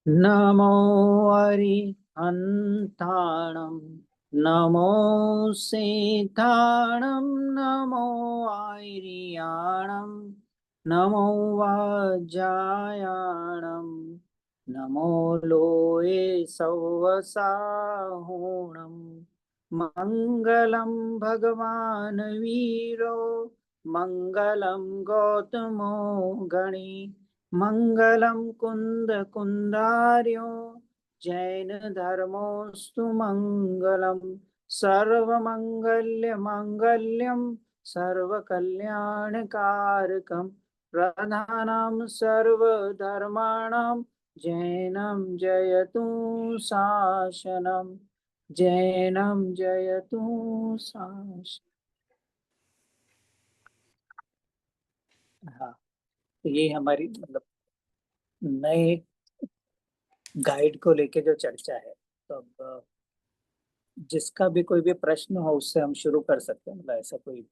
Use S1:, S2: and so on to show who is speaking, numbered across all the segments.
S1: नमो अरिहन्ताणं नमो सीताणं नमो आयर्याणं नमो वाजायाणं नमो लोये सौवसाहुणं मङ्गलं भगवान् वीरो मङ्गलं गौतमो गणी मंगलम कुंद कुंदार्यो जैन धर्मोस्तु मंगलम सर्वमंगल्य मंगल्यम सर्वकल्याणकारकम प्रधानम सर्वधर्माणां जैनम जयतु शासनम जैनम जयतु शासनम। हाँ, तो ये हमारी मतलब नए गाइड को लेके जो चर्चा है। तो अब जिसका भी कोई भी प्रश्न हो उससे हम शुरू कर सकते हैं, मतलब ऐसा कोई,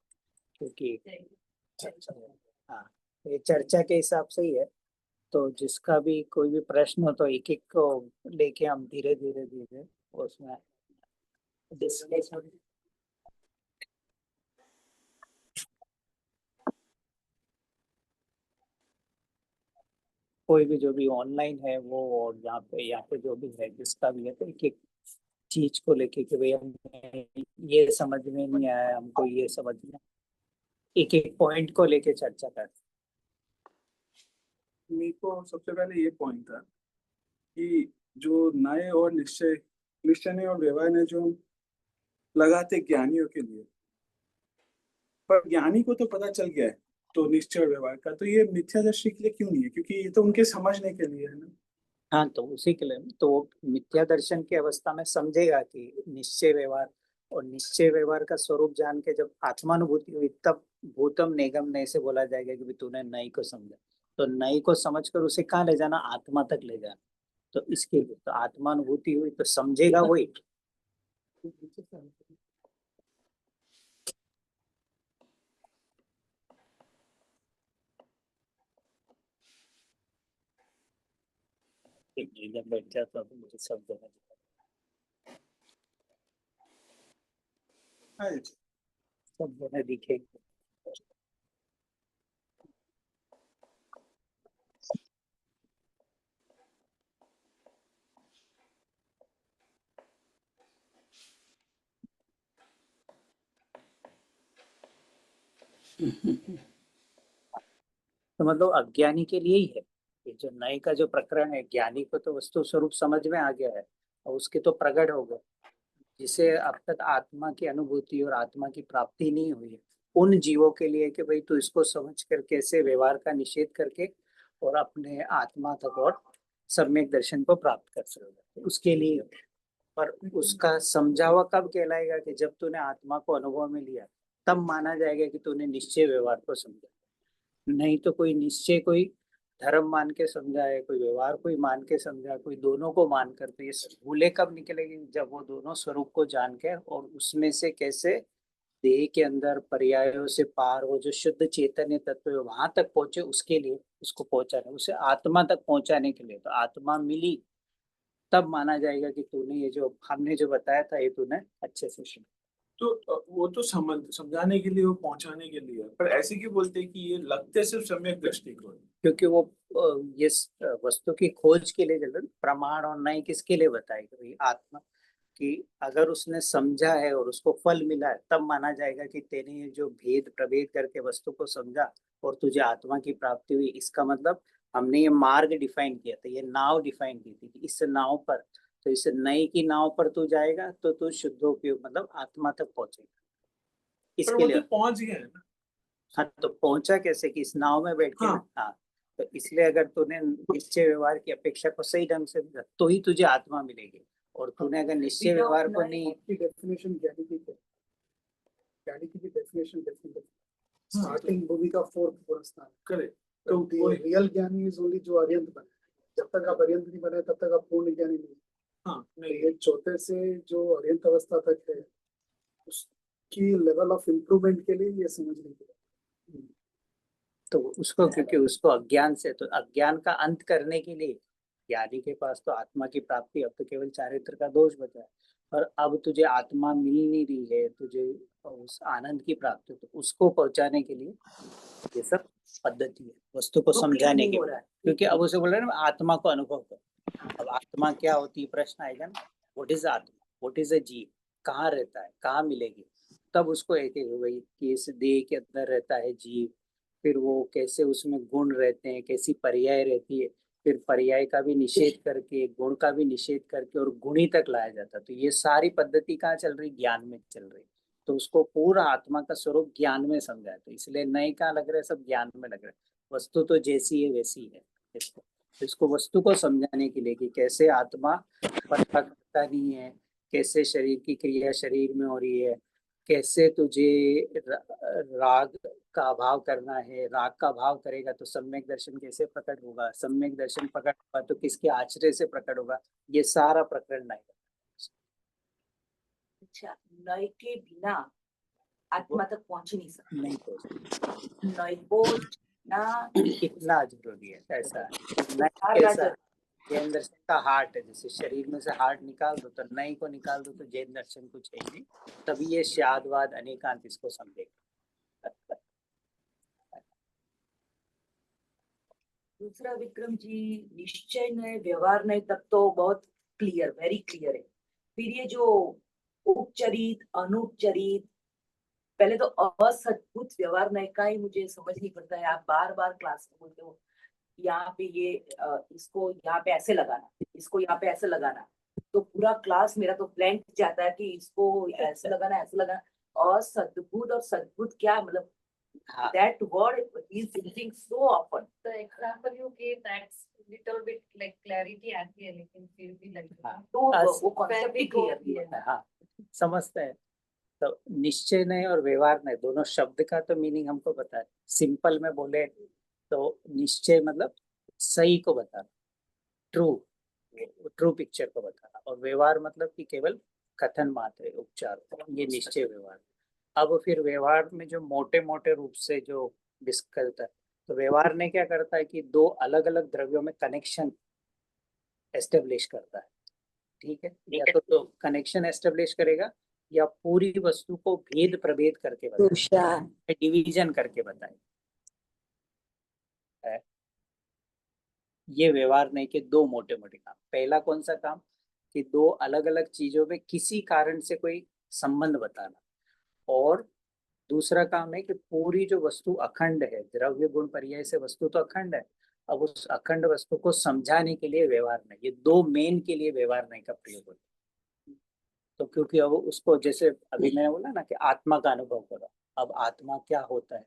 S1: क्योंकि चर्चा, हाँ, ये चर्चा के हिसाब से ही है। तो जिसका भी कोई भी प्रश्न हो तो एक एक को लेके हम धीरे धीरे धीरे उसमें डिस्कशन। कोई भी जो भी ऑनलाइन है वो, और यहाँ पे जो भी है जिसका भी है, तो एक एक चीज को लेके कि भाई हमें ये समझ में नहीं आया, हमको ये समझ में, एक एक पॉइंट को लेके चर्चा कर।
S2: मेरे को सबसे पहले ये पॉइंट था कि जो नए और निश्चय और व्यवहार ने जो लगाते ज्ञानियों के लिए, पर ज्ञानी को तो पता चल गया है तो निश्चय और व्यवहार का, तो ये मिथ्यादर्शी के लिए क्यों नहीं है? क्योंकि ये तो उनके समझने के लिए है ना।
S1: हाँ, तो उसी के लिए तो वो मिथ्या दर्शन की अवस्था में समझेगा कि निश्चय व्यवहार, और निश्चय व्यवहार का स्वरूप जान के जब आत्मानुभूति हुई तब भूतम नेगम नए से बोला जाएगा कि भी तूने नई को समझा। तो नई को समझकर उसे कहाँ ले जाना? आत्मा तक ले जाना। तो इसके लिए तो आत्मानुभूति हुई तो समझेगा वही। जब बैठ जाता तो मुझे सब जगह
S2: हाँ,
S1: सब जगह दिखेगी। तो मतलब अज्ञानी के लिए ही है ये जो नए का जो प्रकरण है। ज्ञानी को तो वस्तु स्वरूप समझ में आ गया है और उसके तो प्रकट हो गए। जिसे अब तक आत्मा की अनुभूति और आत्मा की प्राप्ति नहीं हुई है, उन जीवों के लिए कि भाई तू इसको समझ कर कैसे व्यवहार का निषेध करके और अपने आत्मा तक और सम्यक दर्शन को प्राप्त कर सकेगा, उसके लिए। पर उसका समझावा कब कहलाएगा? कि जब तूने आत्मा को अनुभव में लिया तब माना जाएगा कि तूने निश्चय व्यवहार को समझा। नहीं तो कोई निश्चय कोई धर्म मान के समझा है, कोई व्यवहार कोई मान के समझा, कोई दोनों को मान कर, तो ये भूले कब निकलेगी? जब वो दोनों स्वरूप को जान के और उसमें से कैसे देह के अंदर पर्यायों से पार वो जो शुद्ध चैतन्य तत्व है वहां तक पहुंचे, उसके लिए उसको पहुंचाने, उसे आत्मा तक पहुंचाने के लिए। तो आत्मा मिली तब माना जाएगा कि तूने ये जो हमने जो बताया था ये तूने अच्छे से सुना।
S2: तो वो तो समझाने के लिए, वो पहुंचाने के लिए, पर ऐसे क्यों बोलते हैं कि ये लगते सिर्फ सम्यक दृष्टि को है?
S1: क्योंकि वो ये वस्तु की खोज के लिए चल, प्रमाण और नए किसके लिए बताएगा? भाई आत्मा कि अगर उसने समझा है और उसको फल मिला है तब माना जाएगा कि तेने ये जो भेद प्रभेद करके वस्तु को समझा और तुझे आत्मा की प्राप्ति हुई। इसका मतलब हमने ये मार्ग डिफाइन किया था, ये नाव डिफाइन की थी कि इस नाव पर, तो इस नई की नाव पर तू जाएगा तो तू शुद्ध उपयोग मतलब आत्मा तक पहुंचेगा।
S2: पर
S1: इसके
S2: वो
S1: लिए
S2: तो पहुंच गया है ना।
S1: हाँ, तो पहुंचा कैसे? कि इस नाव में बैठ के ना।
S2: हाँ,
S1: हाँ, तो इसलिए अगर तूने निश्चय व्यवहार की अपेक्षा को सही ढंग से समझा, तो ही तुझे आत्मा मिलेगी। और तूने अगर निश्चय व्यवहार को नहीं,
S3: डेफिनेशन ज्ञानी की क्या? ज्ञानी की भी डेफिनेशन डिफरेंट है। स्टार्टिंग मूवी का फोर्थ पूरा स्थान
S2: करे
S3: तो रियल ज्ञानी इज ओनली जो अर्यंत बने। जब तक आप अर्यंत नहीं बने तब तक आप पूर्ण ज्ञानी नहीं।
S2: हाँ
S3: तो
S2: नहीं,
S3: ये चौथे से जो अर्यंत अवस्था तक है उसकी लेवल ऑफ इम्प्रूवमेंट के लिए ये समझने के
S1: तो उसको, क्योंकि उसको अज्ञान से, तो अज्ञान का अंत करने के लिए ज्ञानी के पास तो आत्मा की प्राप्ति, अब तो केवल चारित्र का दोष बचा है। और अब तुझे आत्मा मिल नहीं रही है, तुझे उस आनंद की प्राप्ति, तो उसको पहुंचाने के लिए ये सब पद्धति है, वस्तु को
S4: वो clear
S1: समझाने
S4: नहीं
S1: की।
S4: हो रहा है।
S1: क्योंकि अब उसे बोल रहे हैं ना, आत्मा को अनुभव कर। अब आत्मा क्या होती है, प्रश्न आएगा ना, व्हाट इज आत्मा, व्हाट इज अ जीव, कहाँ रहता है, कहाँ मिलेगी। तब उसको एक एक भाई कि इस देह के अंदर रहता है जीव, फिर वो कैसे उसमें गुण रहते हैं, कैसी पर्याय रहती है, फिर पर्याय का भी निषेध करके, गुण का भी निषेध करके और गुणी तक लाया जाता है। तो ये सारी पद्धति कहाँ चल रही, ज्ञान में चल रही। तो उसको पूरा आत्मा का स्वरूप ज्ञान में समझाया, तो इसलिए नए कहाँ लग रहा है, सब ज्ञान में लग रहा है। वस्तु तो जैसी है वैसी है। इसको वस्तु को समझाने के लिए कि कैसे आत्मा पता करता नहीं है, कैसे शरीर की क्रिया शरीर में हो रही है, कैसे तुझे राग का अभाव करना है, राग का अभाव करेगा तो सम्यक दर्शन कैसे प्रकट होगा, सम्यक दर्शन प्रकट होगा तो किसके आश्रय से प्रकट होगा, ये सारा प्रकरण नहीं।
S4: अच्छा, नय के बिना आत्मा तक पहुंच नहीं सकता।
S1: नहीं पहुंच,
S4: नय को ना
S1: कितना जरूरी है, ऐसा है। नहीं
S4: उतारना
S1: कैसा,
S4: जरूरी।
S1: जैन दर्शन का हार्ट है, जैसे शरीर में से हार्ट निकाल दो तो नई को निकाल दो तो जैन दर्शन कुछ है नहीं, तभी ये शादवाद अनेकांत इसको समझेगा।
S4: दूसरा विक्रम जी, निश्चय नय व्यवहार नय तक तो बहुत क्लियर, वेरी क्लियर है। फिर ये जो उपचरित अनुपचरित, पहले तो असद्भुत व्यवहार नय का ही मुझे समझ नहीं पड़ता है। आप बार बार क्लास में बोलते हो यहाँ पे ये इसको यहाँ पे ऐसे लगाना, इसको यहाँ पे ऐसे लगाना, तो पूरा क्लास मेरा तो ब्लैंक जाता है कि इसको ऐसे लगाना, ऐसे लगाना। और सद्भुत और सद्भुत क्या मतलब,
S1: हाँ,
S4: that word is using so often.
S5: The example you gave, that's little bit like clarity आती है, लेकिन फिर भी like
S1: हाँ,
S4: तो
S1: अस-
S4: वो concept ही clear नहीं है।
S1: हाँ, समझते हैं। तो निश्चय नहीं और व्यवहार नहीं, दोनों शब्द का तो मीनिंग हमको पता है। सिंपल में बोले तो निश्चय मतलब सही को बताना, ट्रू, ट्रू पिक्चर को बताना, और व्यवहार मतलब कि केवल कथन मात्र है, उपचार, ये निश्चय व्यवहार। अब फिर व्यवहार में जो मोटे मोटे रूप से जो डिस्कस है, तो व्यवहार ने क्या करता है कि दो अलग अलग द्रव्यों में कनेक्शन एस्टेब्लिश करता है। ठीक है, या तो कनेक्शन एस्टेब्लिश करेगा, या पूरी वस्तु को भेद प्रभेद करके बताएगा, डिवीजन करके बताएगा। ये व्यवहार नहीं के दो मोटे मोटे काम। पहला कौन सा काम, कि दो अलग अलग चीजों में किसी कारण से कोई संबंध बताना, और दूसरा काम है कि पूरी जो वस्तु अखंड है, द्रव्य गुण पर्याय से वस्तु तो अखंड है, अब उस अखंड वस्तु को समझाने के लिए व्यवहार नहीं, ये दो मेन के लिए व्यवहार नहीं का प्रयोग होता है। तो क्योंकि अब उसको, जैसे अभी मैंने बोला ना कि आत्मा का अनुभव करो, अब आत्मा क्या होता है,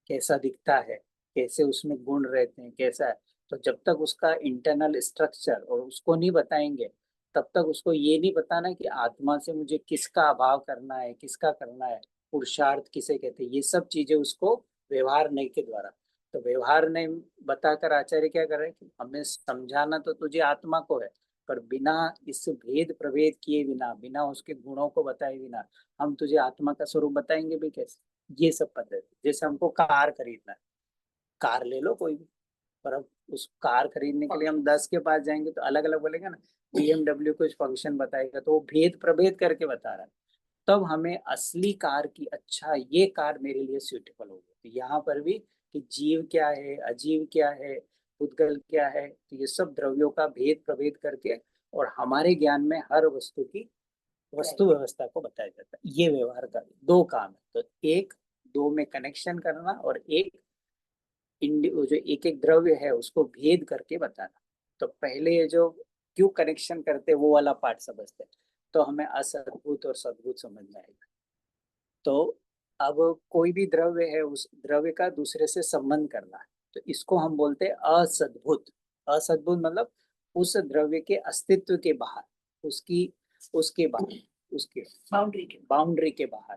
S1: कैसा दिखता है, कैसे उसमें गुण रहते हैं, कैसा है, तो जब तक उसका इंटरनल स्ट्रक्चर और उसको नहीं बताएंगे, तब तक उसको ये नहीं बताना कि आत्मा से मुझे किसका अभाव करना है, किसका करना है, पुरुषार्थ किसे कहते हैं, ये सब चीजें उसको व्यवहार नहीं के द्वारा। तो व्यवहार नहीं बताकर आचार्य क्या कर रहे हैं कि हमें समझाना तो तुझे आत्मा को है, पर बिना इस भेद प्रभेद किए बिना, बिना उसके गुणों को बताए बिना हम तुझे आत्मा का स्वरूप बताएंगे भी कैसे। ये सब पद्धति, जैसे हमको कार खरीदना है, कार ले लो कोई भी, पर अब उस कार खरीदने के लिए हम 10 के पास जाएंगे तो अलग अलग बोलेगा ना, BMW कुछ फंक्शन बताएगा तो वो भेद प्रभेद करके बता रहा है, तब हमें असली कार की, अच्छा ये कार मेरे लिए सूटेबल होगी। तो यहाँ पर भी कि जीव क्या है, अजीव क्या है, उद्गल क्या है, तो ये सब द्रव्यों का भेद प्रभेद करके और हमारे ज्ञान में हर वस्तु की वस्तु व्यवस्था को बताया जाता है। ये व्यवहार का दो काम है, तो एक दो में कनेक्शन करना, और एक जो एक एक द्रव्य है उसको भेद करके बताना। तो पहले ये जो क्यों कनेक्शन करते वो वाला पार्ट समझते हैं, तो हमें असद्भुत और सद्भुत समझ में आएगा। तो अब कोई भी द्रव्य है, उस द्रव्य का दूसरे से संबंध करना है, तो इसको हम बोलते हैं असद्भुत। असद्भुत मतलब उस द्रव्य के अस्तित्व के बाहर, उसकी उसके बाहर, उसके बाउंड्री के बाहर।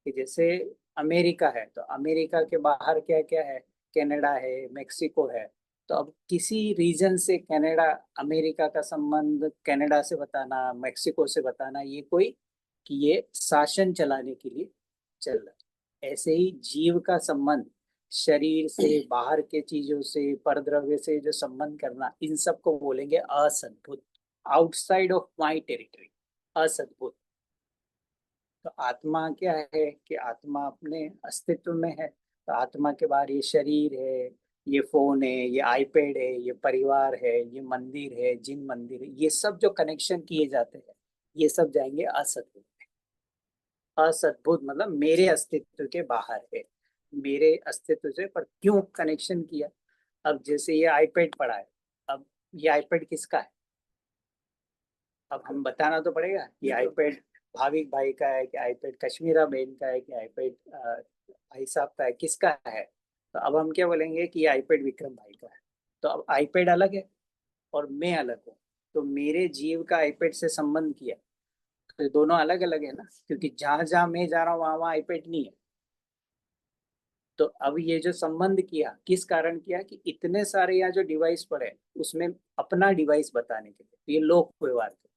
S1: कि जैसे अमेरिका है, तो अमेरिका के बाहर क्या क्या है, कनाडा है, मेक्सिको है। तो अब किसी रीजन से कनाडा अमेरिका का संबंध कनाडा से बताना, मेक्सिको से बताना, ये कोई कि ये शासन चलाने के लिए चल रहा है। ऐसे ही जीव का संबंध शरीर से, बाहर के चीजों से, परद्रव्य से जो संबंध करना, इन सब को बोलेंगे असद्भुत, आउटसाइड ऑफ माई टेरिटरी, असद्भुत। तो आत्मा क्या है कि आत्मा अपने अस्तित्व में है। तो आत्मा के बाहर ये शरीर है, ये फोन है, ये आईपैड है, ये परिवार है, ये मंदिर है, जिन मंदिर है, ये सब जो कनेक्शन किए जाते हैं, ये सब जाएंगे असद्भुत में। असद्भुत मतलब मेरे अस्तित्व के बाहर है, मेरे अस्तित्व से। पर क्यों कनेक्शन किया? अब जैसे ये आईपैड पड़ा है, अब ये आईपैड किसका है? अब हम बताना तो पड़ेगा कि आईपैड भाविक भाई का है, कि आईपैड कश्मीरा बहन का है, कि आईपैड भाई साहब का है, किसका है? तो अब हम क्या बोलेंगे कि ये आईपैड विक्रम भाई का है। तो अब आईपैड अलग है और मैं अलग हूँ, तो मेरे जीव का आईपैड से संबंध किया, तो दोनों अलग अलग है ना, क्योंकि जहां जहां मैं जा रहा हूँ वहां वहां आईपैड नहीं है। तो अब ये जो संबंध किया, किस कारण किया? कि इतने सारे यहाँ जो डिवाइस पड़े, उसमें अपना डिवाइस बताने के लिए, तो ये लोक व्यवहार थे।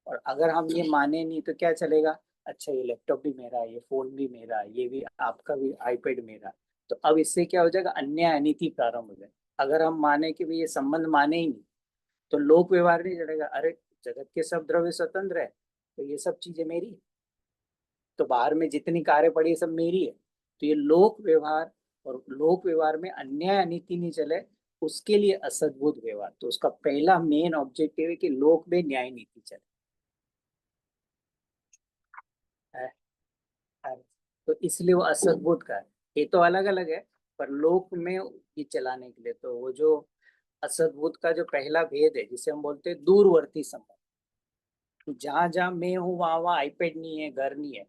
S1: और अगर हम ये माने नहीं तो क्या चलेगा? अच्छा, ये लैपटॉप भी मेरा है, ये फोन भी मेरा है, ये भी आपका भी आईपैड मेरा है। तो अब इससे क्या हो जाएगा? अन्याय अनीति प्रारंभ हो जाए। अगर हम माने कि भाई ये संबंध माने ही नहीं, तो लोक व्यवहार नहीं चलेगा। अरे, जगत के सब द्रव्य स्वतंत्र है, तो ये सब चीजें मेरी है, तो बाहर में जितनी कारें पड़ी है सब मेरी है। तो ये लोक व्यवहार, और लोक व्यवहार में अन्याय अनीति नहीं चले, उसके लिए असद्भुत व्यवहार। तो उसका पहला मेन ऑब्जेक्टिव है कि लोक में न्याय नीति चले। है? है? तो इसलिए वो असद्भुत का है। ये तो अलग अलग है, पर लोक में ये चलाने के लिए, तो वो जो असद्भुत का जो पहला भेद है, जिसे हम बोलते हैं दूरवर्ती संबंध, जहां जहां मैं हूँ वहां वहां आईपैड नहीं है, घर नहीं है।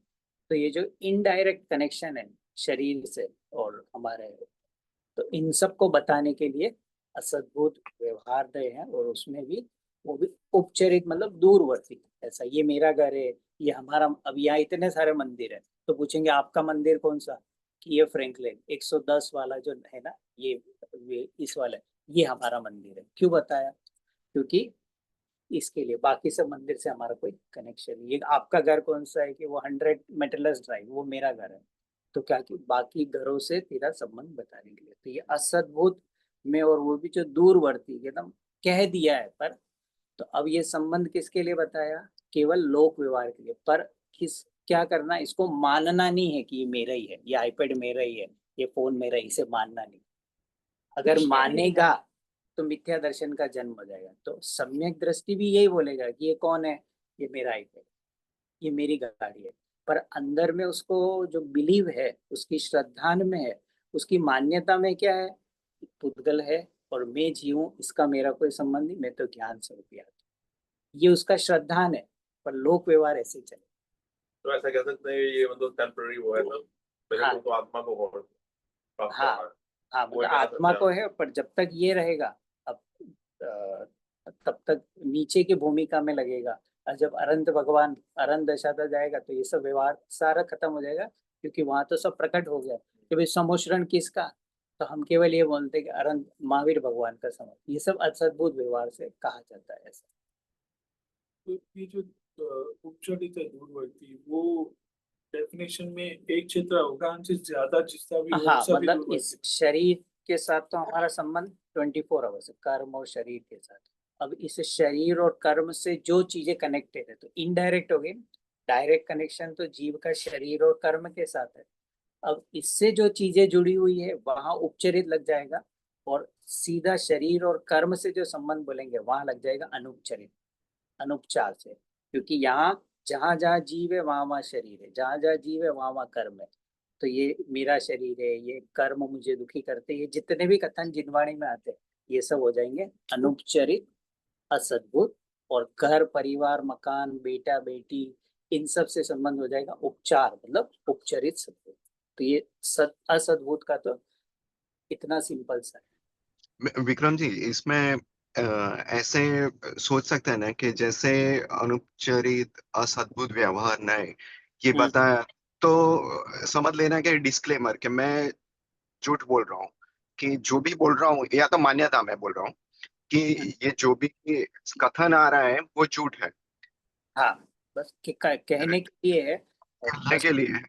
S1: तो ये जो इनडायरेक्ट कनेक्शन है शरीर से और हमारे, तो इन सब को बताने के लिए असद्भुत व्यवहार रहे हैं। और उसमें भी वो भी उपचरित, मतलब दूरवर्ती। ऐसा ये मेरा घर है, ये हमारा। अब यहाँ इतने सारे मंदिर है, तो पूछेंगे आपका मंदिर कौन सा? कि ये फ्रैंकलिन 110 वाला जो है ना, ये इस वाला, ये हमारा मंदिर है। क्यों बताया? क्योंकि इसके लिए, बाकी सब मंदिर से हमारा कोई कनेक्शन नहीं। ये आपका घर कौन सा है? कि वो 100 मेटलस ड्राइव, वो मेरा घर है। तो क्या कि बाकी घरों से तेरा संबंध बताने के लिए, तो ये असद्भुत में, और वो भी जो दूरवर्ती एकदम कह दिया है। पर तो अब ये संबंध किसके लिए बताया? केवल लोक व्यवहार के लिए। पर किस, क्या करना? इसको मानना नहीं है कि ये मेरा ही है, ये आईपैड मेरा ही है, ये फोन मेरा ही, इसे मानना नहीं। अगर मानेगा तो मिथ्या दर्शन का जन्म हो जाएगा। तो सम्यक दृष्टि भी यही बोलेगा कि ये कौन है? ये मेरा आईपैड, ये मेरी गाड़ी है। पर अंदर में उसको जो बिलीव है, उसकी श्रद्धा में है, उसकी मान्यता में क्या है? पुद्गल है और मैं जीवूं, इसका मेरा कोई संबंध नहीं, मैं तो ज्ञान स्वरूप ही आता हूं। ये उसका श्रद्धान है। पर लोक व्यवहार ऐसे चले।
S6: तो ऐसा कह सकते हैं ये मतलब टेम्पररी वो है, तो मेरे
S1: हाँ।
S6: को तो आत्मा को और प्राप्त
S1: हाँ,
S6: करना है।
S1: हाँ,
S6: वो
S1: मतलब
S6: कहना
S1: आत्मा
S6: सकते
S1: को
S6: हैं।
S1: है, पर जब तक ये रहेगा, अब तब तक नीचे की भूमिका में लगेगा। और जब अनंत भगवान अनंत दशा तक जाएगा, तो ये सब व्यवहार सारा खत्म हो जाएगा, क्योंकि वहां तो सब प्रकट हो गया कि भाई समोश्रण किसका। तो हम केवल ये बोलते हैं कि अनंत महावीर भगवान का समझ, ये सब असद्भुत व्यवहार से कहा जाता है ऐसा।
S3: तो ये जो उपचरित है दूरवर्ती, वो डेफिनेशन में एक क्षेत्र अवगाहन से ज्यादा जिसका भी हो
S1: हाँ,
S3: सभी
S1: मतलब
S3: दूरवर्ती।
S1: इस शरीर के साथ तो हमारा संबंध 24 आवर्स है, कर्म और शरीर के साथ। अब इस शरीर और कर्म से जो चीजें कनेक्टेड है, तो इनडायरेक्ट हो गई। डायरेक्ट कनेक्शन तो जीव का शरीर और कर्म के साथ है। अब इससे जो चीजें जुड़ी हुई है वहां उपचरित लग जाएगा, और सीधा शरीर और कर्म से जो संबंध बोलेंगे वहां लग जाएगा अनुपचरित, अनुपचार से। क्योंकि यहाँ जहां जहां जीव है वहां वहां शरीर है, जहां जहां जीव है वहां वहां कर्म है। तो ये मेरा शरीर है, ये कर्म मुझे दुखी करते हैं, ये जितने भी कथन जिनवाणी में आते हैं, ये सब हो जाएंगे अनुपचरित, असद्भुत। और घर परिवार मकान बेटा बेटी, इन सब से संबंध हो जाएगा उपचार, मतलब उपचरित सद्भुत। तो ये असद्भुत का तो इतना सिंपल सा है।
S7: विक्रम जी, इसमें ऐसे सोच सकते हैं ना कि जैसे अनुपचरित असद्भुत व्यवहार नए ये
S1: हम्म।
S7: बताया, तो समझ लेना कि डिस्क्लेमर कि मैं झूठ बोल रहा हूँ, कि जो भी बोल रहा हूँ या तो मान्यता मैं बोल रहा हूँ कि ये जो भी कथन आ रहा है वो झूठ है,
S1: हाँ, बस कहने के लिए है। और
S7: कहने
S1: बस
S7: के लिए,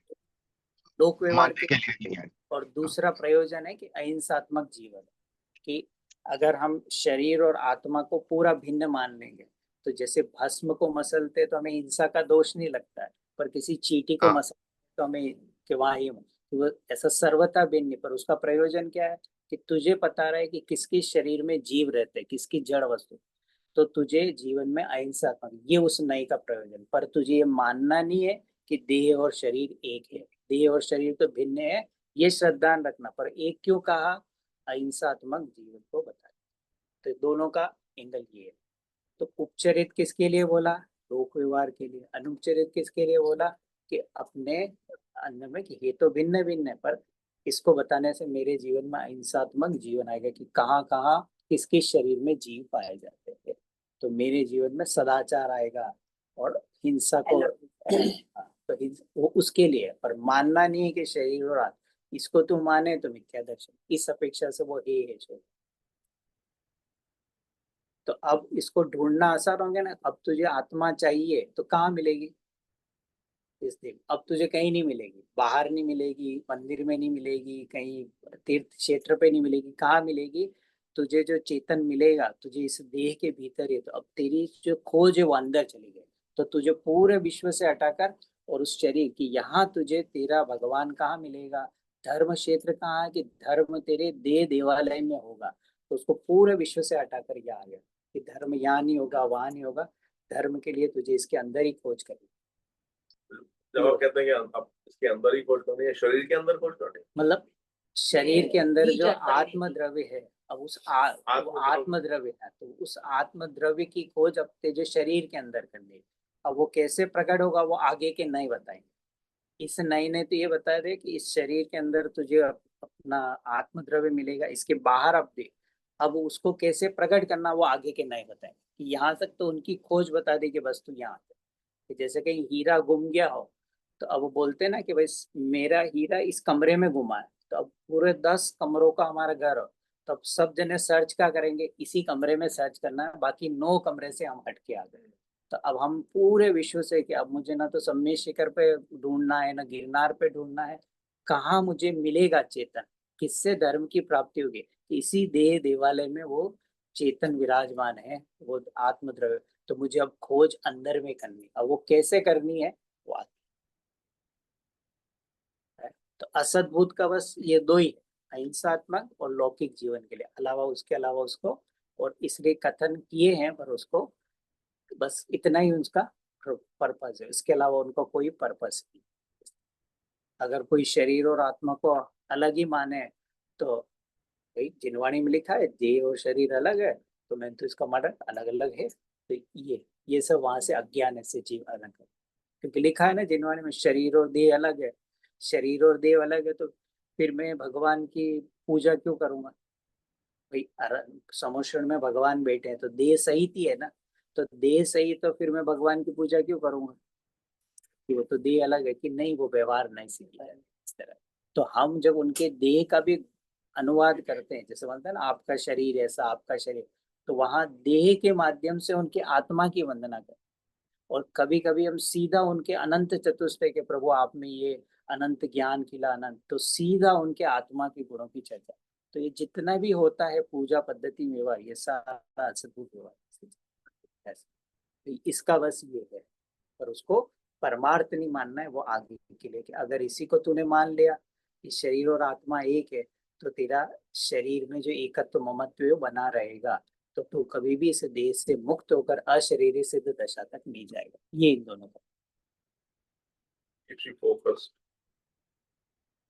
S1: लोक व्यवहार
S7: मानने
S1: के,
S7: के लिए नहीं है।
S1: और दूसरा प्रयोजन है कि अहिंसात्मक जीवन, कि अगर हम शरीर और आत्मा को पूरा भिन्न मान लेंगे तो जैसे भस्म को मसलते तो हमें हिंसा का दोष नहीं लगता है, पर किसी चींटी को
S7: हाँ।
S1: मसलते तो हमें कि वहाँ ही तो वो ऐसा सर्वथा भिन्न, पर उसका प्रयोजन क्या है कि तुझे पता रहे कि किसके शरीर में जीव रहते हैं, किसकी जड़ वस्तु, तो तुझे जीवन में अहिंसा करनी, ये उस नई का प्रयोजन। पर तुझे ये मानना नहीं है कि देह और शरीर एक है, देह और शरीर तो भिन्न है, ये श्रद्धा रखना। पर एक क्यों कहा, अहिंसात्मक जीवन को बता, तो दोनों का एंगल ये है। तो उपचरित किसके लिए बोला, लोक व्यवहार के लिए। अनुपचरित किसके लिए बोला, कि अपने अन्न में, कि ये तो भिन्न भिन्न है, पर इसको बताने से मेरे जीवन में अहिंसात्मक जीवन आएगा, कि कहाँ कहाँ किसके शरीर में जीव पाए जाते हैं, तो मेरे जीवन में सदाचार आएगा और हिंसा को तो वो उसके लिए है। पर मानना नहीं है कि शरीर और आत्मा, इसको तू माने तो मिथ्या दर्शन, इस अपेक्षा से वो है जो। तो अब इसको ढूंढना आसान हो गया ना, अब तुझे आत्मा चाहिए तो कहाँ मिलेगी, इस दिन अब तुझे कहीं नहीं मिलेगी, बाहर नहीं मिलेगी, मंदिर में नहीं मिलेगी, कहीं तीर्थ क्षेत्र पे नहीं मिलेगी, कहाँ मिलेगी, तुझे जो चेतन मिलेगा तुझे इस देह के भीतर है। तो अब तेरी जो खोज है वो अंदर चली गई, तो तुझे पूरे विश्व से हटाकर और उस शरीर की, यहाँ तुझे तेरा भगवान कहाँ मिलेगा, धर्म क्षेत्र कहाँ है, कि धर्म तेरे देह देवालय में होगा, तो उसको पूरे विश्व से हटाकर यहाँ आ गया कि धर्म यहाँ नहीं होगा वहां नहीं होगा, धर्म के लिए तुझे इसके अंदर ही खोज करनी।
S6: जब आप कहते हैं कि आप इसके अंदर ही खोज करनी है, शरीर के अंदर खोज करनी है,
S1: मतलब शरीर के अंदर
S4: बीज
S1: जो
S4: आता है।
S1: आत्म द्रव्य है, अब उस वो आत्म द्रव्य है, तो उस आत्म द्रव्य की खोज अब तेरे शरीर के अंदर करनी है। अब वो कैसे प्रकट होगा वो आगे के नए बताएंगे। इस नए ने तो ये बता दे कि इस शरीर के अंदर तुझे अपना आत्म द्रव्य मिलेगा, इसके बाहर अब दे, अब उसको कैसे प्रकट करना वो आगे के नए बताएंगे। कि यहाँ तक तो उनकी खोज बता दी कि वस्तु यहाँ है, कि जैसे कहीं हीरा गुम गया हो तो अब वो बोलते हैं ना कि भाई मेरा हीरा इस कमरे में गुमा है, तो अब पूरे 10 कमरों का हमारा घर हो, तो अब सब जने सर्च क्या करेंगे, इसी कमरे में सर्च करना है, बाकी 9 कमरे से हम हट के आ गए। तो अब हम पूरे विश्व से, कि अब मुझे ना तो सम्मेद शिखर पे ढूंढना है ना गिरनार पे ढूंढना है, कहाँ मुझे मिलेगा चेतन, किससे धर्म की प्राप्ति होगी, इसी देह देवालय में वो चेतन विराजमान है, वो आत्मद्रव्य। तो मुझे अब खोज अंदर में करनी है, अब वो कैसे करनी है वो है। तो असद्भुत का बस ये दो ही है, अहिंसात्मक और लौकिक जीवन के लिए, अलावा उसके अलावा उसको और इसलिए कथन किए हैं, पर उसको बस इतना ही उसका पर्पस है, इसके अलावा उनका कोई पर्पस नहीं। अगर कोई शरीर और आत्मा को अलग ही माने तो भाई जिनवाणी में लिखा है देह और शरीर अलग है, तो मैंने तो इसका मतलब अलग अलग है, तो ये सब वहां से अज्ञान से जीव अलग है, क्योंकि लिखा है ना जिनवाणी में शरीर और देह अलग है, शरीर और देह अलग है, तो फिर मैं भगवान की पूजा क्यों करूंगा भाई, समुद्र में भगवान बैठे हैं तो देह सहित ही है ना, तो देह सही तो फिर मैं भगवान की पूजा क्यों करूंगा, कि वो तो देह अलग है, कि नहीं वो व्यवहार नहीं सीखा है इस तरह। तो हम जब उनके देह का भी अनुवाद करते हैं, जैसे बोलते हैं ना आपका शरीर ऐसा आपका शरीर, तो वहां देह के माध्यम से उनके आत्मा की वंदना करते हैं। और कभी कभी हम सीधा उनके अनंत चतुष्टय के प्रभु आप में ये अनंत ज्ञान खिला अनंत, तो सीधा उनके आत्मा के गुणों की चर्चा। तो ये जितना भी होता है पूजा पद्धति व्यवहार, ये सारा अद्भुत व्यवहार, तो इसका बस ये है, पर उसको परमार्थ नहीं मानना है, वो आगे के लिए। कि अगर इसी को तूने मान लिया कि शरीर और आत्मा एक है, तो तेरा शरीर में जो एकत्व ममत्व है वो बना रहेगा, तो तू कभी भी इस देह से मुक्त होकर अशरीरी सिद्ध दशा तक नहीं जाएगा। ये इन दोनों का,
S6: keeps you focused.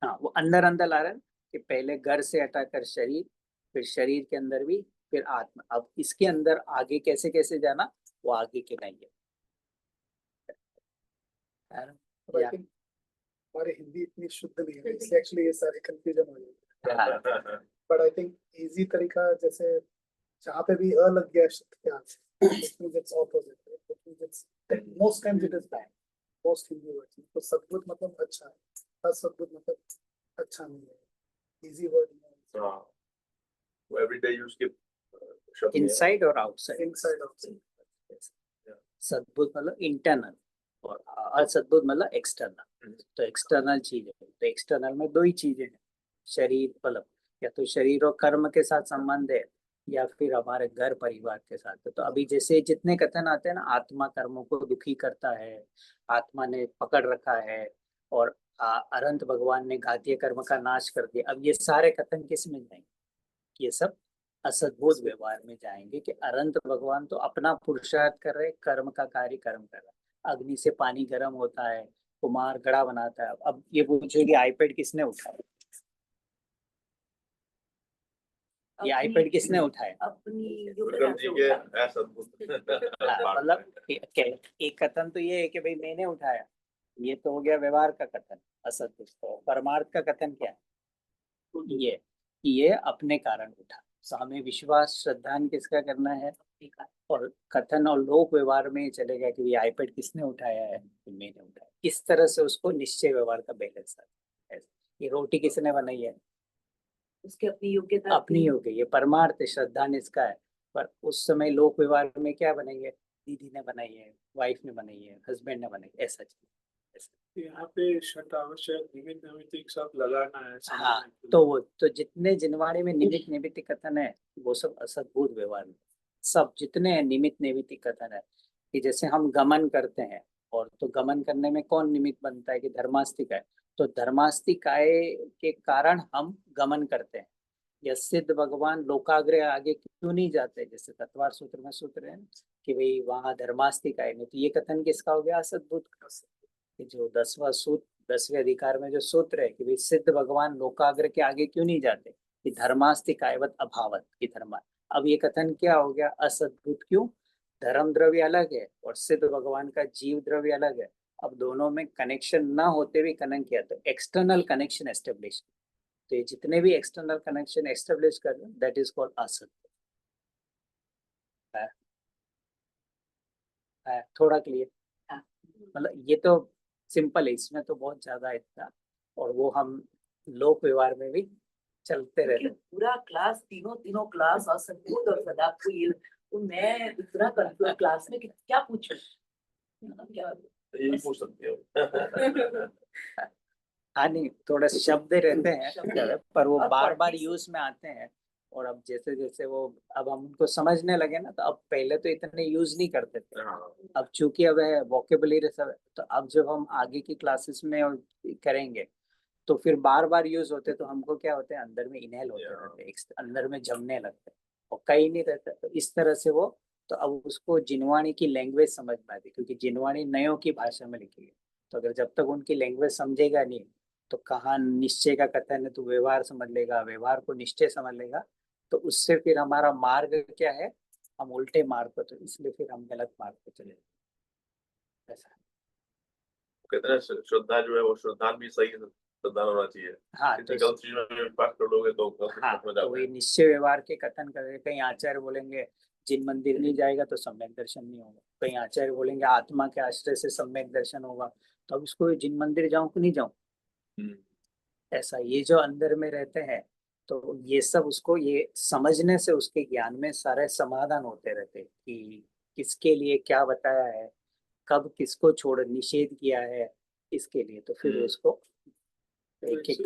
S1: हाँ वो अंदर अंदर ला रहा है कि पहले घर से हटाकर शरीर, फिर शरीर के अंदर भी, फिर आत्मा। अब इसके अंदर आगे कैसे कैसे जाना वो आगे के नहीं है।
S3: But I think हमारी हिंदी इतनी शुद्ध नहीं है, इसलिए एक्चुअली ये सारे कंफ्यूजन हो जाते हैं। बट आई थिंक इजी तरीका, जैसे जहाँ पे भी अ लग गया शब्द के आगे, which means it's opposite, which means it's most times it is bad, most Hindi words में। तो सद्बुद्ध मतलब अच्छा है, असद्बुद्ध मतलब अच्छा नहीं है, इजी वर्ड
S6: हाँ, वो everyday use के शब्द हैं।
S1: इनसाइड और आउटसाइड।
S3: Inside outside.
S1: सद्बुद्ध मतलब इंटरनल और असद्बुद्ध मतलब एक्सटर्नल। तो एक्सटर्नल चीज है, तो एक्सटर्नल में दो ही चीजें हैं, शरीर मतलब या तो शरीर और कर्म के साथ संबंध है या फिर हमारे घर परिवार के साथ है। तो अभी जैसे जितने कथन आते हैं ना, आत्मा कर्मों को दुखी करता है, आत्मा ने पकड़ रखा है, और अनंत भगवान ने घातीय कर्म का नाश कर दिया, अब ये सारे कथन किस में जाएंगे? ये सब असद्भुत व्यवहार में जाएंगे कि अनंत भगवान तो अपना पुरुषार्थ कर रहे, कर्म का कार्य कर्म कर रहा है। अग्नि से पानी गर्म होता है, कुम्हार घड़ा बनाता है। अब ये पूछो कि आईपैड किसने उठाया? ये आईपैड किसने उठाया?
S4: अपनी
S6: विक्रम जी के ऐसा
S1: मतलब एक कथन तो ये है कि भाई मैंने उठाया, ये तो हो गया व्यवहार का कथन असत्य। तो परमार्थ का कथन क्या है? ये कि ये अपने कारण उठा। तो हमें विश्वास श्रद्धान किसका करना है? और कथन और लोक व्यवहार में चलेगा कि ये आईपैड किसने उठाया है? तो मैंने उठाया। इस तरह से उसको निश्चय व्यवहार का बैलेंस है। ये रोटी किसने बनाई है?
S4: उसकी अपनी योग्यता,
S1: अपनी योग्य, ये परमार्थ श्रद्धा इसका है। पर उस समय लोक व्यवहार में क्या बनेंगे? दीदी ने बनाई है, वाइफ ने बनाई है, हस्बैंड ने बनाई है, ऐसा चीज।
S2: यहाँ पे शट आवश्यक निमित्त नैमित्त एक साथ लगाना है
S1: हाँ, तो वो तो जितने जिनवाणी में निमित्त नैमित्तिक कथन है वो सब असद्भुत व्यवहार में, सब जितने हैं निमित्त नैमित्तिक कथन है। कि जैसे हम गमन करते हैं, और तो गमन करने में कौन निमित्त बनता है? कि धर्मास्तिकाय। तो धर्मास्तिकाय के कारण हम गमन करते हैं। या सिद्ध भगवान लोकाग्रह आगे क्यों नहीं जाते? जैसे तत्वार सूत्र में सूत्र है कि भाई वहां धर्मास्तिकाय नहीं, तो ये कथन किसका हो गया? असद्भुत। जो 10वां सूत्र 10वें अधिकार में जो सूत्र है कि भाई सिद्ध भगवान लोकाग्र के आगे क्यों नहीं जाते? कि धर्मास्तिकायवत अभावत की धर्मा। अब ये कथन क्या हो गया? असद्भुत। क्यों? धर्म द्रव्य अलग है और सिद्ध भगवान का जीव द्रव्य अलग है। अब दोनों में कनेक्शन ना होते हुए कथन किया, तो एक्सटर्नल कनेक्शन एस्टेब्लिश। तो ये जितने भी एक्सटर्नल कनेक्शन एस्टेब्लिश कर रहे हैं, दैट इज कॉल्ड असत्य। थोड़ा क्लियर? मतलब ये तो सिंपल है, इसमें तो बहुत ज्यादा इतना, और वो हम लोक व्यवहार में भी चलते रहते।
S4: पूरा क्लास तीनों क्लास असद्भुत और सदा फूल, तो मैं इतना कंफ्यूज क्लास में कि क्या पूछूं, क्या
S6: यही पूछ सकते हो।
S1: हाँ नहीं, थोड़ा शब्द रहते
S4: शब्द।
S1: हैं पर वो
S4: और
S1: बार बार
S4: practice।
S1: यूज में आते हैं। और अब जैसे जैसे वो अब हम उनको समझने लगे ना, तो अब पहले तो इतने यूज नहीं करते थे। अब चूंकि अब है वोकेबुलरी सब है, तो अब जब हम आगे की क्लासेस में और करेंगे तो फिर बार बार यूज होते, तो हमको क्या होते हैं? अंदर में इनहेल होते रहते हैं, अंदर में जमने लगते हैं, और कहीं नहीं रहता। तो इस तरह से वो, तो अब उसको जिनवाणी की लैंग्वेज समझ में आती, क्योंकि जिनवाणी नयों की भाषा में लिखी है। तो अगर जब तक उनकी लैंग्वेज समझेगा नहीं, तो कहाँ निश्चय का कथन है तो व्यवहार समझ लेगा, व्यवहार को निश्चय समझ लेगा, तो उससे फिर हमारा मार्ग क्या है? हम उल्टे मार्ग पर, तो इसलिए फिर हम गलत मार्ग पर चले ऐसा।
S6: कहते हैं श्रद्धा जो है वो श्रद्धान भी सही श्रद्धा होना चाहिए।
S1: हाँ
S6: किसी
S1: तो
S6: गलत चीज में विश्वास कर लोगे तो
S1: हाँ, तो वही निश्चय व्यवहार के कथन करें। कहीं आचार्य बोलेंगे जिन मंदिर नहीं जाएगा तो सम्यक दर्शन नहीं होगा, कहीं आचार्य बोलेंगे आत्मा के आश्रय से सम्यक दर्शन होगा। तो अब इसको जिन मंदिर जाऊं कि नहीं जाऊं, ऐसा ये जो अंदर में रहते हैं, तो ये सब उसको ये समझने से उसके ज्ञान में सारे समाधान होते रहते हैं कि किसके लिए क्या बताया है, कब किसको छोड़ निषेध किया है, इसके लिए। तो फिर उसको एक एक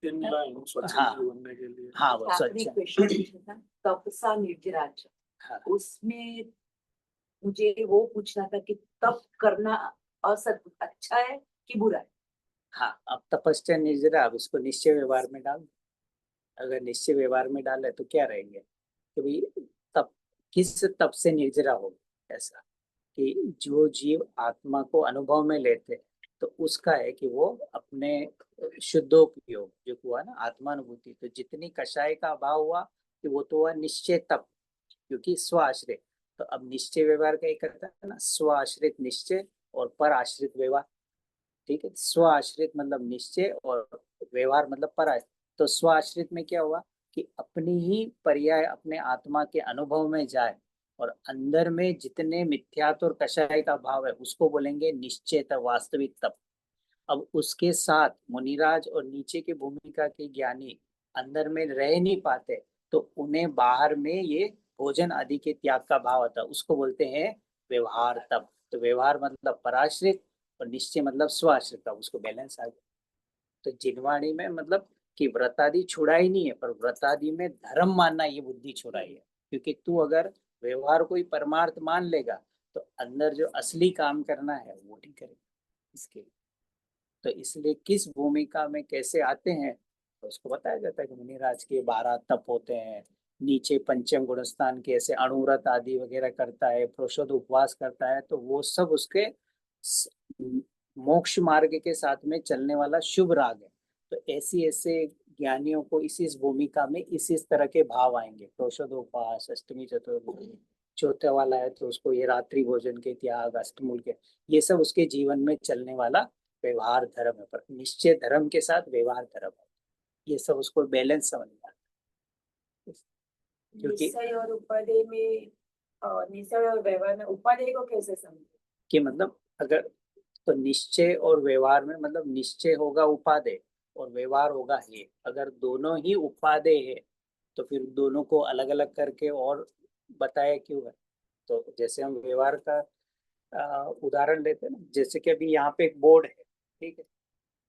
S2: इन लाइन
S1: हाँ
S2: बनने के लिए।
S1: हाँ वो
S4: आखिरी
S1: सच है।
S4: क्वेश्चन पूछना था, तपसा निर्जराच,
S1: हाँ
S4: उसमें मुझे वो पूछना था कि तप करना असत अच्छा है कि बुरा है?
S1: हाँ, अब तपस्या निर्जरा, अब इसको निश्चय व्यवहार में डाल। अगर निश्चय व्यवहार में डाले तो क्या रहेंगे कि भाई तप किस तप से निर्जरा हो? ऐसा कि जो जीव आत्मा को अनुभव में लेते हैं, तो उसका है कि वो अपने शुद्धोपयोग जो हुआ ना आत्मानुभूति, तो जितनी कषाय का अभाव हुआ कि वो तो हुआ निश्चय तप, क्योंकि स्व आश्रित। तो अब निश्चय व्यवहार का एक करता है ना, स्व आश्रित निश्चय और पर आश्रित व्यवहार। ठीक है, स्व आश्रित मतलब निश्चय और व्यवहार मतलब पर आश्रित। तो स्व आश्रित में क्या हुआ कि अपनी ही पर्याय अपने आत्मा के अनुभव में जाए, और अंदर में जितने मिथ्यात्व और कषाय का भाव है उसको बोलेंगे निश्चय तप, वास्तविक तप। अब उसके साथ मुनिराज और नीचे की भूमिका के ज्ञानी अंदर में रह नहीं पाते, तो उन्हें बाहर में ये भोजन आदि के त्याग का भाव आता है, उसको बोलते हैं व्यवहार तप। तो व्यवहार मतलब पराश्रित और निश्चय मतलब स्वाश्रित, उसको बैलेंस आ गया। तो जिनवाणी में मतलब कि व्रतादि छुड़ाई नहीं है, पर व्रतादि में धर्म मानना ये बुद्धि छुड़ाई है। क्योंकि तू अगर व्यवहार को ही परमार्थ मान लेगा तो अंदर जो असली काम करना है वो नहीं करेगा इसके। तो इसलिए किस भूमिका में कैसे आते हैं तो उसको बताया जाता है कि मुनिराज के 12 तप होते हैं, नीचे पंचम गुणस्थान के ऐसे अणुव्रत आदि वगैरह करता है, प्रोषद उपवास करता है, तो वो सब उसके मोक्ष मार्ग के साथ में चलने वाला शुभ राग है। तो ऐसी ऐसे ज्ञानियों को इस भूमिका में इस तरह के भाव आएंगे। प्रोषदोपवास, अष्टमी चतुर्थी, चौथा वाला है तो उसको ये रात्रि भोजन के त्याग, अष्टमूल के, ये सब उसके जीवन में चलने वाला व्यवहार धर्म है। पर निश्चय धर्म के साथ व्यवहार धर्म है, ये सब उसको बैलेंस समझना है। क्योंकि
S4: निश्चय और उपादेय में निश्चय और व्यवहार में उपादेय को कैसे समझे?
S1: कि मतलब अगर तो निश्चय और व्यवहार में मतलब निश्चय होगा उपादेय और व्यवहार होगा हे। अगर दोनों ही उपादेय है तो फिर दोनों को अलग अलग करके और बताया क्यों है। तो जैसे हम व्यवहार का उदाहरण लेते हैं ना, जैसे कि अभी यहाँ पे एक बोर्ड है, ठीक है,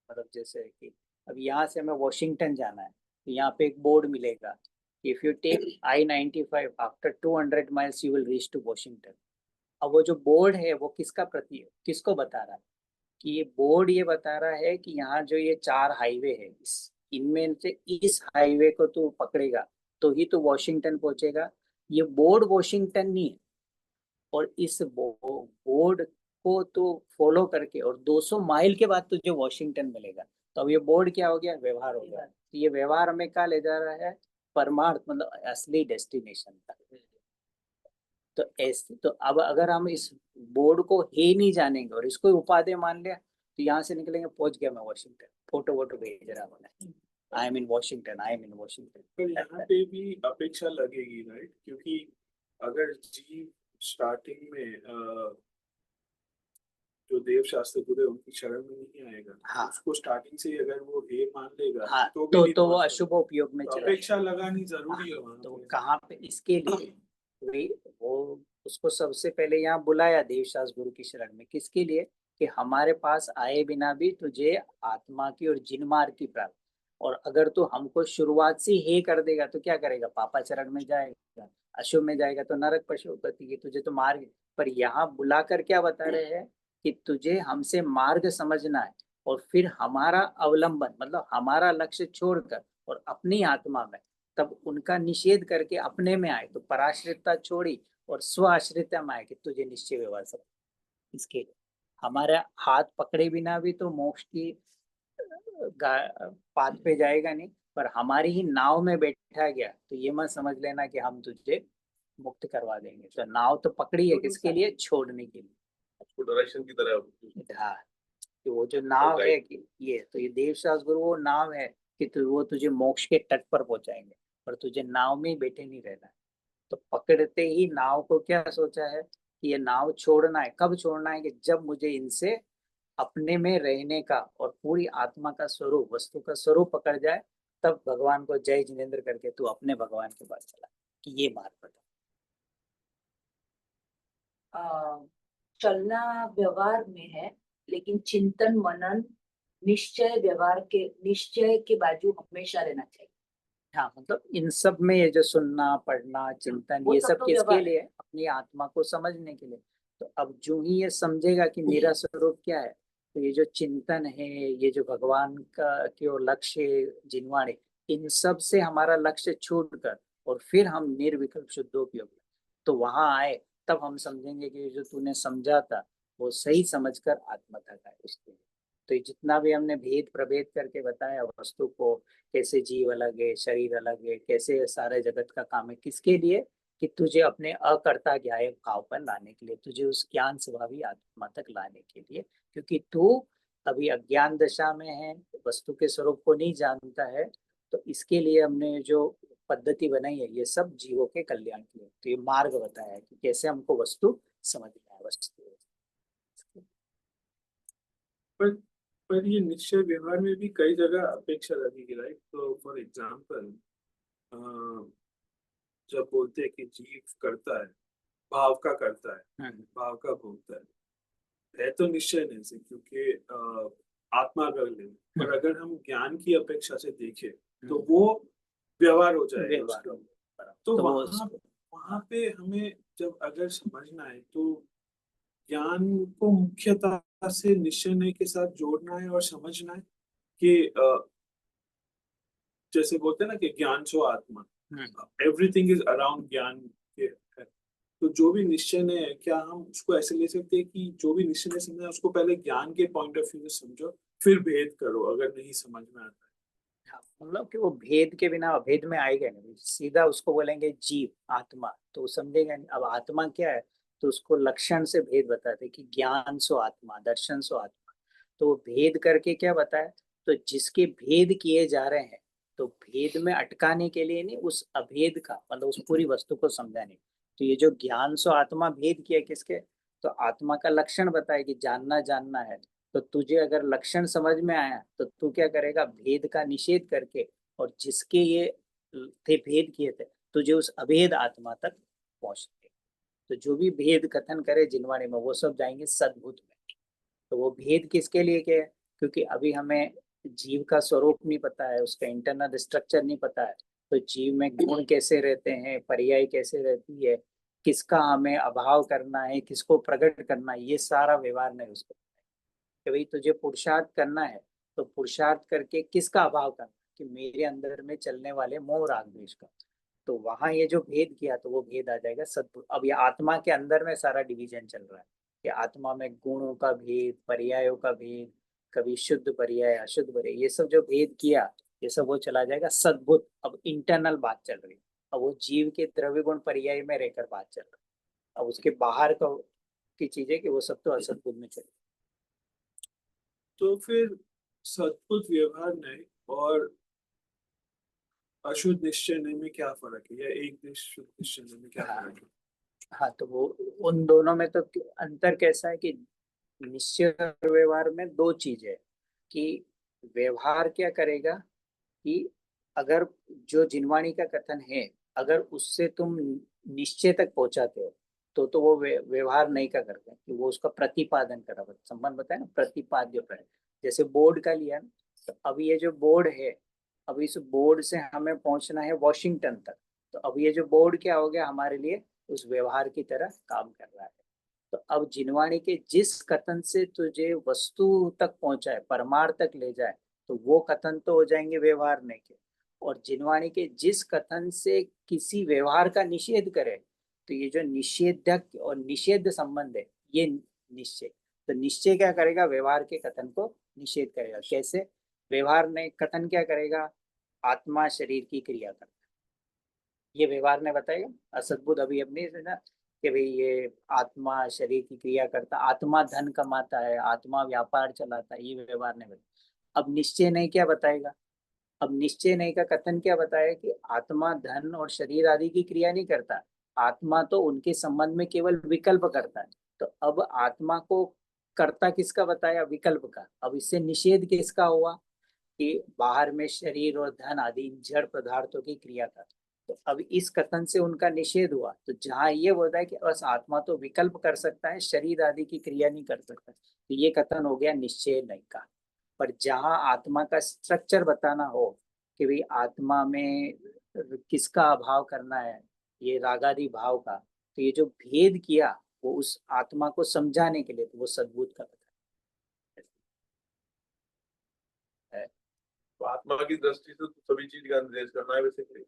S1: मतलब जैसे कि अब यहाँ से हमें वॉशिंगटन जाना है तो यहाँ पे एक बोर्ड मिलेगा, if you take I-95 after 200 miles you will reach to Washington. अब वो जो बोर्ड है वो किसका प्रति है, किसको बता रहा है कि ये बोर्ड ये बता रहा है कि यहाँ जो ये 4 हाईवे है इनमें से इस हाईवे को तू पकड़ेगा तो ही तू वॉशिंगटन पहुंचेगा। ये बोर्ड वॉशिंगटन नहीं है, और इस बोर्ड को तो फॉलो करके और 200 माइल के बाद तुझे वॉशिंगटन मिलेगा। तो अब ये बोर्ड क्या हो गया, व्यवहार हो गया। तो ये व्यवहार हमें क्या ले जा रहा है, परमार्थ मतलब असली डेस्टिनेशन तक। तो ऐसे तो अब अगर हम इस बोर्ड को ही नहीं जानेंगे और इसको उपादेय मान लिया तो यहाँ से निकलेंगे पहुंच गया मैं वॉशिंगटन, फोटो वोटो भेज रहा हूँ, I am in Washington, I am in Washington.
S2: पर यहाँ पे भी अपेक्षा लगेगी, राइट? क्योंकि अगर जीव स्टार्टिंग में जो देव शास्त्र गुरु है उनकी शरण में नहीं आएगा,
S1: हाँ।
S2: उसको स्टार्टिंग से ही अगर वो हे मान लेगा
S1: हाँ,
S2: तो भी नहीं
S1: तो वो
S2: पहुंच
S1: अशुभ
S2: सकता।
S1: उपयोग में
S2: तो
S1: चला
S2: अपेक्षा लगानी जरूरी है वहाँ
S1: तो
S2: पे।
S1: कहाँ पे इसके लिए वो उसको सबसे पहले यहाँ बुलाया देवशास्त्र गुरु की शरण में, किसके लिए कि हमारे पास आए बिना भी तुझे आत्मा की और जिन मार्ग की प्राप्ति। और अगर तू हमको शुरुआत से हे कर देगा तो क्या करेगा, पापा चरण में जाएगा, अशुभ में जाएगा तो नरक पशु गति, तुझे तो मार्ग। पर यहाँ बुलाकर क्या बता रहे हैं कि तुझे हमसे मार्ग समझना है और फिर हमारा अवलंबन मतलब हमारा लक्ष्य छोड़कर और अपनी आत्मा में तब उनका निषेध करके अपने में आए। तो पराश्रितता छोड़ी और स्व आश्रितता में आए कि तुझे निश्चय व्यवहार सब। इसके लिए हमारे हाथ पकड़े बिना भी तो मोक्ष की पाथ पे जाएगा नहीं, पर हमारी ही नाव में बैठा गया तो ये मत समझ लेना कि हम तुझे मुक्त करवा देंगे। तो नाव तो पकड़ी है किसके लिए, छोड़ने के लिए।
S6: उसको डायरेक्शन की तरह।
S1: हाँ, कि वो जो नाव है कि ये तो ये देवशास्त्र गुरु वो नाव है कि वो तुझे मोक्ष के तट पर पहुंचाएंगे, पर तुझे नाव में ही बैठे नहीं रहना है। तो पकड़ते ही नाव को क्या सोचा है कि ये नाव छोड़ना है। कब छोड़ना है कि जब मुझे इनसे अपने में रहने का और पूरी आत्मा का स्वरूप वस्तु का स्वरूप पकड़ जाए, तब भगवान को जय जिनेन्द्र करके तू अपने भगवान के पास चला कि ये मार्ग बता।
S4: चलना व्यवहार में है, लेकिन चिंतन मनन निश्चय के बाजू हमेशा रहना चाहिए।
S1: हाँ, मतलब इन सब में ये जो सुनना पढ़ना चिंतन
S4: वो
S1: ये
S4: सब
S1: सब
S4: तो
S1: किसके
S4: व्यवहार
S1: लिए, अपनी आत्मा को समझने के लिए। तो अब जो ही ये समझेगा कि मेरा स्वरूप क्या है, तो ये जो चिंतन है, ये जो भगवान का की ओर लक्ष्य जिनवाणी, इन सब से हमारा लक्ष्य छूट कर और फिर हम निर्विकल्प शुद्धोपयोग तो वहां आए, तब हम समझेंगे कि जो तूने समझा था वो सही समझकर आत्मा तक आए उसके लिए। तो ये जितना भी हमने भेद प्रभेद करके बताया वस्तु को, कैसे जीव अलग है, शरीर अलग है, कैसे सारे जगत का काम है, किसके लिए कि तुझे अपने अकर्ता ज्ञाय भाव पर लाने के लिए, तुझे उस ज्ञान स्वभावी आत्मा तक लाने के लिए। क्योंकि तू अभी अज्ञान दशा में है, वस्तु के स्वरूप को नहीं जानता है। तो इसके लिए हमने जो पद्धति बनाई है ये सब जीवों के कल्याण के लिए। तो ये मार्ग बताया है कि कैसे हमको वस्तु समझना है वस्तु।
S2: पर पर ये निश्चय व्यवहार में भी कई जगह अपेक्षा लगेगी, राइट? तो फॉर एग्जाम्पल जब बोलते हैं कि जीव करता है, भाव का करता है, भाव का भोगता है तो निश्चय नहीं से, क्योंकि आत्मा कर लेंगे, और अगर हम ज्ञान की अपेक्षा से देखें तो वो व्यवहार हो जाएगा
S1: व्यवहार
S2: उसका। तो
S1: तो वो
S2: वहां पे हमें जब अगर समझना है तो ज्ञान को मुख्यतः से निश्चय नहीं के साथ जोड़ना है और समझना है कि जैसे बोलते हैं ना कि ज्ञान सो आत्मा, एवरीथिंग इज अराउंड ज्ञान के है। तो जो भी निश्चय है, क्या हम उसको ऐसे ले सकते हैं कि जो भी निश्चय ने समझा उसको पहले ज्ञान के पॉइंट ऑफ व्यू से समझो, फिर भेद करो अगर नहीं समझ में आता है।
S1: हाँ, मतलब कि वो भेद के बिना अभेद में आएगा नहीं, सीधा उसको बोलेंगे जीव आत्मा तो वो समझेगा नहीं। अब आत्मा क्या है तो उसको लक्षण से भेद बताते कि ज्ञान सो आत्मा, दर्शन सो आत्मा। तो वो भेद करके क्या बताया, तो जिसके भेद किए जा रहे हैं तो भेद में अटकाने के लिए नहीं, उस अभेद का मतलब उस पूरी वस्तु को समझाने। तो ये जो ज्ञान सो आत्मा भेद किया किसके, तो आत्मा का लक्षण बताया कि जानना जानना है। तो तुझे अगर लक्षण समझ में आया तो तू क्या करेगा, भेद का निषेध करके और जिसके ये थे भेद किए थे तुझे उस अभेद आत्मा तक पहुंचते। तो जो भी भेद कथन करे जिनवाणी में वो सब जाएंगे सद्भुत में। तो वो भेद किसके लिए क्या है, क्योंकि अभी हमें जीव का स्वरूप नहीं पता है, उसका इंटरनल स्ट्रक्चर नहीं पता है। तो जीव में गुण कैसे रहते हैं, पर्याय कैसे रहती है, किसका हमें अभाव करना है, किसको प्रकट करना है, ये सारा व्यवहार नहीं उसको। कि भाई तुझे पुरुषार्थ करना है तो पुरुषार्थ करके किसका अभाव करना, कि मेरे अंदर में चलने वाले मोह राग द्वेष का। तो वहां ये जो भेद किया तो वो भेद आ जाएगा सद्गुण। अब ये आत्मा के अंदर में सारा डिवीजन चल रहा है कि आत्मा में गुणों का भेद, पर्यायों का भेद, कभी शुद्ध पर्याय अशुद्ध पर्याय, ये सब जो भेद किया ये सब वो चला जाएगा सद्भुत। अब इंटरनल बात चल रही है, अब वो जीव के द्रव्य गुण पर्याय में रहकर बात चल रही है। अब उसके बाहर का की चीजें कि वो सब तो असद्भुत में चल।
S2: तो फिर सद्भुत व्यवहार नहीं और अशुद्ध निश्चय नहीं में क्या फर्क है, या एक शुद्ध निश्चय नहीं में क्या फर्क है?
S1: हाँ तो वो उन दोनों में तो अंतर कैसा है कि निश्चय और व्यवहार में दो चीजें है कि व्यवहार क्या करेगा कि अगर जो जिनवाणी का कथन है अगर उससे तुम निश्चय तक पहुंचाते हो तो वो व्यवहार नहीं का करते हैं, कि वो उसका प्रतिपादन करा संबंध बताया ना, प्रतिपाद्य प्रयोग। जैसे बोर्ड का लिया ना, तो अब ये जो बोर्ड है, अब इस बोर्ड से हमें पहुंचना है वॉशिंगटन तक। तो अब ये जो बोर्ड क्या हो गया हमारे लिए उस व्यवहार की तरह काम कर रहा है। तो अब जिनवाणी के जिस कथन से तुझे वस्तु तक पहुंचाए, परमार्थ तक ले जाए, तो वो कथन तो हो जाएंगे व्यवहार नहीं के। और जिनवाणी के जिस कथन से किसी व्यवहार का निषेध करे, तो ये जो निषेधक और निषेध संबंध है ये निश्चय। तो निश्चय क्या करेगा, व्यवहार के कथन को निषेध करेगा। कैसे, व्यवहार ने कथन क्या करेगा, आत्मा शरीर की क्रिया करता है, ये व्यवहार ने बताएगा। असद्भुत अभी अपनी ना कि भाई ये आत्मा शरीर की क्रिया करता, आत्मा धन कमाता है, आत्मा व्यापार चलाता है, ये व्यवहार ने बताया। अब निश्चय नहीं क्या बताएगा, अब निश्चय नहीं का कथन क्या बताया कि आत्मा धन और शरीर आदि की क्रिया नहीं करता, आत्मा तो उनके संबंध में केवल विकल्प करता है। तो अब आत्मा को कर्ता किसका बताया, विकल्प का। अब इससे निषेध किसका हुआ कि बाहर में शरीर और धन आदि जड़ पदार्थों की क्रिया का। तो अब इस कथन से उनका निषेध हुआ। तो जहां ये बोलता है कि बस आत्मा तो विकल्प कर सकता है, शरीर आदि की क्रिया नहीं कर सकता, तो ये कथन हो गया निश्चय नहीं का। पर जहां आत्मा का स्ट्रक्चर बताना हो कि भाई आत्मा में किसका अभाव करना है, ये रागादि भाव का, तो ये जो भेद किया वो उस आत्मा को समझाने के लिए, तो वो सद्भुत का कथन है।
S6: तो आत्मा की दृष्टि से तो सभी चीज का निर्देश करना है बेसिकली,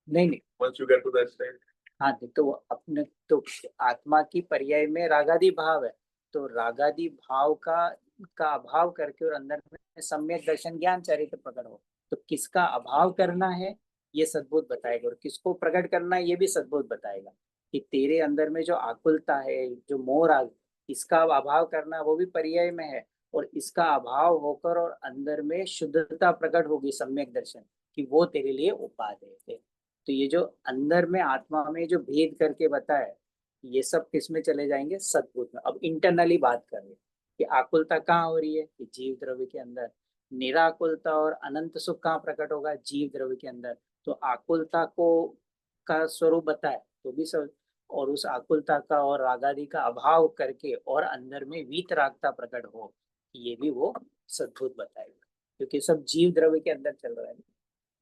S1: नहीं नहीं,
S6: once you get to that state.
S1: हाँ तो वो अपने तो आत्मा की पर्याय में रागादि भाव है, तो रागादि भाव का अभाव करके और अंदर में सम्यक दर्शन ज्ञान चरित्र प्रकट हो, तो किसका अभाव करना है ये सद्भुत बताएगा, और किसको प्रकट करना है ये भी सद्भुत बताएगा। कि तेरे अंदर में जो आकुलता है, जो मोह राग, इसका अभाव करना वो भी पर्याय में है, और इसका अभाव होकर और अंदर में शुद्धता प्रकट होगी सम्यक दर्शन, कि वो तेरे लिए उपादेय है। तो ये जो अंदर में आत्मा में जो भेद करके बताया, ये सब किस में चले जाएंगे, सद्भुत में। अब इंटरनली बात कर रहे हैं कि आकुलता कहाँ हो रही है, कि जीव द्रव्य के अंदर। निराकुलता और अनंत सुख कहाँ प्रकट होगा, जीव द्रव्य के अंदर। तो आकुलता को का स्वरूप बताए तो भी सब, और उस आकुलता का और रागादि का अभाव करके और अंदर में वीतरागता प्रकट हो, ये भी वो सद्भुत बताएगा, क्योंकि सब जीव द्रव्य के अंदर चल रहा है।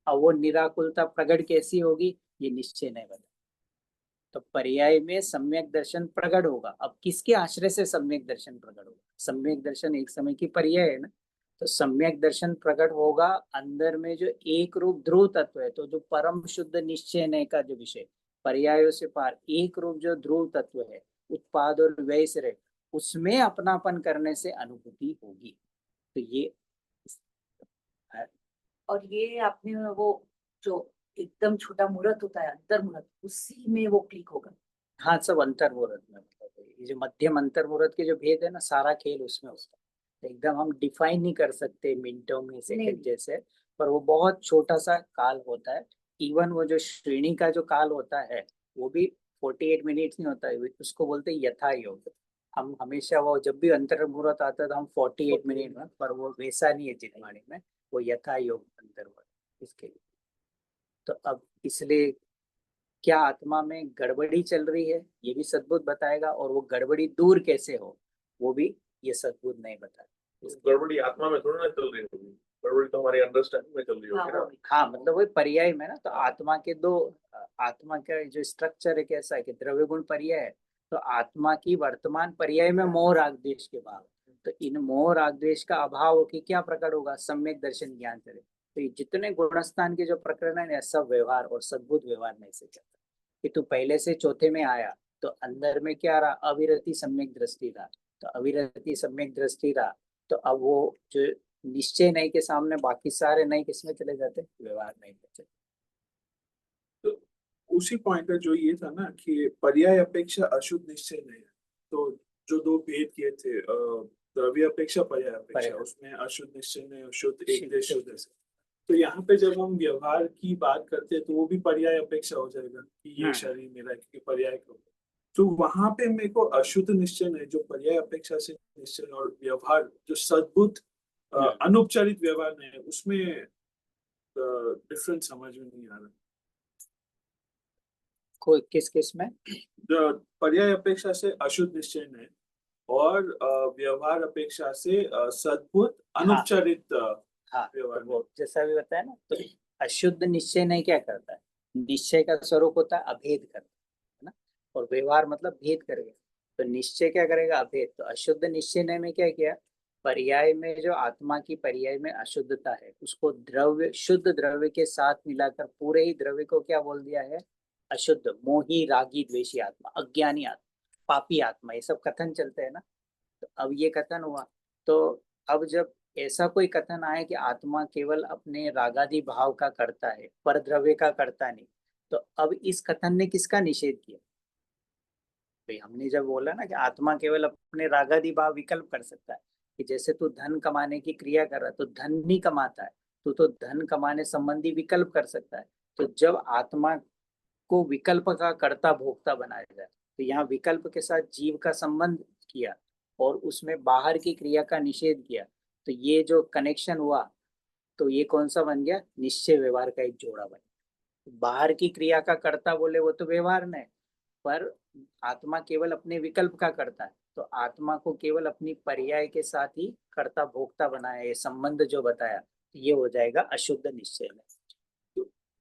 S1: अब वो निराकुलता प्रकट कैसी होगी ये निश्चय नहीं बता। तो पर्याय में सम्यक दर्शन प्रकट होगा। अब किसके आश्रय से सम्यक दर्शन प्रकट होगा? सम्यक दर्शन एक समय की पर्याय है ना, तो सम्यक दर्शन प्रकट होगा अंदर में जो एक रूप ध्रुव तत्व है। तो जो परम शुद्ध निश्चय नय का जो विषय पर्यायों से पार एक रूप जो ध्रुव तत्व है, उत्पाद और व्यय से रहे, उसमें अपनापन करने से अनुभूति होगी। तो ये
S4: और ये आपने वो जो एकदम छोटा मुहूर्त होता है अंतर मुहूर्त, उसी में वो क्लिक होगा।
S1: हाँ, सब अंतर मुहूर्त में मतलब ये जो मध्यम अंतर मुहूर्त के जो भेद है ना, सारा खेल उसमें होता है। एकदम हम डिफाइन नहीं कर सकते मिनटों में सेकंड जैसे, पर वो बहुत छोटा सा काल होता है। इवन वो जो श्रेणी का जो काल होता है वो भी 48 मिनट्स नहीं होता है, उसको बोलते हैं यथा योग। हम हमेशा वो जब भी अंतर मुहूर्त आता है तो हम 48 मिनट में, पर वो वैसा नहीं है जितवाणी में, वो यथा योग अंतर मुहूर्त इसके लिए। तो अब इसलिए क्या आत्मा में गड़बड़ी चल रही है ये भी सद्बुद्ध बताएगा, और वो गड़बड़ी दूर कैसे हो वो भी ये सद्बुद्ध नहीं बताएगा।
S6: गड़बड़ी आत्मा में थोड़ी ना चल रही होगी, गड़बड़ी तो हमारी अंडरस्टैंडिंग में चल रही होगी ना।
S1: हाँ, मतलब वही पर्याय में ना, तो आत्मा के दो, आत्मा का जो स्ट्रक्चर है कैसा है कि द्रव्य गुण पर्याय है, तो आत्मा की वर्तमान पर्याय में मोह राग द्वेष के भाव, तो इन मोह राग द्वेष का अभाव की क्या प्रकट होगा? सम्यक दर्शन ज्ञान करे। तो ये जितने गुणस्थान के जो प्रकरण है सब व्यवहार और सद्बुद्ध व्यवहार नहीं से चलता। कि तू पहले से चौथे में आया तो अंदर में क्या रहा? अविरति सम्यक दृष्टि रहा, तो अविरति सम्यक दृष्टि रहा, तो अब वो जो निश्चय नहीं के सामने बाकी सारे नहीं किसमें चले जाते? व्यवहार नहीं में चले।
S2: तो उसी पॉइंट पे जो ये था ना कि पर्याय अपेक्षा अशुद्ध निश्चय नहीं है, तो जो दो भेद किए थे द्रव्य अपेक्षा पर्याय अपेक्षा, उसमें अशुद्ध निश्चय नहीं, शुद्ध एक देश शुद्ध है। तो यहाँ पे जब हम व्यवहार की बात करते हैं तो वो भी पर्याय अपेक्षा हो जाएगा कि ये शरीर मेरा क्योंकि पर्याय को, तो वहां पे मेरे को अशुद्ध निश्चय नहीं, जो पर्याय अपेक्षा से निश्चय और व्यवहार जो सद्बुद्ध अनुपचारित व्यवहार नहीं है, उसमें डिफरेंस समझ में नहीं आ रहा।
S1: कोई किस किस में?
S2: जो पर्याय अपेक्षा से अशुद्ध निश्चय नहीं और व्यवहार अपेक्षा से सद्बुद्ध अनुपचारित
S1: हाँ, तो वो जैसा भी बताया ना, तो अशुद्ध निश्चय नहीं क्या करता है? निश्चय का स्वरूप होता है अभेद करता है ना, और व्यवहार मतलब भेद करेगा। तो निश्चय क्या करेगा? अभेद। तो अशुद्ध निश्चय ने में क्या किया? पर्याय में जो आत्मा की पर्याय में अशुद्धता है उसको द्रव्य शुद्ध द्रव्य के साथ मिलाकर पूरे ही द्रव्य को क्या बोल दिया है? अशुद्ध, मोही, रागी, द्वेषी आत्मा, अज्ञानी आत्मा, पापी आत्मा, ये सब कथन चलते हैं ना। तो अब ये कथन हुआ, तो अब जब ऐसा कोई कथन आए कि आत्मा केवल अपने रागादि भाव का करता है पर द्रव्य का करता नहीं, तो अब इस कथन ने किसका निषेध किया? भाई हमने जब बोला ना कि आत्मा केवल अपने रागादि भाव विकल्प कर सकता है, कि जैसे तू धन कमाने की क्रिया कर रहा है तो धन नहीं कमाता है, तू तो धन कमाने संबंधी विकल्प कर सकता है। तो जब आत्मा को विकल्प का कर्ता भोक्ता बनाया जाए, तो यहाँ विकल्प के साथ जीव का संबंध किया और उसमें बाहर की क्रिया का निषेध किया, तो ये जो कनेक्शन हुआ तो ये कौन सा बन गया? निश्चय व्यवहार का एक जोड़ा बन गया। बाहर की क्रिया का कर्ता बोले वो तो व्यवहार नहीं, पर आत्मा केवल अपने विकल्प का करता है, तो आत्मा को केवल अपनी पर्याय के साथ ही कर्ता भोक्ता बनाया, ये संबंध जो बताया ये हो जाएगा अशुद्ध निश्चय में।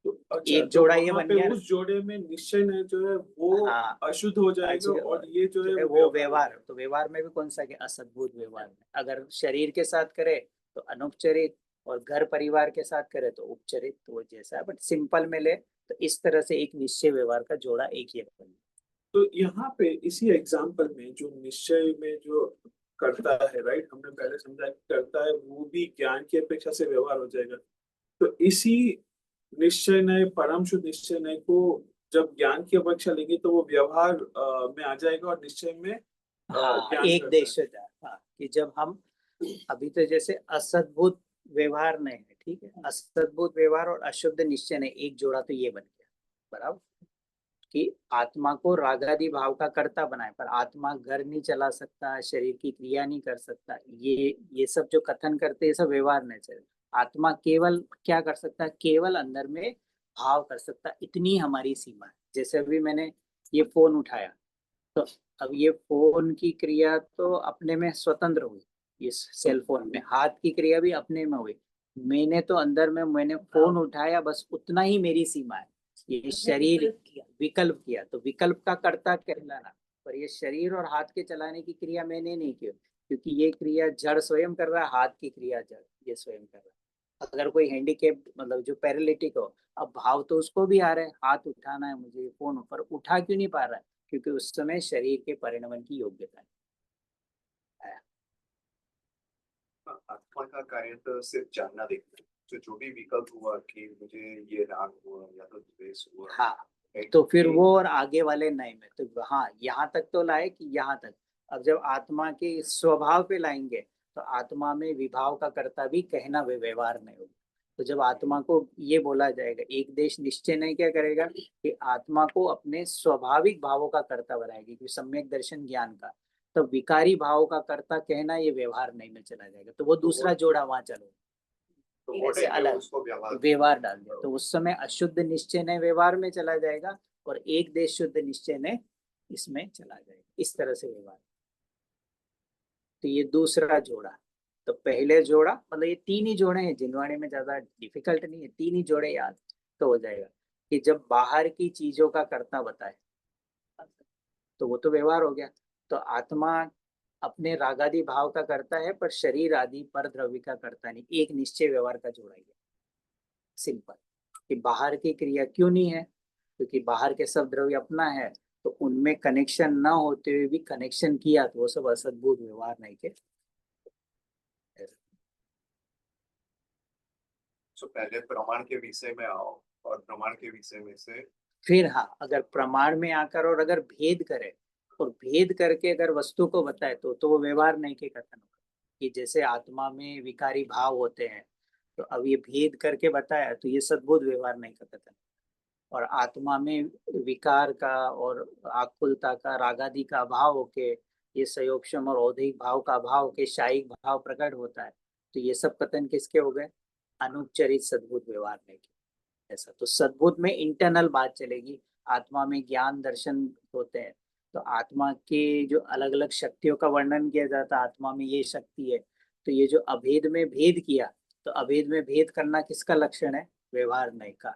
S2: अच्छा,
S1: एक जोड़ा ये
S2: वहाँ
S1: बन
S2: पे
S1: गया,
S2: उस जोड़े में निश्चय नहीं जो है वो अशुद्ध हो जाएगा और ये जो है
S1: वो व्यवहार। तो व्यवहार में भी कौन सा? कि असद्भुत व्यवहार में अगर शरीर के साथ करे तो अनुपचरित, और घर परिवार के साथ करे तो उपचरित, तो वो जैसा है, बट सिंपल में ले तो इस तरह से एक निश्चय व्यवहार का जोड़ा एक ही बन।
S2: तो यहाँ पे इसी एग्जाम्पल में जो निश्चय में जो करता है, राइट, हमने पहले समझा कि करता है वो भी ज्ञान की अपेक्षा से व्यवहार हो जाएगा। तो इसी निश्चय नय, परम शुद्ध निश्चय नय को जब ज्ञान की अपेक्षा लेंगे तो वो व्यवहार में आ जाएगा और निश्चय में ज्ञान
S1: एक
S2: करता
S1: देश
S2: है।
S1: कि जब हम अभी तो जैसे असद्भुत व्यवहार नहीं है, ठीक है, असद्भुत व्यवहार और अशुद्ध निश्चय नहीं, एक जोड़ा तो ये बन गया बराबर, कि आत्मा को रागादि भाव का कर्ता बनाए, पर आत्मा घर नहीं चला सकता, शरीर की क्रिया नहीं कर सकता, ये सब जो कथन करते हैं सब व्यवहार नहीं चले। आत्मा केवल क्या कर सकता है? केवल अंदर में भाव कर सकता है, इतनी हमारी सीमा है। जैसे अभी मैंने ये फोन उठाया, तो अब ये फोन की क्रिया तो अपने में स्वतंत्र हुई, इस सेल फोन में। हाथ की क्रिया भी अपने में हुई, मैंने तो अंदर में मैंने फोन उठाया, बस उतना ही मेरी सीमा है। ये शरीर विकल्प किया, तो विकल्प का कर्ता कहलाना, पर ये शरीर और हाथ के चलाने की क्रिया मैंने नहीं की, क्योंकि ये क्रिया जड़ स्वयं कर रहा है, हाथ की क्रिया जड़ ये स्वयं कर रहा है। अगर कोई हैंडीकेप मतलब जो पैरालिटिक हो, अब भाव तो उसको भी आ रहा है, हाथ उठाना है मुझे, फोन पर उठा क्यों नहीं पा रहा है, क्योंकि उस समय शरीर के परिणमन की योग्यता है।
S7: आत्मा का कार्य तो सिर्फ जानना देखना है, तो जो भी विकल्प हुआ कि मुझे ये राग हुआ या तो द्वेष हुआ,
S1: हाँ, तो फिर वो और आगे वाले नए में, तो हाँ यहाँ तक तो लाए कि यहाँ तक। अब जब आत्मा के स्वभाव पे लाएंगे, तो आत्मा में विभाव का कर्ता भी कहना व्यवहार नहीं होगा। तो जब आत्मा को ये बोला जाएगा, एक देश निश्चय नहीं क्या करेगा कि आत्मा को अपने स्वाभाविक भावों का कर्ता बनाएगी, कि सम्यक दर्शन ज्ञान का, तो विकारी भाव का कर्ता कहना ये व्यवहार नहीं में चला जाएगा, तो वो दूसरा जोड़ा वहां चलो,
S7: तो वो
S1: ऐसे
S7: टाइम पे
S1: अलग
S7: उसको
S1: व्यवहार डाल दिया, तो उस समय अशुद्ध निश्चय ने व्यवहार में चला जाएगा, और एक देश शुद्ध निश्चय ने इसमें चला जाएगा, इस तरह से व्यवहार। तो ये दूसरा जोड़ा। तो पहले जोड़ा मतलब ये तीन ही जोड़े हैं, जिनवाणी में ज्यादा डिफिकल्ट नहीं है, तीन ही जोड़े याद तो हो जाएगा कि जब बाहर की चीजों का कर्ता बताए तो वो तो व्यवहार हो गया। तो आत्मा अपने रागादि भाव का करता है, पर शरीर आदि पर द्रव्य का करता नहीं, एक निश्चय व्यवहार का जोड़ा गया। सिंपल कि बाहर की क्रिया क्यों नहीं है, क्योंकि बाहर के सब द्रव्य अपना है, तो उनमें कनेक्शन ना होते हुए भी कनेक्शन किया, तो वो सब असद्भुत व्यवहार नहीं के।
S7: तो पहले प्रमाण के विषय में आओ, और प्रमाण के विषय में से
S1: फिर हाँ, अगर प्रमाण में आकर और अगर भेद करे और भेद करके अगर वस्तु को बताए, तो वो व्यवहार नहीं के कथन होगा। कि जैसे आत्मा में विकारी भाव होते हैं, तो अब ये भेद करके बताया, तो ये सद्बुद्ध व्यवहार नहीं का कथन। और आत्मा में विकार का और आकुलता का रागादि का अभाव होके, ये संयोगक्षम और औधिक भाव का अभाव के शायिक भाव प्रकट होता है, तो ये सब कथन किसके हो गए, अनुपचरित सद्बुद्ध व्यवहार नहीं के। ऐसा तो सद्बुद्ध में इंटरनल बात चलेगी। आत्मा में ज्ञान दर्शन होते हैं, तो आत्मा के जो अलग अलग शक्तियों का वर्णन किया जाता है, आत्मा में ये शक्ति है, तो ये जो अभेद में भेद किया, तो अभेद में भेद करना किसका लक्षण है, व्यवहार नहीं का।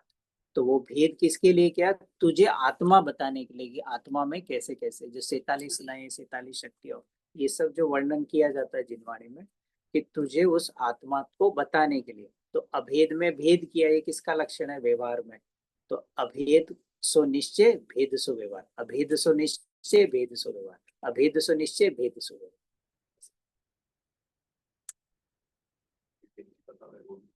S1: तो वो भेद किसके लिए किया, तुझे आत्मा बताने के लिए कि आत्मा में कैसे कैसे जो 47 नए 47 शक्तियों, ये सब जो वर्णन किया जाता है जिनवाणी में, कि तुझे उस आत्मा को बताने के लिए। तो अभेद में भेद किया, ये किसका लक्षण है, व्यवहार में। तो अभेद सो निश्चय, भेद सो व्यवहार, अभेद सो निश्चय, भेद सो व्यवहार, अभेद सो निश्चय, भेद सो व्यवहार।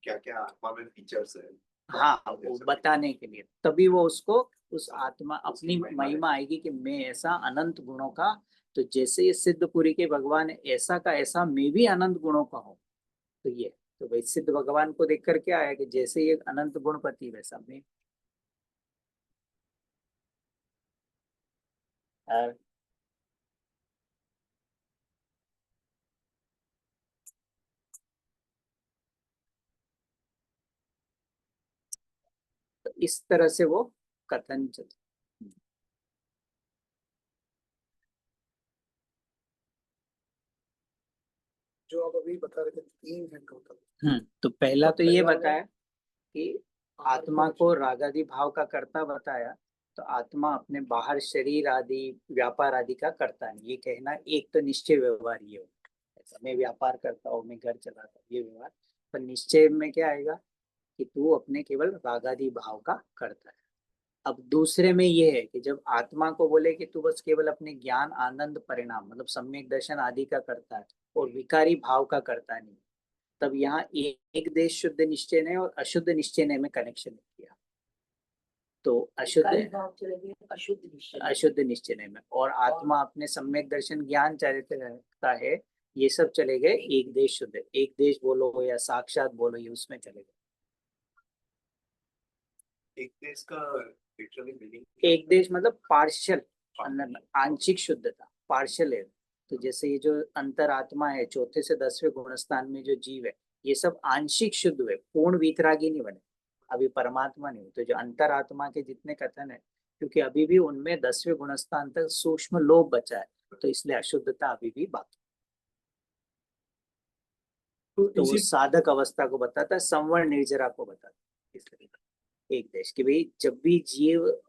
S7: क्या क्या आत्मा में फीचर्स है,
S1: हाँ, वो बताने के लिए, तभी वो उसको उस आत्मा अपनी महिमा आएगी कि मैं ऐसा अनंत गुणों का, तो जैसे ये सिद्धपुरी के भगवान ऐसा का ऐसा मैं भी अनंत गुणों का हूँ। तो ये तो भाई सिद्ध भगवान को देख कर क्या आया कि जैसे ये अनंत गुणपति वैसा मैं। और तो इस तरह से वो कथन चलता।
S3: जो आप अभी बता रहे थे 3 हैं टोटल।
S1: तो पहला तो ये
S3: पहला है
S1: बताया कि आत्मा को रागादि भाव का कर्ता बताया, तो आत्मा अपने बाहर शरीर आदि व्यापार आदि का करता नहीं, ये कहना एक तो निश्चय व्यवहार ये हो, ऐसा मैं व्यापार करता हूँ, मैं घर चलाता हूँ, ये व्यवहार। पर निश्चय में क्या आएगा कि तू अपने केवल रागादि भाव का करता है। अब दूसरे में ये है कि जब आत्मा को बोले कि तू बस केवल अपने ज्ञान आनंद परिणाम मतलब सम्यक दर्शन आदि का करता है और विकारी भाव का करता नहीं, तब यहाँ एक देश शुद्ध निश्चय ने और अशुद्ध निश्चय ने में कनेक्शन किया। तो अशुद्ध अशुद्ध निश्चय ने में, और आत्मा अपने सम्यक दर्शन ज्ञान चारित्र रखता है, ये सब चले गए एक देश शुद्ध। एक देश बोलो या साक्षात बोलो, ये उसमें चले गए।
S7: एक देश का लिटरली मीनिंग
S1: एक देश मतलब पार्शियल, आंशिक शुद्धता, पार्शियल है। तो जैसे ये जो अंतरात्मा है, चौथे से 10वें गुणस्थान में जो जीव है, ये सब आंशिक शुद्ध हुए, पूर्ण वीतरागी नहीं बने, अभी परमात्मा नहीं। तो जो अंतरात्मा के जितने कथन है, क्योंकि अभी भी उनमें 10वें गुणस्थान तक सूक्ष्म लोभ बचा है, तो इसलिए अशुद्धता अभी भी बाकी। तो वो
S2: इसी
S1: साधक अवस्था को बताता है, संवर्ण निर्जरा को बताता है। इस तरीके एक देश कि भाई जब भी जीव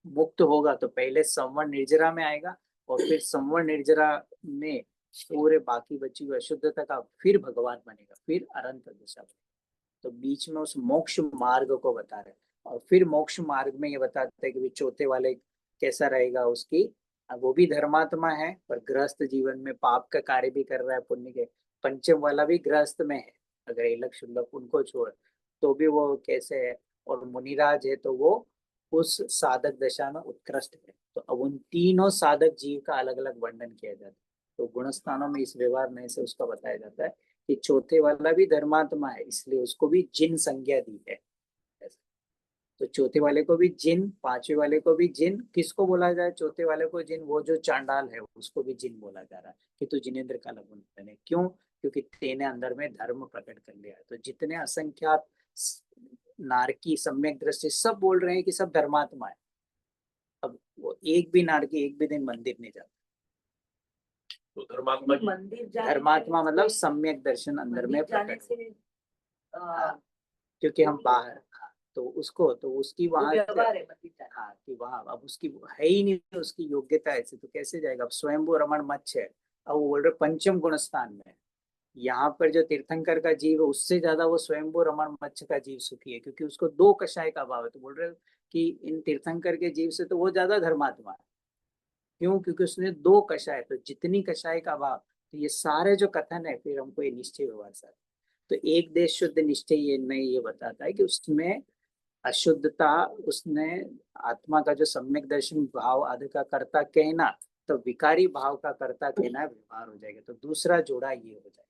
S1: मुक्त होगा तो पहले संवर्ण निर्जरा में आएगा और फिर संवर्ण निर्जरा में पूरे बाकी बची हुई अशुद्धता का फिर भगवान बनेगा, फिर अनंत दशा बनेगा। तो बीच में उस मोक्ष मार्ग को बता रहे हैं और फिर मोक्ष मार्ग में ये बताते हैं कि चौथे वाले कैसा रहेगा उसकी, वो भी धर्मात्मा है पर गृहस्थ जीवन में पाप का कार्य भी कर रहा है पुण्य के। पंचम वाला भी गृहस्थ में है, अगर इलक शुल्लक उनको छोड़ तो भी वो कैसे है, और मुनिराज है तो वो उस साधक दशा में उत्कृष्ट है। तो अब उन तीनों साधक जीव का अलग अलग वर्णन किया जाता है। तो गुणस्थानों में इस व्यवहार में से उसका बताया जाता है कि चौथे वाला भी धर्मात्मा है, इसलिए उसको भी जिन संज्ञा दी है। तो चौथे वाले को भी जिन, पांचवे वाले को भी जिन। किसको बोला जाए चौथे वाले को जिन? वो जो चांडाल है उसको भी जिन बोला जा रहा है कि तू जिनेन्द्र का लघुन बने। क्यों? क्योंकि तेने अंदर में धर्म प्रकट कर लिया। तो जितने असंख्यात नारकी, सम्यक दृष्टि सब बोल रहे हैं कि सब धर्मात्मा है। अब वो एक भी नारकी एक भी दिन मंदिर नहीं जाता।
S6: तो धर्मात्मा की
S4: मंदिर जाने
S1: धर्मात्मा
S4: से-
S1: मतलब सम्यक दर्शन अंदर में
S4: मंदिर जाने
S1: प्रकट।
S4: से
S1: हाँ, क्योंकि हम बाहर, हाँ, तो उसको तो उसकी
S4: वो
S1: वहां
S4: व्यवहार है मंदिर जाने।
S1: हाँ कि वहां अब उसकी है ही नहीं उसकी योग्यता ऐसे, तो कैसे जाएगा? अब स्वयंभू रमण मच्छ है, अब वो बोल रहे पंचम गुण स्थान में। यहाँ पर जो तीर्थंकर का जीव है उससे ज्यादा वो स्वयंभू रमण मच्छ का जीव सुखी है, क्योंकि उसको दो कषाय का अभाव है। तो बोल रहे कि इन तीर्थंकर के जीव से तो वो ज्यादा धर्मात्मा है। क्यों? क्योंकि उसने दो कषाय, तो जितनी कषाय का अभाव, तो ये सारे जो कथन है फिर हमको ये निश्चय व्यवहार साथ। तो एक देश शुद्ध निश्चय ये नहीं, ये बताता है कि उसमें अशुद्धता, उसने आत्मा का जो सम्यक दर्शन भाव आदि का कर्ता कहना, तो विकारी भाव का कर्ता कहना व्यवहार हो जाएगा। तो दूसरा जोड़ा ये हो जाएगा।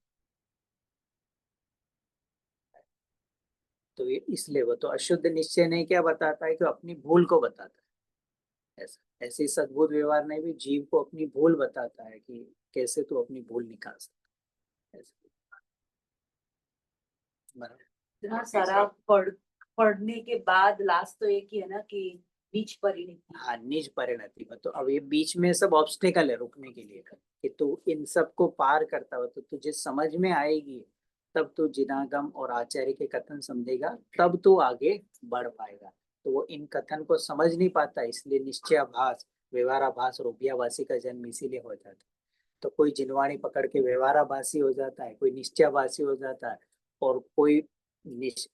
S1: तो ये इसलिए वो तो अशुद्ध निश्चय नहीं क्या बताता है कि अपनी भूल को बताता है। ऐसा ऐसे सद्बुद्ध व्यवहार ने भी जीव को अपनी भूल बताता है कि कैसे तू अपनी भूल निकाल सकता है। बराबर।
S4: इतना सारा पढ़ने के बाद लास्ट तो एक ही है ना कि नीच परिणति।
S1: हाँ, निज परिणति में तो अब ये बीच में सब ऑब्स्टेकल है रुकने के लिए कि तू इन सब को पार करता हो तो तुझे समझ में आएगी, तब तू जिनागम और आचार्य के कथन समझेगा, तब तू आगे बढ़ पाएगा। तो वो इन कथन को समझ नहीं पाता, इसलिए निश्चयाभास, व्यवहाराभास और उभयाभासी का जन्म इसीलिए हो जाता है। तो कोई जिनवाणी पकड़ के व्यवहाराभासी हो जाता है, कोई निश्चयाभासी हो जाता है, और कोई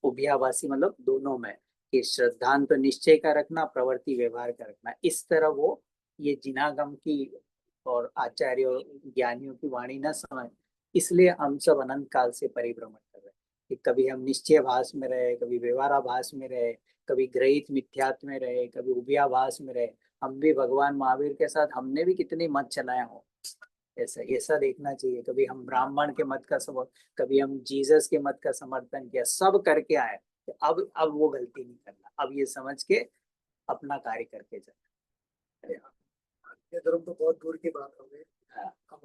S1: उभयाभासी मतलब दोनों में, कि श्रद्धांत तो निश्चय का रखना, प्रवृत्ति व्यवहार का रखना। इस तरह वो ये जिनागम की और आचार्य और ज्ञानियों की वाणी न समझ, इसलिए हम सब अनंत काल से परिभ्रमण कर रहे हैं कि कभी हम निश्चयाभास में रहे, कभी व्यवहाराभास में रहे, कभी ग्रहित मिथ्यात्व में रहे, कभी उभयाभास में रहे। हम भी भगवान महावीर के साथ हमने भी कितने मत चलाए हो, ऐसा देखना चाहिए। कभी हम ब्राह्मण के मत का कभी हम जीसस के मत का समर्थन किया, सब करके आए। तो अब वो गलती नहीं करना, अब ये समझ के अपना कार्य करके जाना।
S3: ये धर्म तो बहुत दूर की बात हो गई।
S1: हाँ,
S3: हम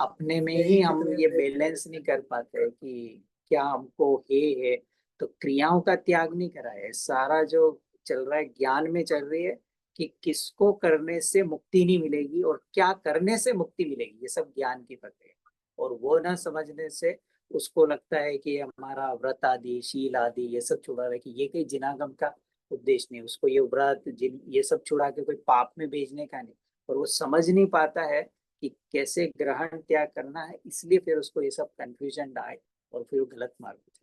S3: अपने में
S1: ही हम
S3: कितने
S1: ये
S3: देर
S1: बैलेंस नहीं कर पाते कि क्या हमको है। तो क्रियाओं का त्याग नहीं करा है, सारा जो चल रहा है ज्ञान में चल रही है कि किसको करने से मुक्ति नहीं मिलेगी और क्या करने से मुक्ति मिलेगी, ये सब ज्ञान की प्रक्रिया। और वो ना समझने से उसको लगता है कि हमारा व्रत आदि, शील आदि ये सब छुड़ा रहे, कि ये कहीं जिनागम का उद्देश्य नहीं, उसको ये व्रत जिन ये सब छुड़ा के कोई पाप में भेजने का नहीं। और वो समझ नहीं पाता है कि कैसे ग्रहण त्याग करना है, इसलिए फिर उसको ये सब कंफ्यूजन आए और फिर वो गलत मार्ग पे चले।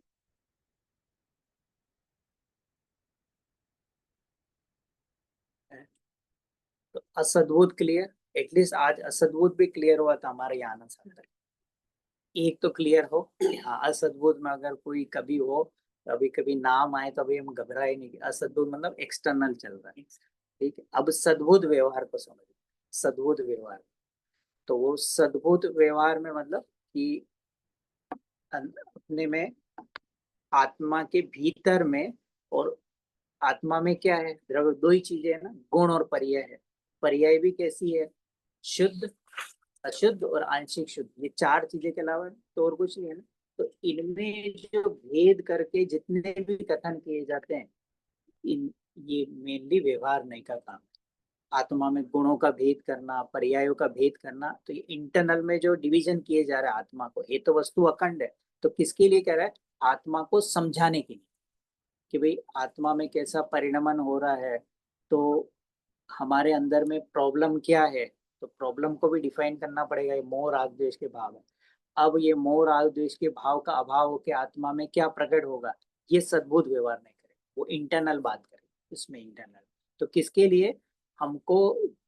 S1: तो असद्भुत क्लियर, एटलीस्ट आज असद्भुत भी क्लियर हुआ था हमारे यहाँ आना साथ। एक तो क्लियर हो, हाँ असद्भुत में अगर कोई कभी हो, कभी कभी नाम आए तो अभी हम घबराए नहीं। असद्भुत मतलब एक्सटर्नल चल रहा है, ठीक है। अब सद्भुत व्यवहार को समझ, सद्भुत व्यवहार, तो वो सद्भुत व्यवहार में मतलब कि अपने में, आत्मा के भीतर में, और आत्मा में क्या है, द्रव्य, दो ही चीजें है ना, गुण और पर्याय है। पर्याय भी कैसी है? शुद्ध, अशुद्ध और आंशिक शुद्ध, ये चार चीजें के अलावा तो और कुछ नहीं है ना। तो इनमें जो भेद करके जितने भी कथन किए जाते हैं, इन ये मेनली व्यवहार नहीं का काम है। आत्मा में गुणों का भेद करना, पर्यायों का भेद करना, तो ये इंटरनल में जो डिवीजन किए जा रहे हैं आत्मा को, ये तो वस्तु अखंड है, तो किसके लिए कह रहा है? आत्मा को समझाने के लिए कि भाई आत्मा में कैसा परिणमन हो रहा है, तो हमारे अंदर में प्रॉब्लम क्या है, तो प्रॉब्लम को भी डिफाइन करना पड़ेगा। ये मोह राग द्वेष के भाव है। अब ये मोह राग द्वेष के भाव का अभाव होकर आत्मा में क्या प्रकट होगा, ये सद्बुद्ध व्यवहार नहीं करे, वो इंटरनल बात करे उसमें, इंटरनल। तो किसके लिए? हमको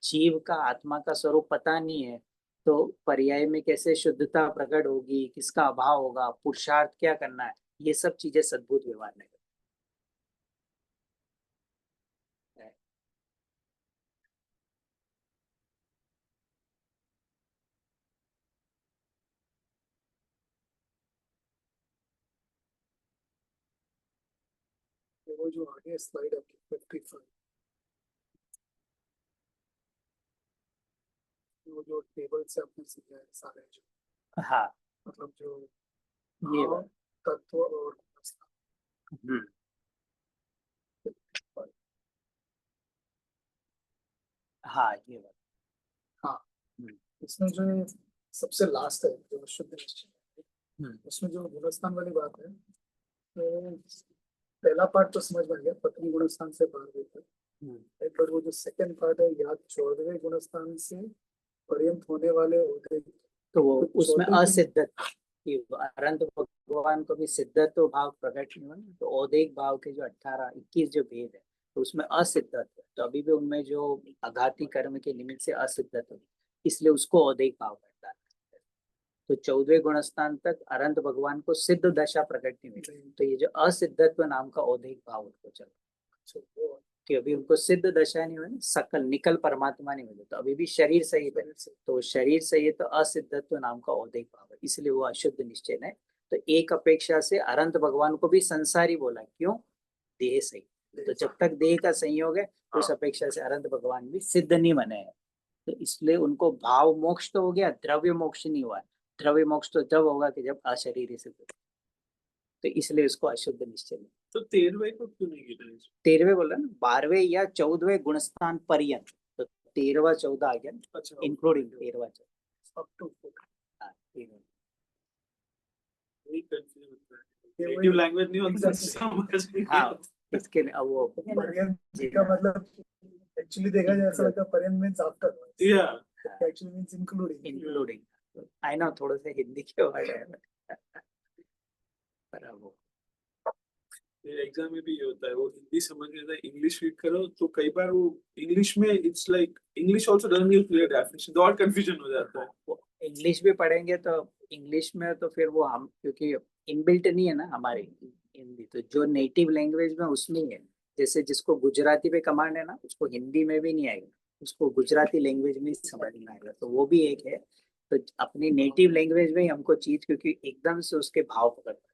S1: जीव का, आत्मा का स्वरूप पता नहीं है, तो पर्याय में कैसे शुद्धता प्रकट होगी, किसका अभाव होगा, पुरुषार्थ क्या करना है, ये सब चीजें सद्बुद्ध व्यवहार नहीं करे।
S3: वो जो आगे स्लाइड आपकी 55, वो जो टेबल से आपने सीखा है सारे, जो
S1: हाँ,
S3: मतलब जो
S1: ये
S3: भाव, तत्व और अवस्था,
S1: हम्म, हाँ, ये बात।
S3: हाँ,
S1: हम्म,
S3: इसमें जो सबसे लास्ट है जो शुद्ध निश्चय,
S1: हम्म,
S3: उसमें जो गुणस्थान वाली बात है, तो पहला पार्ट तो समझ में गया, पत्नी गुणस्थान से बाहर तक,
S1: हम्म।
S3: पर वो जो सेकंड पार्ट है, या 14वें गुणस्थान से पर्यंत होने वाले होते,
S1: तो वो
S3: तो
S1: उसमें
S3: 14वें
S1: असिद्धत्व कि अनंत भगवान को भी सिद्धत्व भाव प्रकट नहीं हुआ ना, तो औदेक भाव के जो 18-21 जो भेद है, तो उसमें असिद्धत्व है। तो अभी भी उनमें जो आघाती कर्म के निमित्त से असिद्धत्व है, इसलिए उसको औदेक भाव कहता है। तो 14वें गुणस्थान तक अनंत भगवान को सिद्ध दशा प्रकट नहीं हुई, तो ये जो असिद्धत्व नाम का औदेक भाव उनको चल, कि अभी उनको सिद्ध दशा नहीं हुई ना, सकल निकल परमात्मा नहीं मिले, तो अभी भी शरीर सहित है, तो शरीर सहित तो असिद्धत्व नाम का औदेक भाव है, इसलिए वो अशुद्ध निश्चय है। तो एक अपेक्षा से अनंत भगवान को भी संसारी बोला, क्यों? देह सही, तो जब तक देह का संयोग है, उस अपेक्षा से अनंत भगवान भी सिद्ध नहीं बने हैं। तो इसलिए उनको भाव मोक्ष तो हो गया, द्रव्य मोक्ष नहीं हुआ। द्रव्य मोक्ष तो जब होगा कि जब अशरीरी सिद्ध हो, तो इसलिए उसको अशुद्ध निश्चय नहीं।
S2: तो 13वें को क्यों नहीं गिना इसमें?
S1: 13वें बोला ना, 12वें या 14वें गुणस्थान पर्यंत, तो 13वां 14 आ गया,
S2: अच्छा,
S1: इंक्लूडिंग 13वां 14।
S3: Up to 4।
S1: हाँ, 13वां।
S2: वही कंफ्यूज होता है,
S3: ये वही-
S2: नेटिव लैंग्वेज नहीं होता,
S3: Exactly.
S2: समझ नहीं
S1: हाँ,
S2: आता।
S1: इसके लिए अब वो
S3: पर्यंत का मतलब एक्चुअली देखा जाए ऐसा लगता है पर्यंत मींस आफ्टर,
S2: या
S3: actually means including.
S1: Including, I know थोड़े से हिंदी के वर्ड है, पर अब वो
S2: एग्जाम में भी ये होता है, वो हिंदी समझ में आता है, इंग्लिश रीड करो तो कई बार वो इंग्लिश में it's like English also doesn't give clear definition, तो और कंफ्यूजन हो जाता है।
S1: इंग्लिश भी पढ़ेंगे तो इंग्लिश में तो फिर वो हम, क्योंकि इनबिल्ट नहीं है ना हमारी हिंदी, तो जो नेटिव लैंग्वेज में उसमें ही है। जैसे जिसको गुजराती पे कमांड है ना, उसको हिंदी में भी नहीं आएगा, उसको गुजराती लैंग्वेज में ही समझ में आएगा, तो वो भी एक है। तो अपनी नेटिव लैंग्वेज में ही हमको चीज, क्योंकि एकदम से उसके भाव पकड़ता है,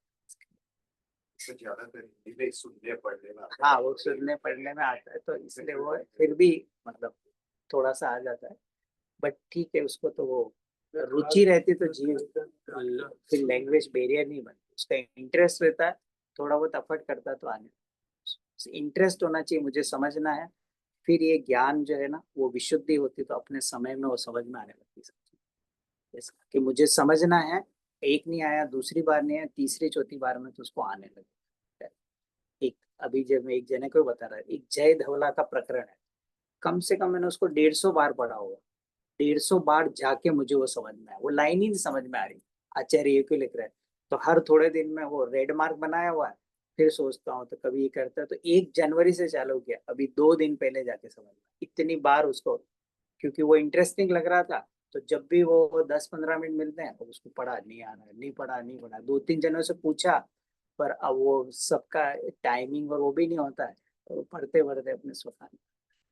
S7: ज्यादातर हिंदी में सुनने पढ़ने में
S1: हाँ वो सुनने पढ़ने में आता है, तो इसलिए वो फिर भी मतलब थोड़ा सा आ जाता है, बट ठीक है, उसको तो वो रुचि रहती तो जीव, फिर लैंग्वेज बैरियर नहीं बनती, उसका इंटरेस्ट रहता है, थोड़ा बहुत एफर्ट करता है तो आने, इंटरेस्ट होना चाहिए, मुझे समझना है, फिर ये ज्ञान जो है ना वो विशुद्धि होती तो अपने समय में वो समझ में आने लगती सब चीज़। जैसा कि मुझे समझना है, एक नहीं आया, दूसरी बार नहीं आया, तीसरी चौथी बार में तो उसको आने लगे। एक अभी जब मैं एक जने को बता रहा, एक जय धवला का प्रकरण है, कम से कम मैंने उसको 150 बार पढ़ा होगा, 150 बार जाके मुझे वो समझ में आया, वो लाइन ही नहीं समझ में आ रही, आचार्य ये क्यों लिख रहे हैं, तो हर थोड़े दिन में वो रेड मार्क बनाया हुआ है, फिर सोचता हूँ, तो कभी ये करता है, तो 1 जनवरी से चालू किया, अभी 2 दिन पहले जाके समझ में, इतनी बार उसको, क्योंकि वो इंटरेस्टिंग लग रहा था, तो जब भी वो 10-15 मिनट मिलते हैं तो उसको पढ़ा, नहीं आ रहा, नहीं पढ़ा, 2-3 जनों से पूछा, पर अब वो सबका टाइमिंग और वो भी नहीं होता है, तो पढ़ते पढ़ते अपने स्वतः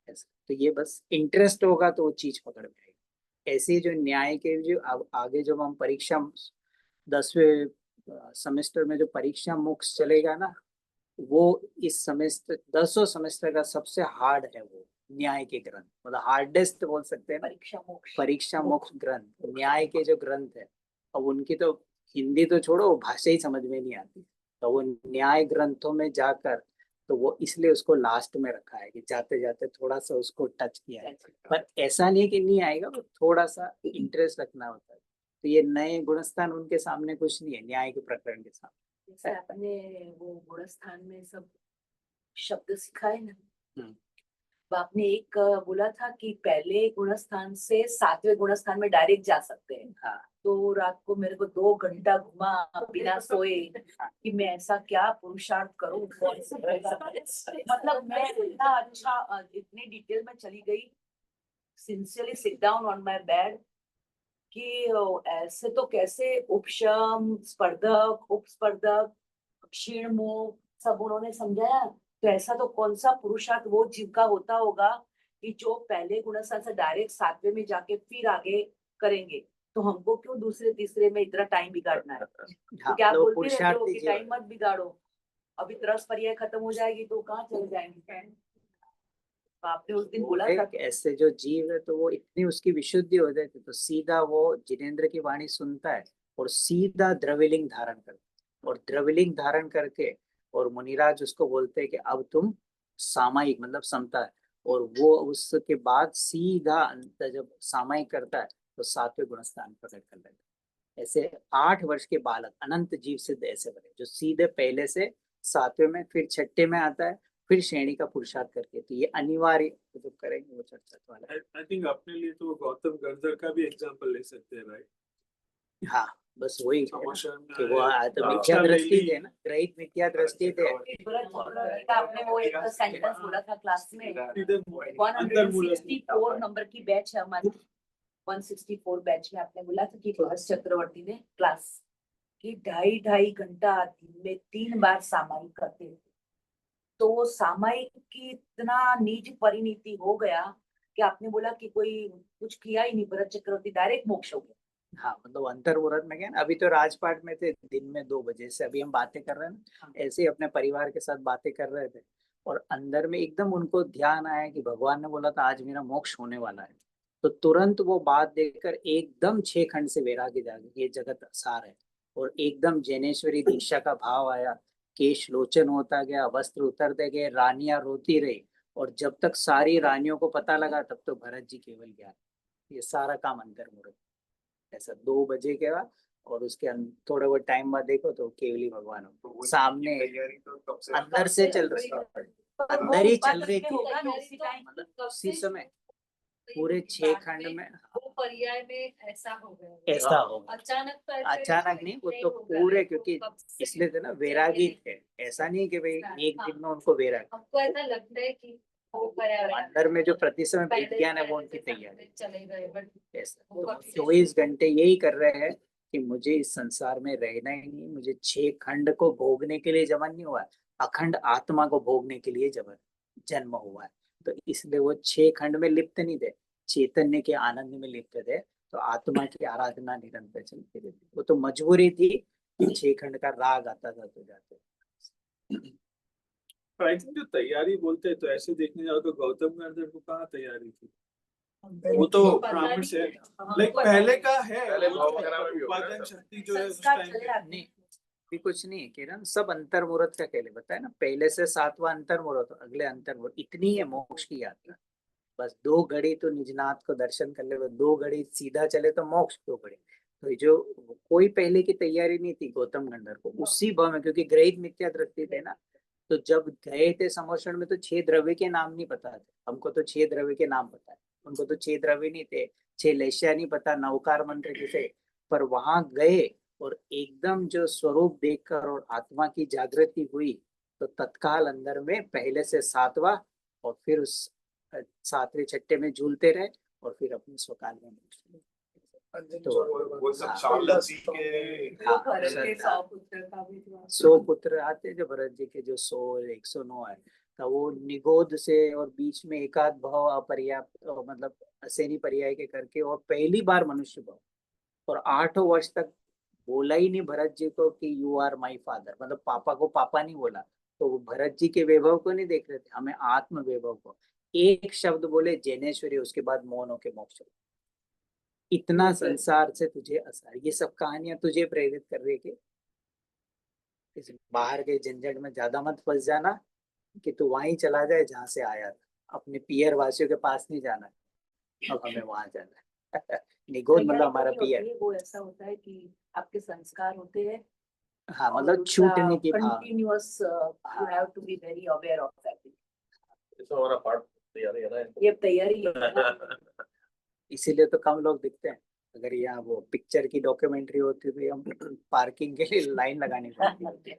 S1: ऐसा। तो ये बस इंटरेस्ट होगा तो वो चीज पकड़ में आएगी। ऐसे जो न्याय के जो आगे जब हम परीक्षा 10वें सेमेस्टर में जो परीक्षा मुक्स चलेगा ना, वो इस सेमेस्टर 10 सेमेस्टर का सबसे हार्ड है, वो न्याय के ग्रंथ, मतलब हार्डेस्ट बोल सकते हैं ना, परीक्षा मोक्ष ग्रंथ, न्याय के जो ग्रंथ है, अब उनकी तो हिंदी तो छोड़ो, भाषा ही समझ में नहीं आती, तो वो न्याय ग्रंथों में जाकर, तो वो इसलिए उसको लास्ट में रखा है कि जाते जाते थोड़ा सा उसको टच किया है, पर ऐसा नहीं कि नहीं आएगा, वो थोड़ा सा इंटरेस्ट रखना होता है, तो ये नए गुणस्थान उनके सामने कुछ नहीं है, न्याय के प्रकरण के सामने।
S4: जैसे आपने वो गुणस्थान में सब शब्द सिखाए ना, तो आपने एक बोला था कि पहले गुणस्थान से 7वें गुणस्थान में डायरेक्ट जा सकते हैं।
S1: हाँ।
S4: तो रात को मेरे को 2 घंटा घुमा बिना सोए कि मैं ऐसा क्या पुरुषार्थ करूं, मतलब मैं इतना अच्छा इतनी डिटेल में चली गई, sincerely sit down on my bed कि ऐसे तो कैसे उपशम, स्पर्धक, उपस्पर्धक, क्षीण मोह सब उन्होंने समझाया। तो ऐसा तो कौन सा पुरुषार्थ वो जीव का होता होगा कि जो पहले गुणस्थान से डायरेक्ट 7वें में जाके फिर आगे करेंगे। तो हमको क्यों दूसरे तीसरे में इतना टाइम बिगाड़ना है? तो क्या आप
S1: तो
S4: बोलते रहते हो
S1: पुरुषार्थी
S4: कि
S1: जीवन।
S4: टाइम मत बिगाड़ो, अभी त्रस पर्याय खत्म हो जाएगी तो कहाँ चले जाएंगे? तो आपने उस दिन बोला था
S1: एक ऐसे जो जीव है तो वो इतनी उसकी विशुद्धि हो जाती है तो सीधा वो जिनेंद्र की वाणी सुनता है और सीधा द्रव्यलिंग धारण करता है, और द्रव्यलिंग धारण करके और मुनिराज उसको बोलते हैं कि अब तुम सामायिक मतलब समता है, और वो उसके बाद सीधा अंत जब सामायिक करता है तो 7वें गुणस्थान प्रकट कर लेता है। ऐसे 8 वर्ष के बालक अनंत जीव सिद्ध ऐसे बने जो सीधे पहले से 7वें में फिर 6ठे में आता है, फिर श्रेणी का पुरुषार्थ करके। तो ये अनिवार्य जो करेंगे वो चर्चा तो अलग है।
S2: आई थिंक अपने लिए तो गौतम गर्दर का भी एग्जांपल ले सकते हैं, राइट?
S1: हाँ, बस वही है ना,
S2: समाचार में
S1: कि वो तो
S6: हाँ।
S1: मिथ्या दृष्टि थे ना, ग्रहित मिथ्या दृष्टि थे।
S4: आपने वो एक सेंटेंस बोला था क्लास में,
S2: सीधे अंतर्मूलक
S4: 164 नंबर की बैच है हमारी, 164 बैच में आपने बोला था कि भरत चक्रवर्ती ने क्लास की 2.5 घंटा दिन में 3 बार सामायिक करते थे। तो सामायिक की इतना नीच परिणति हो गया कि आपने बोला कि कोई कुछ किया ही नहीं, भरत चक्रवर्ती डायरेक्ट मोक्ष हो गया।
S1: हाँ, मतलब अंतर्मुहूर्त में क्या ना, अभी तो राजपाट में थे, दिन में 2 बजे से अभी हम बातें कर रहे हैं ना, ऐसे ही अपने परिवार के साथ बातें कर रहे थे और अंदर में एकदम उनको ध्यान आया कि भगवान ने बोला था आज मेरा मोक्ष होने वाला है। तो तुरंत वो बात देखकर एकदम 6 खंड से वैराग्य जागे, ये जगत सार है, और एकदम जैनेश्वरी दीक्षा का भाव आया, केश लोचन होता गया, वस्त्र उतरते गए, रानियां रोती रही, और जब तक सारी रानियों को पता लगा तब तो भरत जी केवल ज्ञान। ये सारा काम अंतर्मुहूर्त ऐसा 2 बजे के बाद, और उसके थोड़ा बहुत टाइम बाद देखो तो केवली भगवान हो सामने, अंदर से चल रही है, अंदर ही चल रही थी, मतलब उसी समय पूरे 6 खंड में
S5: वो पर्याय में ऐसा हो गया,
S1: ऐसा होगा।
S5: अचानक तो ऐसे
S1: अचानक नहीं, वो तो
S5: होगा।
S1: पूरे, क्योंकि
S5: कब से
S1: इसलिए थे ना वैरागी थे, ऐसा नहीं कि भाई एक दिन में उनको वैराग,
S5: हमको ऐसा लगता है कि वो पर्यावरण
S1: अंदर में जो प्रति समय
S5: पहले
S1: विज्ञान है वो
S5: पहले
S1: उनकी
S5: से
S1: तैयारी
S5: चले गए, बट
S1: ऐसा।
S5: वो
S1: तो
S5: कब से
S1: 24 घंटे यही कर रहे हैं कि मुझे इस संसार में रहना ही नहीं, मुझे 6 खंड को भोगने के लिए जन्म नहीं हुआ है, अखंड आत्मा को भोगने के लिए जन्म हुआ है। तो इसलिए वो 6 खंड में लिप्त नहीं थे, चैतन्य के आनंद में लिप्त थे। तो आत्मा की आराधना निरंतर चलती रहती, वो तो मजबूरी थी, 6 खंड का राग आता था तो जाते।
S2: आई थिंक जो तैयारी बोलते हैं तो ऐसे देखने जाओ तो गौतम गर्दर को कहाँ तैयारी थी, वो तो ब्राह्मण से लाइक पहले का है,
S6: पहले भाव वगैरह में भी होगा
S2: उत्पादन
S6: ना।
S2: शक्ति जो है उस
S4: संस्कार
S2: टाइम
S4: चले
S2: पे।
S4: आते
S1: नहीं,
S4: हैं।
S1: भी कुछ नहीं है किरण, सब अंतर्मुहूर्त का कहले बताया ना, पहले से 7वां अंतर्मुहूर्त, अगले अंतर्मुहूर्त, इतनी है मोक्ष की यात्रा। बस 2 घड़ी तो निजनाथ को दर्शन कर ले, 2 घड़ी सीधा चले तो मोक्ष 2 घड़ी। तो ये जो कोई पहले की तैयारी नहीं थी गौतम गंधर को, उसी भाव में, क्योंकि ग्रहित मिथ्या दृष्टि थे ना, तो जब गए थे समोषण में तो 6 द्रव्य के नाम नहीं पता थे, हमको तो 6 द्रव्य के नाम पता है, उनको तो 6 द्रव्य नहीं थे, 6 लेशिया नहीं पता, नवकार मंत्र किसे, पर वहां गए और एकदम जो स्वरूप देखकर और आत्मा की जागृति हुई, तो तत्काल अंदर में पहले से 7वां, और फिर उस 7वें छठे में झूलते रहे, और फिर अपने स्वकाल में तो
S6: वो सब
S1: हाँ,
S6: शार्लक जी के
S4: वो
S1: हाँ,
S4: भरत के
S1: हाँ,
S4: 100 पुत्र का भी हुआ।
S1: 100 पुत्र आते हैं जो भरत जी के, जो 109 है, तो वो निगोद से और बीच में एकाध भाव अपर्याप्त, मतलब असेनी पर्याय के करके, और पहली बार मनुष्य भाव, और 8 वर्ष तक बोला ही नहीं भरत जी को कि यू आर माई फादर, मतलब पापा को पापा नहीं बोला। तो वो भरत जी के वैभव को नहीं देख रहे थे, हमें आत्म वैभव को, एक शब्द बोले जैनेश्वरी, उसके बाद मौन होके मोक्ष। इतना संसार से तुझे असर, ये सब कहानियां तुझे प्रेरित कर रही है कि इस बाहर के झंझट में ज्यादा मत फंस जाना, कि तू वहीं चला जाए जहां से आया था, अपने पियर वासियों के पास नहीं जाना, अब हमें वहां जाना है। निगोद मतलब
S4: तैयारी
S1: हमारा
S4: करनी होती
S1: पियर।
S4: है, वो ऐसा होता है कि आपके संस्कार होते हैं
S1: हाँ मतलब छूटने की भाव।
S4: Continuous, you have to be very aware of that.
S6: इसमें हमारा पार्ट तैयारी है ना।
S4: ये तैयारी है ना।
S1: इसीलिए तो कम लोग दिखते हैं। अगर यहाँ वो पिक्चर की डॉक्यूमेंट्री होती तो हम पार्किंग के लिए लाइन लगानी पड़ती।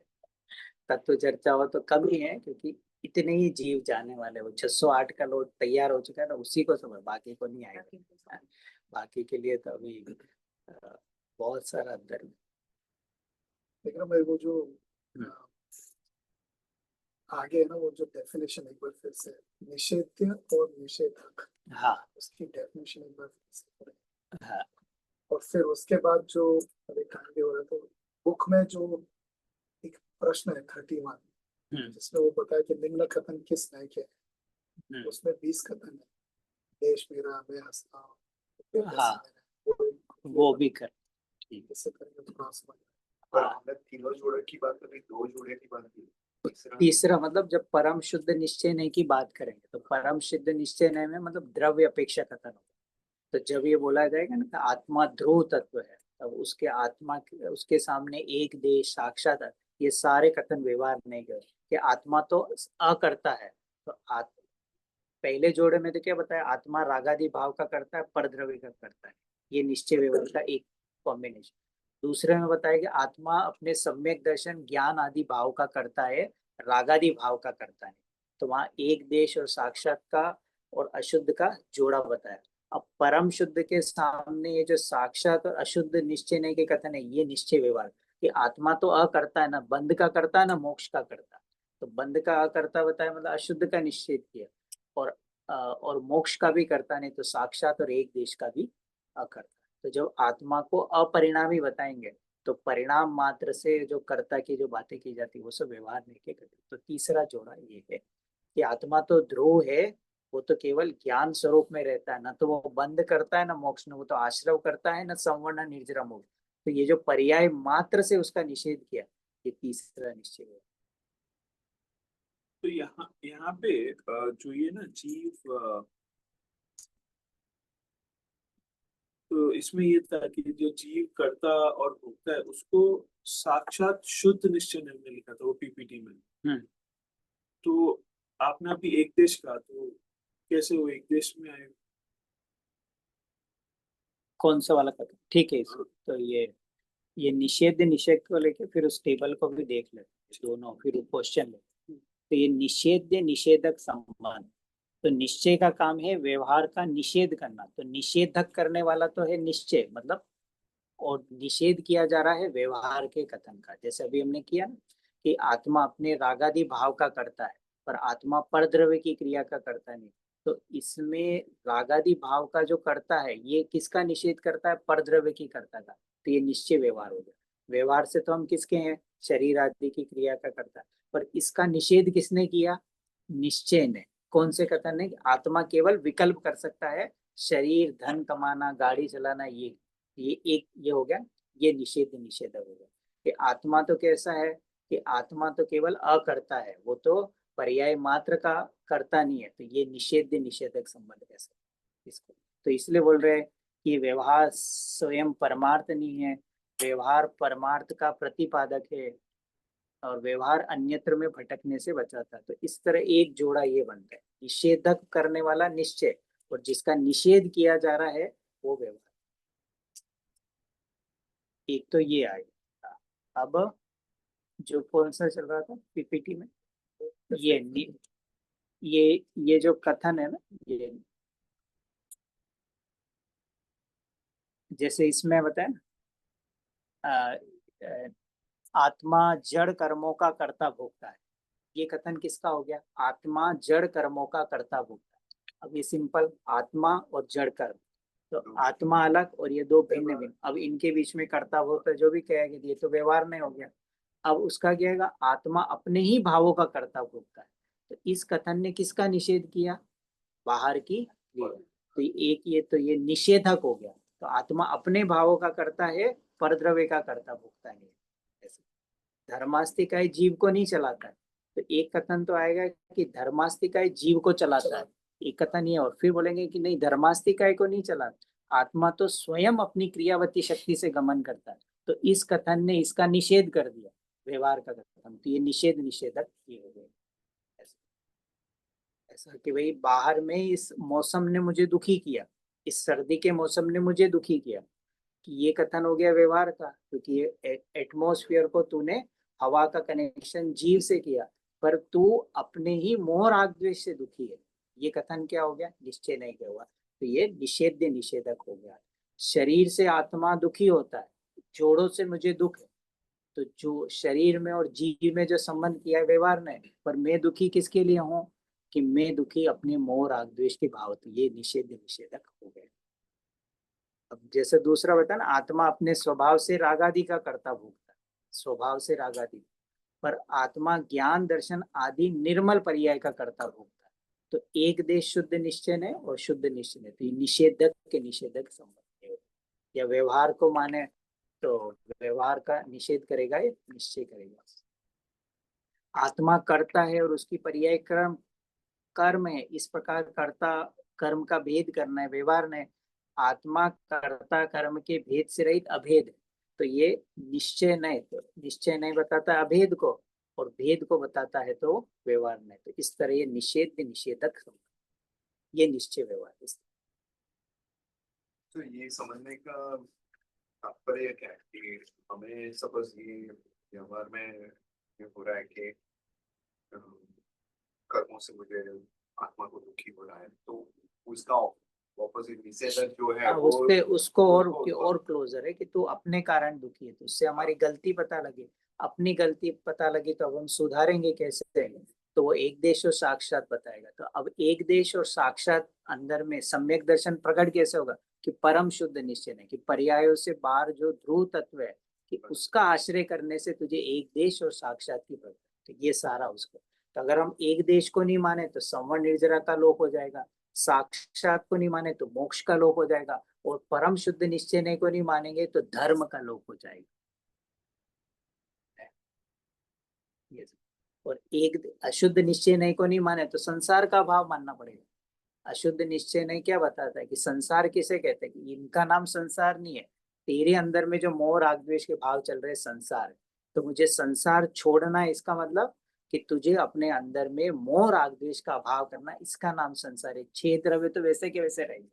S1: तत्व चर्चा हो तो कम ही है, क्योंकि इतने ही जीव जाने वाले। वो 608 का लोड तैयार हो चुका है ना, उसी को समझ, बाकी को नहीं आएगा। बाकी के लिए तो अभी बहुत सारा अंदर में।
S3: लेकिन मेरे को जो
S1: हम्म।
S3: आगे है ना, वो जो डेफिनेशन एक बार फिर से, निषेध्य और निषेधक,
S1: हाँ
S3: उसकी डेफिनेशन एक बार फिर से पढ़ें।
S1: हाँ
S3: और फिर उसके बाद जो अभी टाइम भी हो रहा है, तो बुक में जो एक प्रश्न है 31, जिसमें वो बताया कि निम्न कथन किस न्याय के हैं। उसमें 20 कथन है, देश मेरा, मैं हंसता हूँ,
S1: हाँ, वो भी कर। ठीक
S3: इससे करके थोड़ा समझ।
S7: पर हमने तीनों जोड़े की बात करी, 2 जोड़े की बात की।
S1: तीसरा मतलब जब परम शुद्ध निश्चय नहीं की बात करेंगे तो परम शुद्ध निश्चय नहीं में मतलब द्रव्य अपेक्षा कथन होगा। तो जब ये बोला जाएगा ना कि आत्मा ध्रुव तत्व है, तब उसके आत्मा उसके सामने एक देश साक्षात है, ये सारे कथन व्यवहार नहीं गए कि आत्मा तो अकर्ता है। तो पहले जोड़े में तो क्या बताया, आत्मा रागादि भाव का करता है, परद्रव्य का करता है, ये निश्चय व्यवहार का एक कॉम्बिनेशन। दूसरे में बताया कि आत्मा अपने सम्यक दर्शन ज्ञान आदि भाव का करता है, रागादि भाव का करता है। तो वहां एक देश और साक्षात का और अशुद्ध का जोड़ा बताया। अब परम शुद्ध के सामने ये जो साक्षात और अशुद्ध निश्चय नहीं के कथन है, ये निश्चय व्यवहार कि आत्मा तो अकर्ता है, ना बंध का करता है ना मोक्ष का करता है। तो बंध का अकर्ता बताया मतलब अशुद्ध का निश्चय किया, और मोक्ष का भी करता नहीं, तो साक्षात और एक देश का भी अकर्ता। तो जब आत्मा को अपरिणामी बताएंगे तो परिणाम मात्र से जो कर्ता की जो बातें की जाती है वो सब व्यवहार नहीं के करते। तो तीसरा जोड़ा ये है कि आत्मा तो ध्रुव है, वो तो केवल ज्ञान स्वरूप में रहता है, ना तो वो बंद करता है ना मोक्ष में, वो तो आश्रव करता है ना संवर्ण ना निर्जरा मोक्ष। तो ये जो पर्याय मात्र से उसका निषेध किया, ये तीसरा निश्चय है।
S2: तो यहाँ यहाँ पे जो ये ना जीव, तो इसमें ये था कि जो जीव करता और भोगता है उसको साक्षात शुद्ध निश्चय ने लिखा था वो पीपीटी में। तो आपने अभी एक देश कहा, तो कैसे वो एक देश में आए?
S1: कौन सा वाला कथन? ठीक है इसको तो ये निषेध निषेध को लेके फिर उस टेबल को भी देख लेते दोनों, फिर क्वेश्चन ले। तो ये निषेध निषेधक संबंध, तो निश्चय का काम है व्यवहार का निषेध करना, तो निषेधक करने वाला तो है निश्चय मतलब, और निषेध किया जा रहा है व्यवहार के कथन का। जैसे अभी हमने किया ना कि आत्मा अपने रागादि भाव का करता है, पर आत्मा परद्रव्य की क्रिया का करता नहीं। तो इसमें रागादि भाव का जो करता है ये किसका निषेध करता है, परद्रव्य की करता का। तो ये निश्चय व्यवहार हो गया। व्यवहार से तो हम किसके हैं, शरीर आदि की क्रिया का करता है, पर इसका निषेध किसने किया, निश्चय ने। कौन से कथन है, आत्मा केवल विकल्प कर सकता है, शरीर धन कमाना गाड़ी चलाना, ये एक ये हो गया, ये निषेध निषेधक हो गया। कि आत्मा तो कैसा है कि आत्मा तो केवल अकर्ता है, वो तो पर्याय मात्र का करता नहीं है। तो ये निषेध निषेधक संबंध कैसे इसको, तो इसलिए बोल रहे हैं कि व्यवहार स्वयं परमार्थ नहीं है, व्यवहार परमार्थ का प्रतिपादक है, और व्यवहार अन्यत्र में भटकने से बचाता है। तो इस तरह एक जोड़ा ये बनता है, निषेधक करने वाला निश्चय और जिसका निषेध किया जा रहा है वो व्यवहार। एक तो ये आएगा। अब जो कौन सा चल रहा था पीपीटी में, ये ये जो कथन है ना, ये जैसे इसमें बताया ना, आत्मा जड़ कर्मों का कर्ता भोगता है, ये कथन किसका हो गया, आत्मा जड़ कर्मों का कर्ता भोगता है। अब ये सिंपल आत्मा और जड़ कर्म, तो आत्मा अलग और ये दो भिन्न भिन्न, अब इनके बीच में कर्ता भोगता जो भी कहेगा ये तो व्यवहार में हो गया। अब उसका क्या है, आत्मा अपने ही भावों का कर्ता भोगता है। तो इस कथन ने किसका निषेध किया, बाहर की क्रिया। तो एक ये तो ये निषेधक हो गया। तो आत्मा अपने भावों का करता है, परद्रव्य का कर्ता भोगता है। धर्मास्तिकाय जीव को नहीं चलाता है। तो एक कथन तो आएगा कि धर्मास्तिकाय जीव को चलाता है, एक कथन ये, और फिर बोलेंगे कि नहीं धर्मास्तिकाय को नहीं चलाता, आत्मा तो स्वयं अपनी क्रियावती शक्ति से गमन करता है। तो इस कथन ने इसका निषेध कर दिया, व्यवहार का कथन, तो ये निषेध निषेधक ये हो गए। ऐसा कि भाई बाहर में इस मौसम ने मुझे दुखी किया, इस सर्दी के मौसम ने मुझे दुखी किया, कि ये कथन हो गया व्यवहार का, क्योंकि एटमॉस्फेयर को तूने हवा का कनेक्शन जीव से किया, पर तू अपने ही मोह राग द्वेष से दुखी है, ये कथन क्या हो गया, निश्चय नहीं क्या हुआ, तो ये निषेध निषेधक हो गया। शरीर से आत्मा दुखी होता है, जोड़ों से मुझे दुख है, तो जो शरीर में और जीव में जो संबंध किया है व्यवहार ने, पर मैं दुखी किसके लिए हूँ, कि मैं दुखी अपने मोह राग द्वेष के भाव, तो ये निषेध निषेधक हो गए। अब जैसे दूसरा बता ना, आत्मा अपने स्वभाव से रागादि का कर्ता भोगता है, स्वभाव से रागादि, पर आत्मा ज्ञान दर्शन आदि निर्मल पर्याय का कर्ता भोगता है। तो एक देश शुद्ध निश्चय है और शुद्ध निश्चय है, तो ये निषेधक के निषेधक संबंध है। या व्यवहार को माने तो व्यवहार का निषेध करेगा या निश्चय करेगा। आत्मा करता है और उसकी पर्याय क्रम कर्म है, इस प्रकार कर्ता कर्म का भेद करना है व्यवहार ने। आत्मा कर्ता कर्म के भेद से रहित अभेद, तो ये निश्चय नहीं, तो निश्चय नहीं बताता है अभेद को, और भेद को बताता है तो व्यवहार नहीं, तो इस तरह ये निषेध निषेधक, ये निश्चय व्यवहार।
S7: तो ये समझने का तात्पर्य क्या है कि हमें सपोज ये व्यवहार में ये हो रहा है कि कर्मों से मुझे आत्मा को दुखी हो रहा है, तो उसका ऑपोजिट निषेधक जो है वो
S1: उससे उसको और क्लोजर है कि तू अपने कारण दुखी है, तो उससे हमारी गलती पता लगे, अपनी गलती पता लगी तो अब हम सुधारेंगे कैसे, तो वो एक देश और साक्षात बताएगा। तो अब एक देश और साक्षात अंदर में सम्यक दर्शन प्रकट कैसे होगा, कि परम शुद्ध निश्चय है, कि पर्यायों से बाहर जो ध्रुव तत्व है, कि उसका आश्रय करने से तुझे एक देश और साक्षात की प्रकट, तो ये सारा उसको। तो अगर हम एक देश को नहीं माने तो संवरण निर्जरा का लोप हो जाएगा, साक्षात को नहीं माने तो मोक्ष का लोप हो जाएगा, और परम शुद्ध निश्चय नहीं को नहीं मानेंगे तो धर्म का लोप हो जाएगा। और एक अशुद्ध निश्चय नहीं को नहीं माने तो संसार का भाव मानना पड़ेगा। अशुद्ध निश्चय नहीं क्या बताता है, कि संसार किसे कहते हैं, कि इनका नाम संसार नहीं है, तेरे अंदर में जो मोह राग द्वेष के भाव चल रहे संसार है, तो मुझे संसार छोड़ना है, इसका मतलब कि तुझे अपने अंदर में मोह राग द्वेष का अभाव करना, इसका नाम संसार है। 6 द्रव्य तो वैसे के वैसे रहेंगे,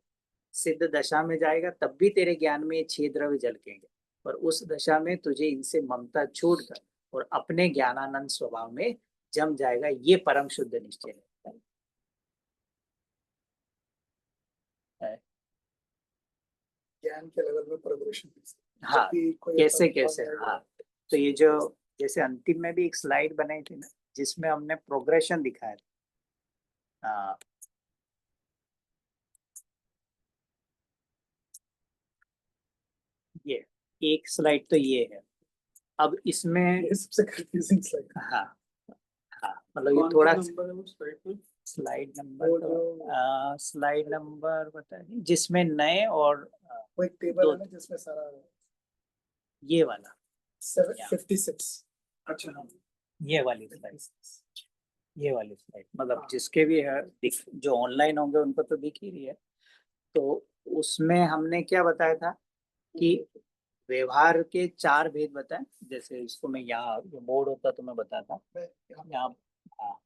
S1: सिद्ध दशा में जाएगा तब भी तेरे ज्ञान में ये 6 द्रव्य झलकेंगे, पर उस दशा में तुझे इनसे ममता छूट कर और अपने ज्ञानानंद स्वभाव में जम जाएगा, ये परम शुद्ध निश्चय है।
S3: ज्ञान के लेवल में प्रोग्रेशन।
S1: हाँ, कैसे कैसे, हाँ, तो ये जो जैसे अंतिम में भी एक स्लाइड बनाई थी ना, जिसमें हमने प्रोग्रेशन दिखाया था। ये एक स्लाइड तो ये है। अब इसमें
S3: ये सबसे कंफ्यूजिंग स्लाइड।
S1: हाँ हाँ, मतलब ये थोड़ा स्लाइड नंबर बताइए, जिसमें नए और
S3: वो एक टेबल है ना जिसमें सारा
S1: ये वाला
S3: 56। अच्छा,
S1: ये वाली स्लाइड मतलब जिसके भी है, जो ऑनलाइन होंगे उनको तो दिख ही रही है। तो उसमें हमने क्या बताया था, कि व्यवहार के 4 भेद बताए। जैसे इसको मैं यहाँ बोर्ड होता तो मैं बताता, यहाँ, हाँ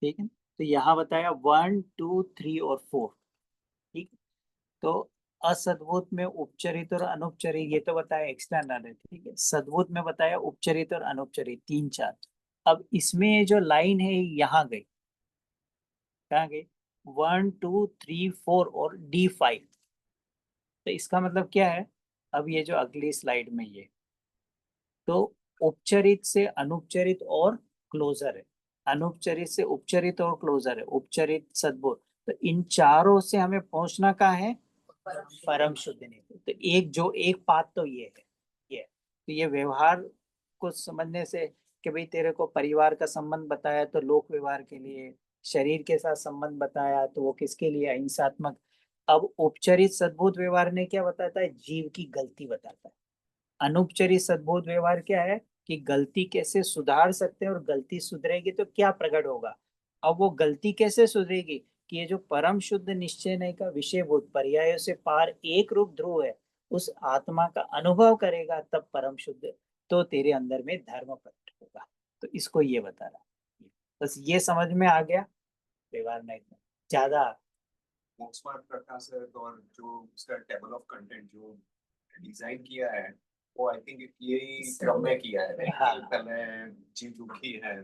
S1: ठीक है। तो यहाँ बताया 1, 2, 3 और 4, ठीक। तो असद्भुत में उपचरित और अनुपचरित, ये तो बताया एक्सटर्नल है, ठीक है। सद्भुत में बताया उपचरित और अनुपचरित 3, 4। अब इसमें जो लाइन है यहाँ गई, कहाँ गई, 1, 2, 3, 4 और D5। तो इसका मतलब क्या है, अब ये जो अगली स्लाइड में ये, तो उपचरित से अनुपचरित और क्लोजर है, अनुपचरित से उपचरित और क्लोजर है, उपचरित सद्भुत। तो इन चारों से हमें पहुंचना कहाँ है, परम शुद्ध नित्य। तो एक जो एक पाथ तो ये है, ये तो ये व्यवहार को समझने से, कि भाई तेरे को परिवार का संबंध बताया तो लोक व्यवहार के लिए, शरीर के साथ संबंध बताया तो वो किसके लिए, अहिंसात्मक। अब उपचरित सद्भुत व्यवहार ने क्या बताता है, जीव की गलती बताता है। अनुपचरित सद्भुत व्यवहार क्या है, कि गलती कैसे सुधार सकते हैं, और गलती सुधरेगी तो क्या प्रकट होगा। अब वो गलती कैसे सुधरेगी, कि ये जो परम शुद्ध निश्चय नहीं का विषयभूत पर्यायों से पार एक रूप ध्रुव है, उस आत्मा का अनुभव करेगा तब परम शुद्ध, तो तेरे अंदर में धर्म प्रकट होगा। तो इसको ये बता रहा, बस ये समझ में आ गया। व्यवहार नहीं ज्यादा
S8: मोक्समार्ग प्रकाश है और जो उसका टेबल ऑफ कंटेंट जो डिजाइन किया है वो आई थिंक यही क्रम में किया है।
S1: हाँ।
S8: पहले जीव दुखी है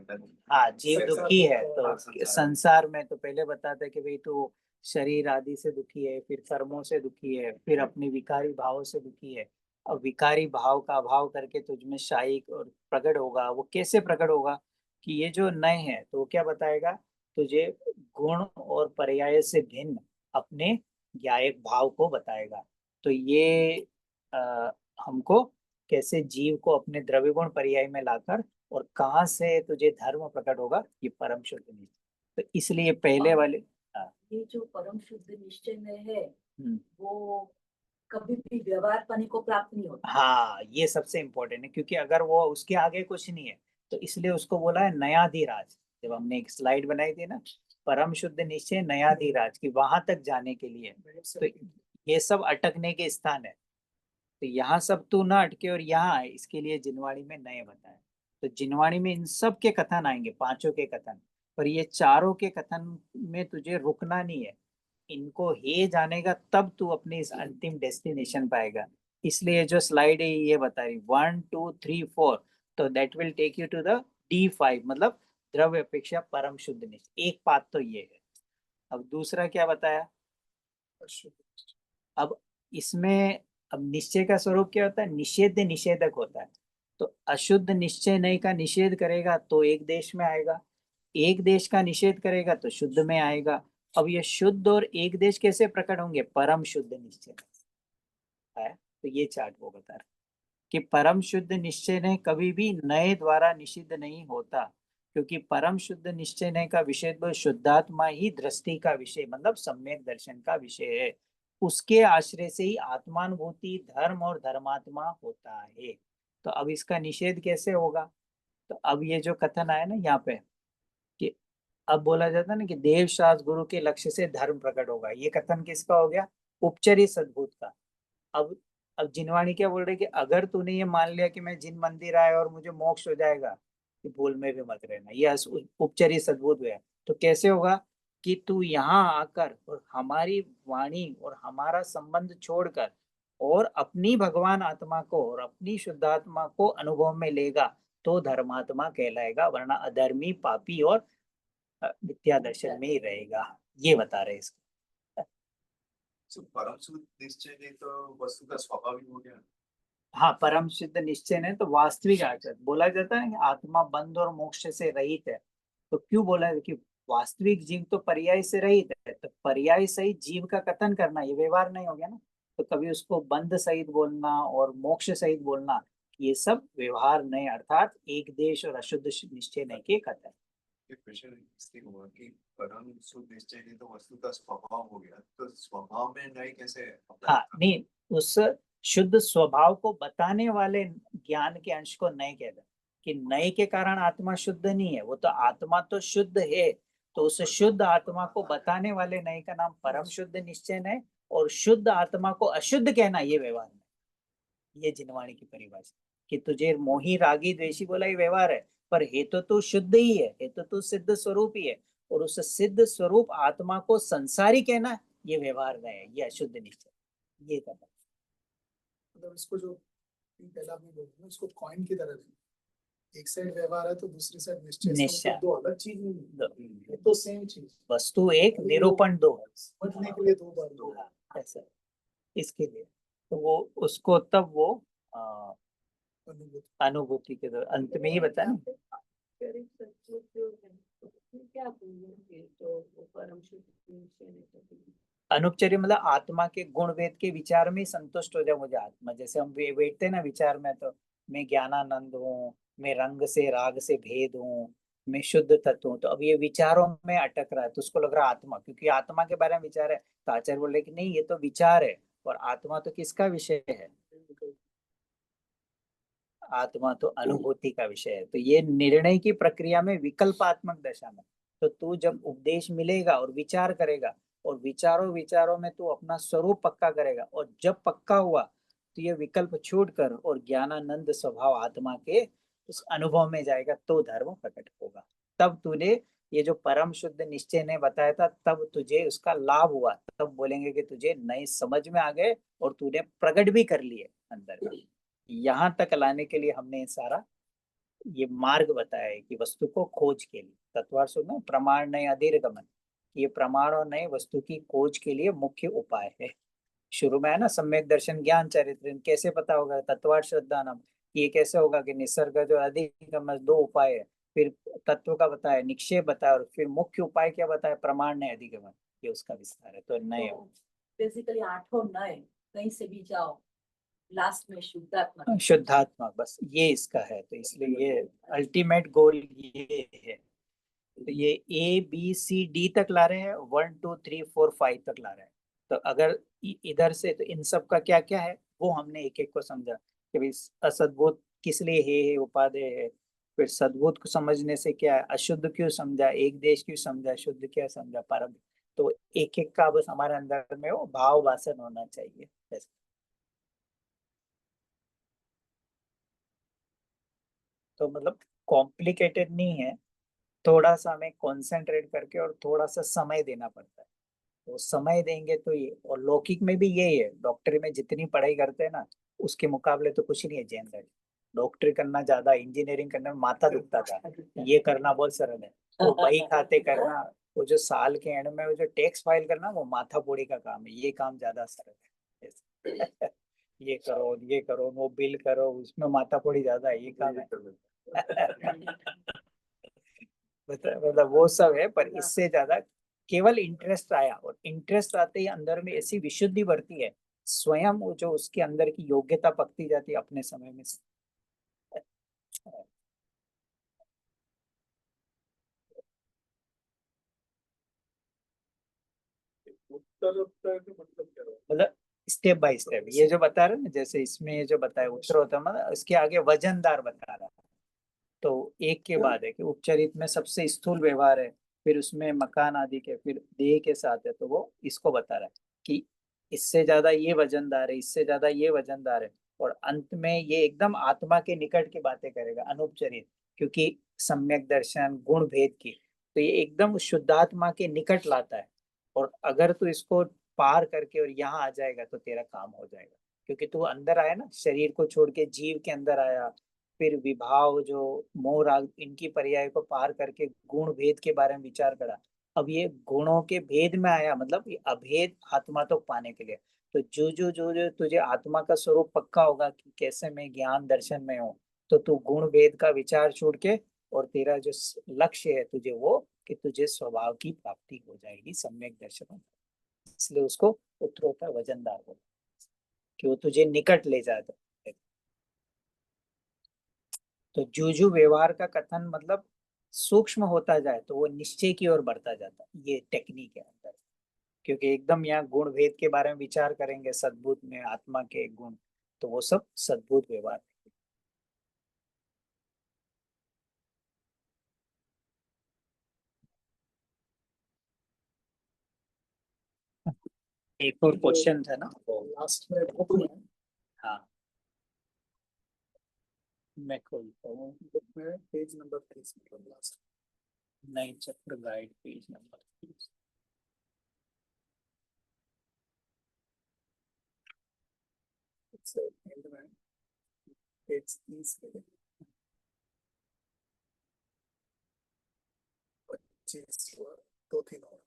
S1: हाँ, जीव
S8: संसार
S1: दुखी है
S8: में,
S1: तो
S8: संसार
S1: संसार में तो पहले बताते कि भाई तू शरीर आदि से दुखी है, फिर कर्मों से दुखी है, फिर अपने विकारी भावों से दुखी है। अब विकारी भाव का अभाव करके तुझमें शायिक और प्रकट होगा। वो कैसे प्रकट होगा कि ये जो नए है तो वो क्या बताएगा तुझे, गुण और पर्याय से भिन्न अपने ज्ञायक भाव को बताएगा। तो ये हमको कैसे जीव को अपने द्रव्य गुण पर्याय में लाकर और कहाँ से तुझे धर्म प्रकट होगा, ये परम शुद्ध निश्चय। तो इसलिए पहले वाले
S4: ये जो परम शुद्ध निश्चय में है
S1: हम्म,
S4: वो कभी भी व्यवहार पाने को प्राप्त नहीं होता।
S1: हाँ ये सबसे इम्पोर्टेंट है, क्योंकि अगर वो उसके आगे कुछ नहीं है तो इसलिए उसको बोला है नयाधिराज। जब हमने एक स्लाइड बनाई थी ना, परम शुद्ध निश्चय नयाधिराज की, वहां तक जाने के लिए तो ये सब अटकने के स्थान है। तो यहाँ सब तू ना अटके और यहाँ आए, इसके लिए जिनवाणी में नए बताए। तो जिनवाणी में इन सब के कथन आएंगे, पांचों के कथन, पर ये चारों के कथन में तुझे रुकना नहीं है। इनको हे जानेगा तब तू अपनी इस अंतिम डेस्टिनेशन पाएगा। इसलिए जो स्लाइड है ये बता रही 1 2 3 4, तो that will take you to the D5, मतलब द्रव्य अपेक्षा परम शुद्ध निश्चय। एक बात तो ये है। अब दूसरा क्या बताया, अब इसमें अब निश्चय का स्वरूप क्या होता है, निषेध निषेधक होता है। तो अशुद्ध निश्चय नहीं का निषेध करेगा तो एक देश में आएगा, एक देश का निषेध करेगा तो शुद्ध में आएगा। अब ये शुद्ध और एक देश कैसे प्रकट होंगे, परम शुद्ध निश्चय है। तो ये चार्ट वो बता रहा कि परम शुद्ध निश्चय ने कभी भी नए द्वारा निषिद्ध नहीं होता, क्योंकि परम शुद्ध निश्चय ने का विषय तो शुद्धात्मा ही दृष्टि का विषय, मतलब सम्यक दर्शन का विषय है। उसके आश्रय से ही आत्मानुभूति धर्म और धर्मात्मा होता है। तो अब इसका निषेध कैसे होगा, तो अब ये जो कथन आया ना यहाँ पे कि अब बोला जाता है ना कि देव शास्त्र गुरु के लक्ष्य से धर्म प्रकट होगा, ये कथन किसका हो गया, उपचरी सद्भूत का। अब जिनवाणी क्या बोल रहे कि अगर तूने ये मान लिया कि मैं जिन मंदिर आया और मुझे मोक्ष हो जाएगा, कि भूल में भी मत रहना, ये उपचरी सद्भूत हुआ। तो कैसे होगा कि तू यहाँ आकर और हमारी वाणी और हमारा संबंध छोड़कर और अपनी भगवान आत्मा को और अपनी शुद्धात्मा को अनुभव में लेगा तो धर्मात्मा कहलाएगा, वरना अधर्मी पापी और विद्या दर्शन में ही रहेगा। ये बता रहे इसको।
S8: परम शुद्ध निश्चय नहीं तो वस्तु का स्वभाव ही हो गया।
S1: हाँ, परम सिद्ध निश्चय ने तो वास्तविक आचरण बोला जाता है कि आत्मा बंध और मोक्ष से रहित है। तो क्यों बोला है कि वास्तविक जीव तो पर्याय से रहित है, तो पर्याय सहित जीव का कथन करना ये व्यवहार नहीं हो गया ना। तो कभी उसको बंध सहित बोलना और मोक्ष सहित बोलना, ये सब व्यवहार नहीं, अर्थात एक देश और अशुद्ध निश्चय नहीं के कथन।
S8: ये क्वेश्चन इसलिए हुआ कि परम शुद्ध निश्चय नहीं तो वस्तु का स्वभाव हो गया, तो स्वभाव में नए कैसे
S1: हाँ नहीं, उस शुद्ध स्वभाव को बताने वाले ज्ञान के अंश को नए कहते हैं कि नए के कारण आत्मा शुद्ध नहीं है, वो तो आत्मा तो शुद्ध है। तो उस शुद्ध आत्मा को बताने वाले नए का नाम परम शुद्ध निश्चय है, और शुद्ध आत्मा को अशुद्ध कहना ये व्यवहार है। ये जिनवाणी की परिभाषा कि तुझे मोही रागी द्वेषी बोला ये व्यवहार है, पर हे तो तू शुद्ध ही है, हे तो तू सिद्ध स्वरूप ही है, और उस सिद्ध स्वरूप आत्मा को संसारी कहना ये व्यवहार है, ये अशुद्ध निश्चय। ये करना
S3: मतलब इसको जो पहला आपने बोला इसको कॉइन की तरह नहीं, एक साइड व्यवहार है तो दूसरी साइड निश्चय। इसका
S1: निश्चय।
S3: मतलब दो अलग चीज नहीं है, ये तो सेम चीज।
S1: वस्तु एक, निरूपण दो।
S3: समझने के लिए दो बार दो।
S1: हाँ, ऐसा इसके लिए तो वो उसको तब वो अनुभूति के दौरान अंत में ही बता ना।
S5: क्या बोलेंगे तो वो परम शुद्ध निश्चय नहीं तो
S1: अनुपचर्य मतलब आत्मा के गुण वेद के विचार में संतुष्ट हो जाए मुझे आत्मा। जैसे हम बैठते ना विचार में, तो मैं ज्ञानानंद हूँ, मैं रंग से राग से भेद हूँ, मैं शुद्ध तत्व हूँ। तो अब ये विचारों में अटक रहा है तो उसको लग रहा है आत्मा, क्योंकि आत्मा के बारे में विचार है। तो आचार्य बोले कि नहीं, ये तो विचार है, और आत्मा तो किसका विषय है, आत्मा तो अनुभूति का विषय है। तो ये निर्णय की प्रक्रिया में विकल्पात्मक दशा में, तो तू जब उपदेश मिलेगा और विचार करेगा और विचारों में तू अपना स्वरूप पक्का करेगा, और जब पक्का हुआ तो ये विकल्प छूट कर और ज्ञानानंद स्वभाव आत्मा के उस अनुभव में जाएगा, तो धर्म प्रकट होगा। तब तूने ये जो परम शुद्ध निश्चय ने बताया था, तब तुझे उसका लाभ हुआ, तब बोलेंगे कि तुझे नए समझ में आ गए और तूने प्रकट भी कर लिए अंदर। यहाँ तक लाने के लिए हमने सारा ये मार्ग बताया है कि वस्तु को खोज के लिए तत्वार्थ में प्रमाण नए अधीरगमन, ये प्रमाण और नए वस्तु की खोज के लिए मुख्य उपाय है। शुरू में है ना सम्यक दर्शन ज्ञान चरित्र, कैसे पता होगा तत्वार्थ श्रद्धानम, ये कैसे होगा कि निसर्ग जो अधिगम, दो उपाय है, फिर तत्व का बताया, निक्षेप बताया, और फिर मुख्य उपाय क्या बताया, प्रमाण नए अधिगमन, ये उसका विस्तार है। तो नए
S4: बेसिकली आठों नए कहीं से भी जाओ, लास्ट में शुद्धात्मा
S1: शुद्धात्मा, बस ये इसका है। तो इसलिए ये अल्टीमेट गोल ये है। तो ये ABCD तक ला रहे हैं, 1 2 3 4 5 तक ला रहे हैं। तो अगर इधर से तो इन सब का क्या क्या है वो हमने एक एक को समझा कि भाई असद्भुत किस लिए है उपादेय है, फिर सद्भुत को समझने से क्या है, अशुद्ध क्यों समझा, एक देश क्यों समझा, शुद्ध क्या समझा, परम। तो एक एक का बस हमारे अंदर में वो भाव वासन होना चाहिए। तो मतलब कॉम्प्लिकेटेड नहीं है, थोड़ा सा हमें कंसंट्रेट करके और थोड़ा सा समय देना पड़ता है। तो समय देंगे तो ये, और लौकिक में भी यही है, डॉक्टरी में जितनी पढ़ाई करते हैं ना उसके मुकाबले तो कुछ नहीं है जनरल। डॉक्टरी करना ज्यादा, इंजीनियरिंग करने में माथा दुखता था, ये करना बहुत सरल है। तो बही खाते करना, वो जो साल के एंड में वो जो टैक्स फाइल करना, वो माथा पोड़ी का काम है, ये काम ज्यादा सरल है। ये करो वो बिल करो, उसमें माथा पोड़ी ज्यादा है, ये काम है। मतलब वो सब है, पर इससे ज्यादा केवल इंटरेस्ट आया, और इंटरेस्ट आते ही अंदर में ऐसी विशुद्धि बढ़ती है, स्वयं वो जो उसके अंदर की योग्यता पकती जाती है अपने समय में।
S2: उत्तर उत्तर का मतलब क्या है?
S1: मतलब स्टेप बाय स्टेप ये जो बता रहे हैं ना, जैसे इसमें ये जो बताया उत्तर होता है, मतलब इसके आगे वजनदार बता रहा है। तो एक के बाद है कि उपचरित में सबसे स्थूल व्यवहार है, फिर उसमें मकान आदि के, फिर देह के साथ है, तो वो इसको बता रहा है कि इससे ज्यादा ये वजनदार है, इससे ज्यादा ये वजनदार है, और अंत में ये एकदम आत्मा के निकट की बातें करेगा अनुपचरित, क्योंकि सम्यक दर्शन गुण भेद की, तो ये एकदम शुद्धात्मा के निकट लाता है। और अगर तू इसको पार करके और यहाँ आ जाएगा तो तेरा काम हो जाएगा, क्योंकि तू अंदर आया ना, शरीर को छोड़ के जीव के अंदर आया, फिर विभाव जो मोह राग इनकी पर्याय को पार करके गुण भेद के बारे में विचार करा, अब ये गुणों के भेद में आया, मतलब ये अभेद आत्मा तो पाने के लिए। तो जो तुझे आत्मा का स्वरूप पक्का होगा कि कैसे मैं ज्ञान दर्शन में हूँ, तो तू गुण भेद का विचार छोड़ के, और तेरा जो लक्ष्य है तुझे वो कि तुझे स्वभाव की प्राप्ति हो जाएगी, सम्यक दर्शन। इसलिए उसको उत्तरोत्तर वजनदार हो, कि वो तुझे निकट ले जाता है। तो जो व्यवहार का कथन मतलब सूक्ष्म होता जाए तो वो निश्चय की ओर बढ़ता जाता है, ये टेक्निक है अंदर। क्योंकि एकदम यहाँ गुण भेद के बारे में विचार करेंगे, सद्भुत में आत्मा के गुण, तो वो सब सद्भुत व्यवहार है। एक और क्वेश्चन था ना,
S3: लास्ट में बुक में
S1: हाँ मैं खोलता हूँ,
S3: बुक में पेज नंबर 30 मतलब लास्ट
S1: नई चक्र गाइड पेज नंबर 30।
S3: एंड में पेज 30 पे 25 दो तीन और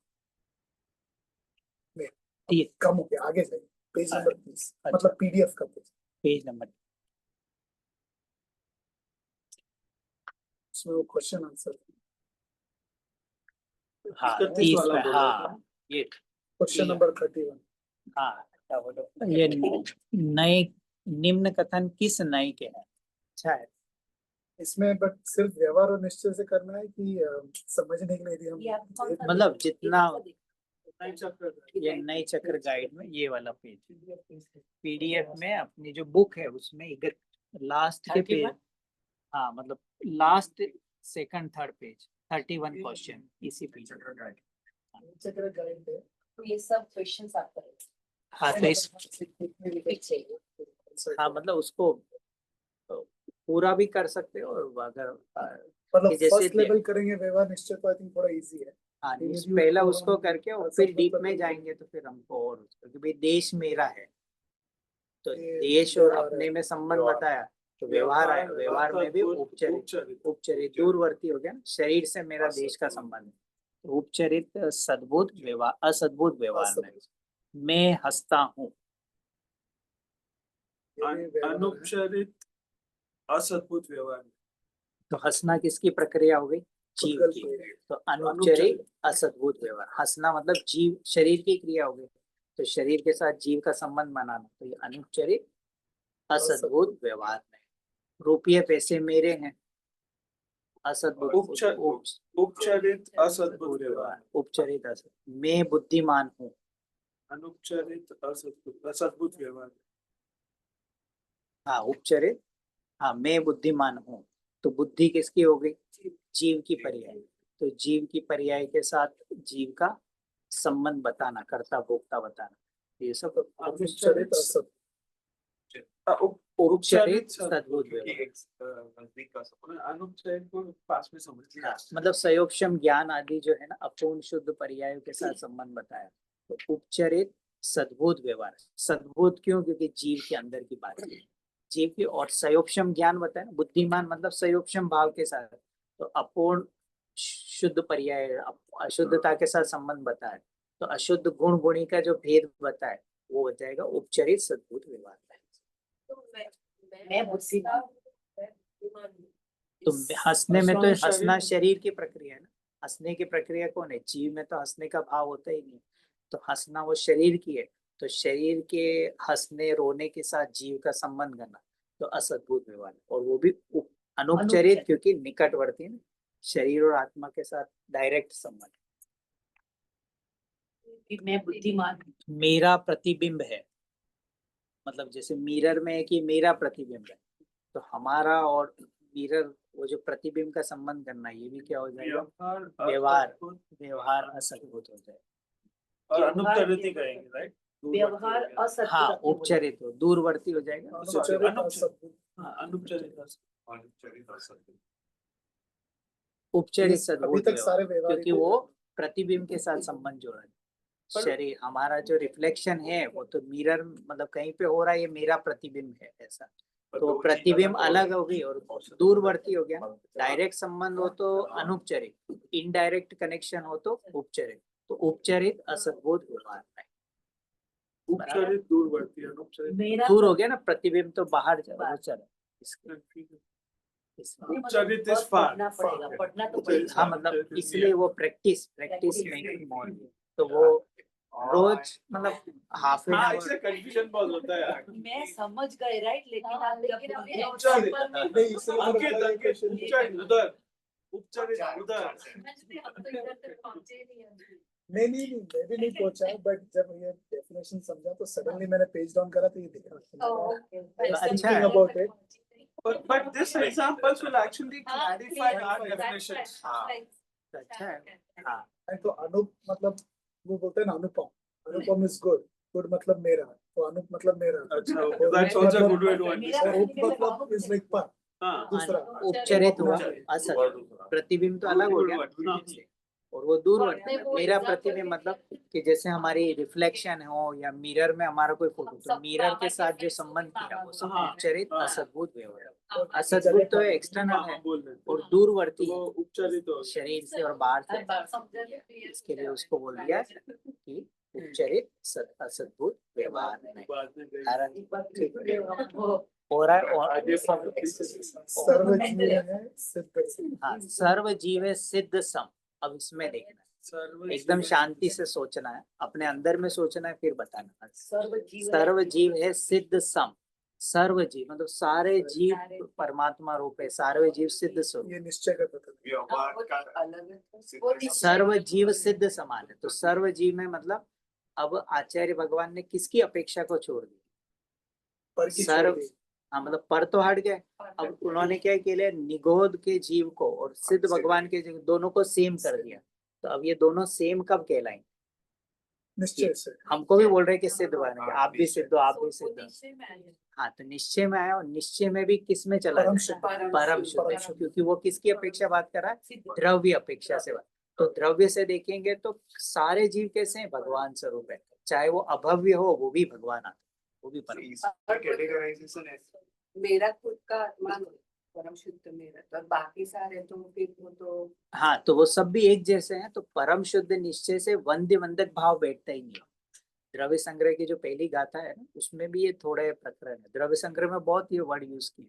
S3: नहीं कम हो गया, आगे जाइए पेज नंबर 30 मतलब PDF का
S1: पेज नंबर,
S3: उसमें वो क्वेश्चन आंसर
S1: हाँ
S2: 31
S1: 30
S2: वाला
S1: में,
S2: बोलो।
S1: हाँ ये,
S3: क्वेश्चन नंबर 31
S1: हाँ क्या बोलो, ये नए निम्न कथन किस नए के हैं। अच्छा है,
S3: इसमें बट सिर्फ व्यवहार और निश्चय से करना है कि समझने के लिए यदि
S4: ये आप कौन
S3: हम
S4: सा
S1: मतलब
S4: देख-
S1: जितना
S3: नए चक्र
S1: ये नई चक्र गाइड में ये वाला पेज, PDF में अपनी जो बुक है उसमें इधर लास्ट के पेज, हाँ मतलब last second third page, 31 question इसी पे।
S3: चक्र गाइड है।
S4: तो ये सब क्वेश्चंस आपका है।
S1: हाँ तो इस
S4: पीछे
S1: हाँ मतलब उसको पूरा भी कर सकते हो, और अगर
S3: मतलब
S1: कि जैसे
S3: फर्स्ट लेवल करेंगे व्यवहार निश्चय तो आई थिंक थोड़ा इजी है।
S1: हाँ
S3: धीरे धीरे
S1: पहला
S3: उसको
S1: उसको
S3: हम
S1: करके और
S3: सब
S1: फिर डीप
S3: मतलब
S1: में जाएंगे तो फिर हमको और क्योंकि भाई देश मेरा है तो
S3: ये
S1: देश और
S3: व्यवहार
S1: अपने
S3: है।
S1: में संबंध बताया तो व्यवहार है, व्यवहार में भी उपचरित उपचरित दूरवर्ती हो गया ना, शरीर से मेरा देश का संबंध है। तो उपचरित सद्भुत व्यवहार असद्भुत व्यवहार में मैं हंसता हूँ।
S3: ये भी व्यवहार है।
S2: अनुपचारित असद्भुत व्यवहार।
S1: तो हंसना किसकी प्रक्रिया हो गई? जीव
S3: गलत
S1: की।
S3: हो गया।
S1: तो अनुपचरित असद्भुत व्यवहार, हंसना मतलब जीव शरीर की क्रिया हो गई, तो शरीर के साथ जीव का संबंध बनाना, तो ये अनुपचरित असद्भुत व्यवहार में। रुपये पैसे मेरे हैं, असद्भुत
S2: उपचारित असद्भुत व्यवहार।
S1: उपचरित असद। मैं बुद्धिमान हूँ,
S2: अनुपचारित असद्भुत व्यवहार।
S1: हाँ उपचरित, हाँ मैं बुद्धिमान हूँ, तो बुद्धि किसकी हो गई? जीव की पर्याय। तो जीव की पर्याय के साथ जीव का संबंध बताना, कर्ता भोक्ता बताना, ये सब
S3: अनुपचारित असद्भुत।
S1: उपचरित सद्भुत व्यवहार।
S8: नजदीक का सपना।
S2: अनुपचारित को पास में समझ लिया।
S1: मतलब संयोगक्षम ज्ञान आदि जो है ना, अपूर्ण शुद्ध पर्यायों के साथ संबंध बताया। तो उपचरित सद्भुत व्यवहार, सद्भुत क्यों? क्योंकि जीव के अंदर की बात है, जीव की। और संयोगक्षम ज्ञान बताया, बुद्धिमान मतलब संयोगक्षम भाव के साथ। तो अपूर्ण शुद्ध पर्याय अशुद्धता के साथ संबंध बताया, तो अशुद्ध गुण गुणी का जो भेद बताया वो बताएगा उपचरित सद्भुत व्यवहार में।
S4: मैं बुद्धिमान
S1: तो हंसने में तो हंसना शरीर की प्रक्रिया है ना, हंसने की प्रक्रिया कौन है? जीव में तो हंसने का भाव होता ही नहीं, तो हंसना वो शरीर की है। तो शरीर के हंसने रोने के साथ जीव का संबंध करना तो असद्भुत व्यवहार, और वो भी अनुपचरित क्योंकि निकटवर्ती है ना, शरीर और आत्मा के साथ डायरेक्ट संबंध।
S4: मैं बुद्धिमान
S1: मेरा प्रतिबिंब है, मतलब जैसे मिरर में है कि मेरा प्रतिबिंब है, तो हमारा और मिरर वो जो प्रतिबिंब का संबंध करना, ये भी क्या हो जाएगा? व्यवहार। व्यवहार असद्भुत हो जाए।
S2: और अनुपचारित ही करेंगे, राइट?
S4: व्यवहार असद्भुत।
S1: हाँ उपचरित हो, दूरवर्ती हो जाएगा।
S3: अनुपचारित असद्भुत।
S2: अनुपचारित
S8: अनुपचारित असद्भुत।
S1: उपचरित
S3: अभी
S1: सद्भुत
S3: तक सारे
S1: व्यवहार,
S3: व्यवहारिक
S1: क्योंकि वो प्रतिबिंब के साथ संबंध जोड़ा है। शरीर हमारा जो रिफ्लेक्शन है वो तो मिरर मतलब कहीं पे हो रहा है, ये मेरा प्रतिबिंब है ऐसा, तो प्रतिबिंब अलग हो गई और दूरवर्ती हो गया। डायरेक्ट संबंध हो तो अनुपचरित, इनडायरेक्ट कनेक्शन हो तो उपचरित। तो उपचरित असद्भुत व्यवहार है।
S2: उपचारित दूरवर्ती, अनुपचारित
S4: मेरा
S1: दूर हो गया ना, प्रतिबिंब तो बाहर चला
S2: उपचारित इज फार।
S4: पढ़ना तो पड़ेगा।
S1: हाँ मतलब इसलिए वो प्रैक्टिस मेकिंग मोर, तो वो रोज मतलब हाफ एन
S2: हाँ
S1: आवर।
S2: इससे कंफ्यूजन बहुत होता है यार।
S4: मैं समझ गए राइट, लेकिन आप
S5: लेकिन
S4: जब
S5: अभी
S2: उपचारित
S3: नहीं, इसलिए मैंने
S2: अंकित
S3: बताया
S2: अंकित
S3: question।
S2: उपचारित उधर, उपचारित उधर।
S5: हम तो इधर तक पहुंचे नहीं अभी।
S3: नहीं मैं भी नहीं पहुंचा, बट जब ये डेफिनेशन समझा तो सडनली मैंने पेज डाउन करा तो ये दिखा।
S1: अच्छा है।
S3: about it.
S2: But this examples will actually clarify our definitions.
S1: अच्छा है। हाँ
S3: नहीं तो अनुप मतलब वो बोलते हैं ना अनुपम, अनुपम इज गुड, गुड मतलब मेरा, तो अनुप मतलब मेरा।
S2: अच्छा, that's also a good way to understand.
S3: और उप मतलब इज लाइक पर
S2: हाँ
S3: दूसरा।
S1: उपचरित हुआ असत, प्रतिबिंब तो अलग हो गया
S2: हाँ।
S1: जैसे, और वो दूरवर्ती। मेरा प्रतिबिंब मतलब कि जैसे हमारी रिफ्लेक्शन हो या मिरर में हमारा कोई फोटो, तो मिरर के साथ जो संबंध किया वो सब
S2: हाँ।
S1: उपचरित
S2: हाँ।
S1: असद्भुत व्यवहार। असद्भुत तो एक्सटर्नल है
S2: बोल रहे हैं।
S1: और दूरवर्ती
S2: वो उपचारित हो
S1: शरीर से और बाहर से, इसके लिए उसको बोल दिया कि उपचरित असद्भुत व्यवहार में।
S2: बाद में गई।
S1: हो रहा है और
S3: सर्वजीव है सिद्ध।
S1: हाँ सर्व जीव है सिद्ध सम। अब इसमें देखना है, एकदम शांति से सोचना है, अपने अंदर में सोचना है, फिर बताना। सर्व जीव है सिद्ध सम। सर्व जीव मतलब सारे जीव परमात्मा रूप है, सारे जीव सिद्ध स्वरूप।
S3: ये निश्चय का कथन है।
S8: व्यवहार का
S4: अलग
S1: सर्व जीव सिद्ध समान है, तो सर्व जीव में मतलब अब आचार्य भगवान ने किसकी अपेक्षा को छोड़ दी?
S3: पर की
S1: सर्व
S3: छोड़ दी।
S1: हाँ मतलब पर तो हट गए, अब उन्होंने क्या किया, निगोद के जीव को और सिद्ध भगवान के जीव दोनों को सेम कर दिया। तो अब ये दोनों सेम कब कहलाएंगे?
S3: निश्चय से
S1: हमको भी बोल रहे हैं कि सिद्ध बनेंगे, आप भी सिद्ध हो, आप भी
S5: वो
S1: सिद्ध हो।
S5: निश्चय में आ गया।
S1: हाँ तो निश्चय में आया, और निश्चय में भी किस में चला
S3: परम
S1: गया?
S3: शुद्ध।
S1: परम शुद्ध,
S3: परम शुद्ध।
S1: क्योंकि वो किसकी अपेक्षा बात कर रहा है?
S4: सिद्ध।
S1: द्रव्य अपेक्षा से बात। तो द्रव्य से देखेंगे तो सारे जीव कैसे हैं? भगवान स्वरूप है, चाहे वो अभव्य हो वो भी भगवान आता है, वो भी परम।
S8: कैटेगराइजेशन है
S9: मेरा खुद का आत्मा परम शुद्ध मेरा, तो बाकी सारे तो फिर वो तो
S1: हाँ तो वो सब भी एक जैसे हैं, तो परम शुद्ध निश्चय से वंद्य वंदक भाव बैठता ही नहीं। द्रव्य संग्रह की जो पहली गाथा है ना, उसमें भी ये थोड़े प्रकरण है। द्रव्य संग्रह में बहुत ये वर्ड यूज किए,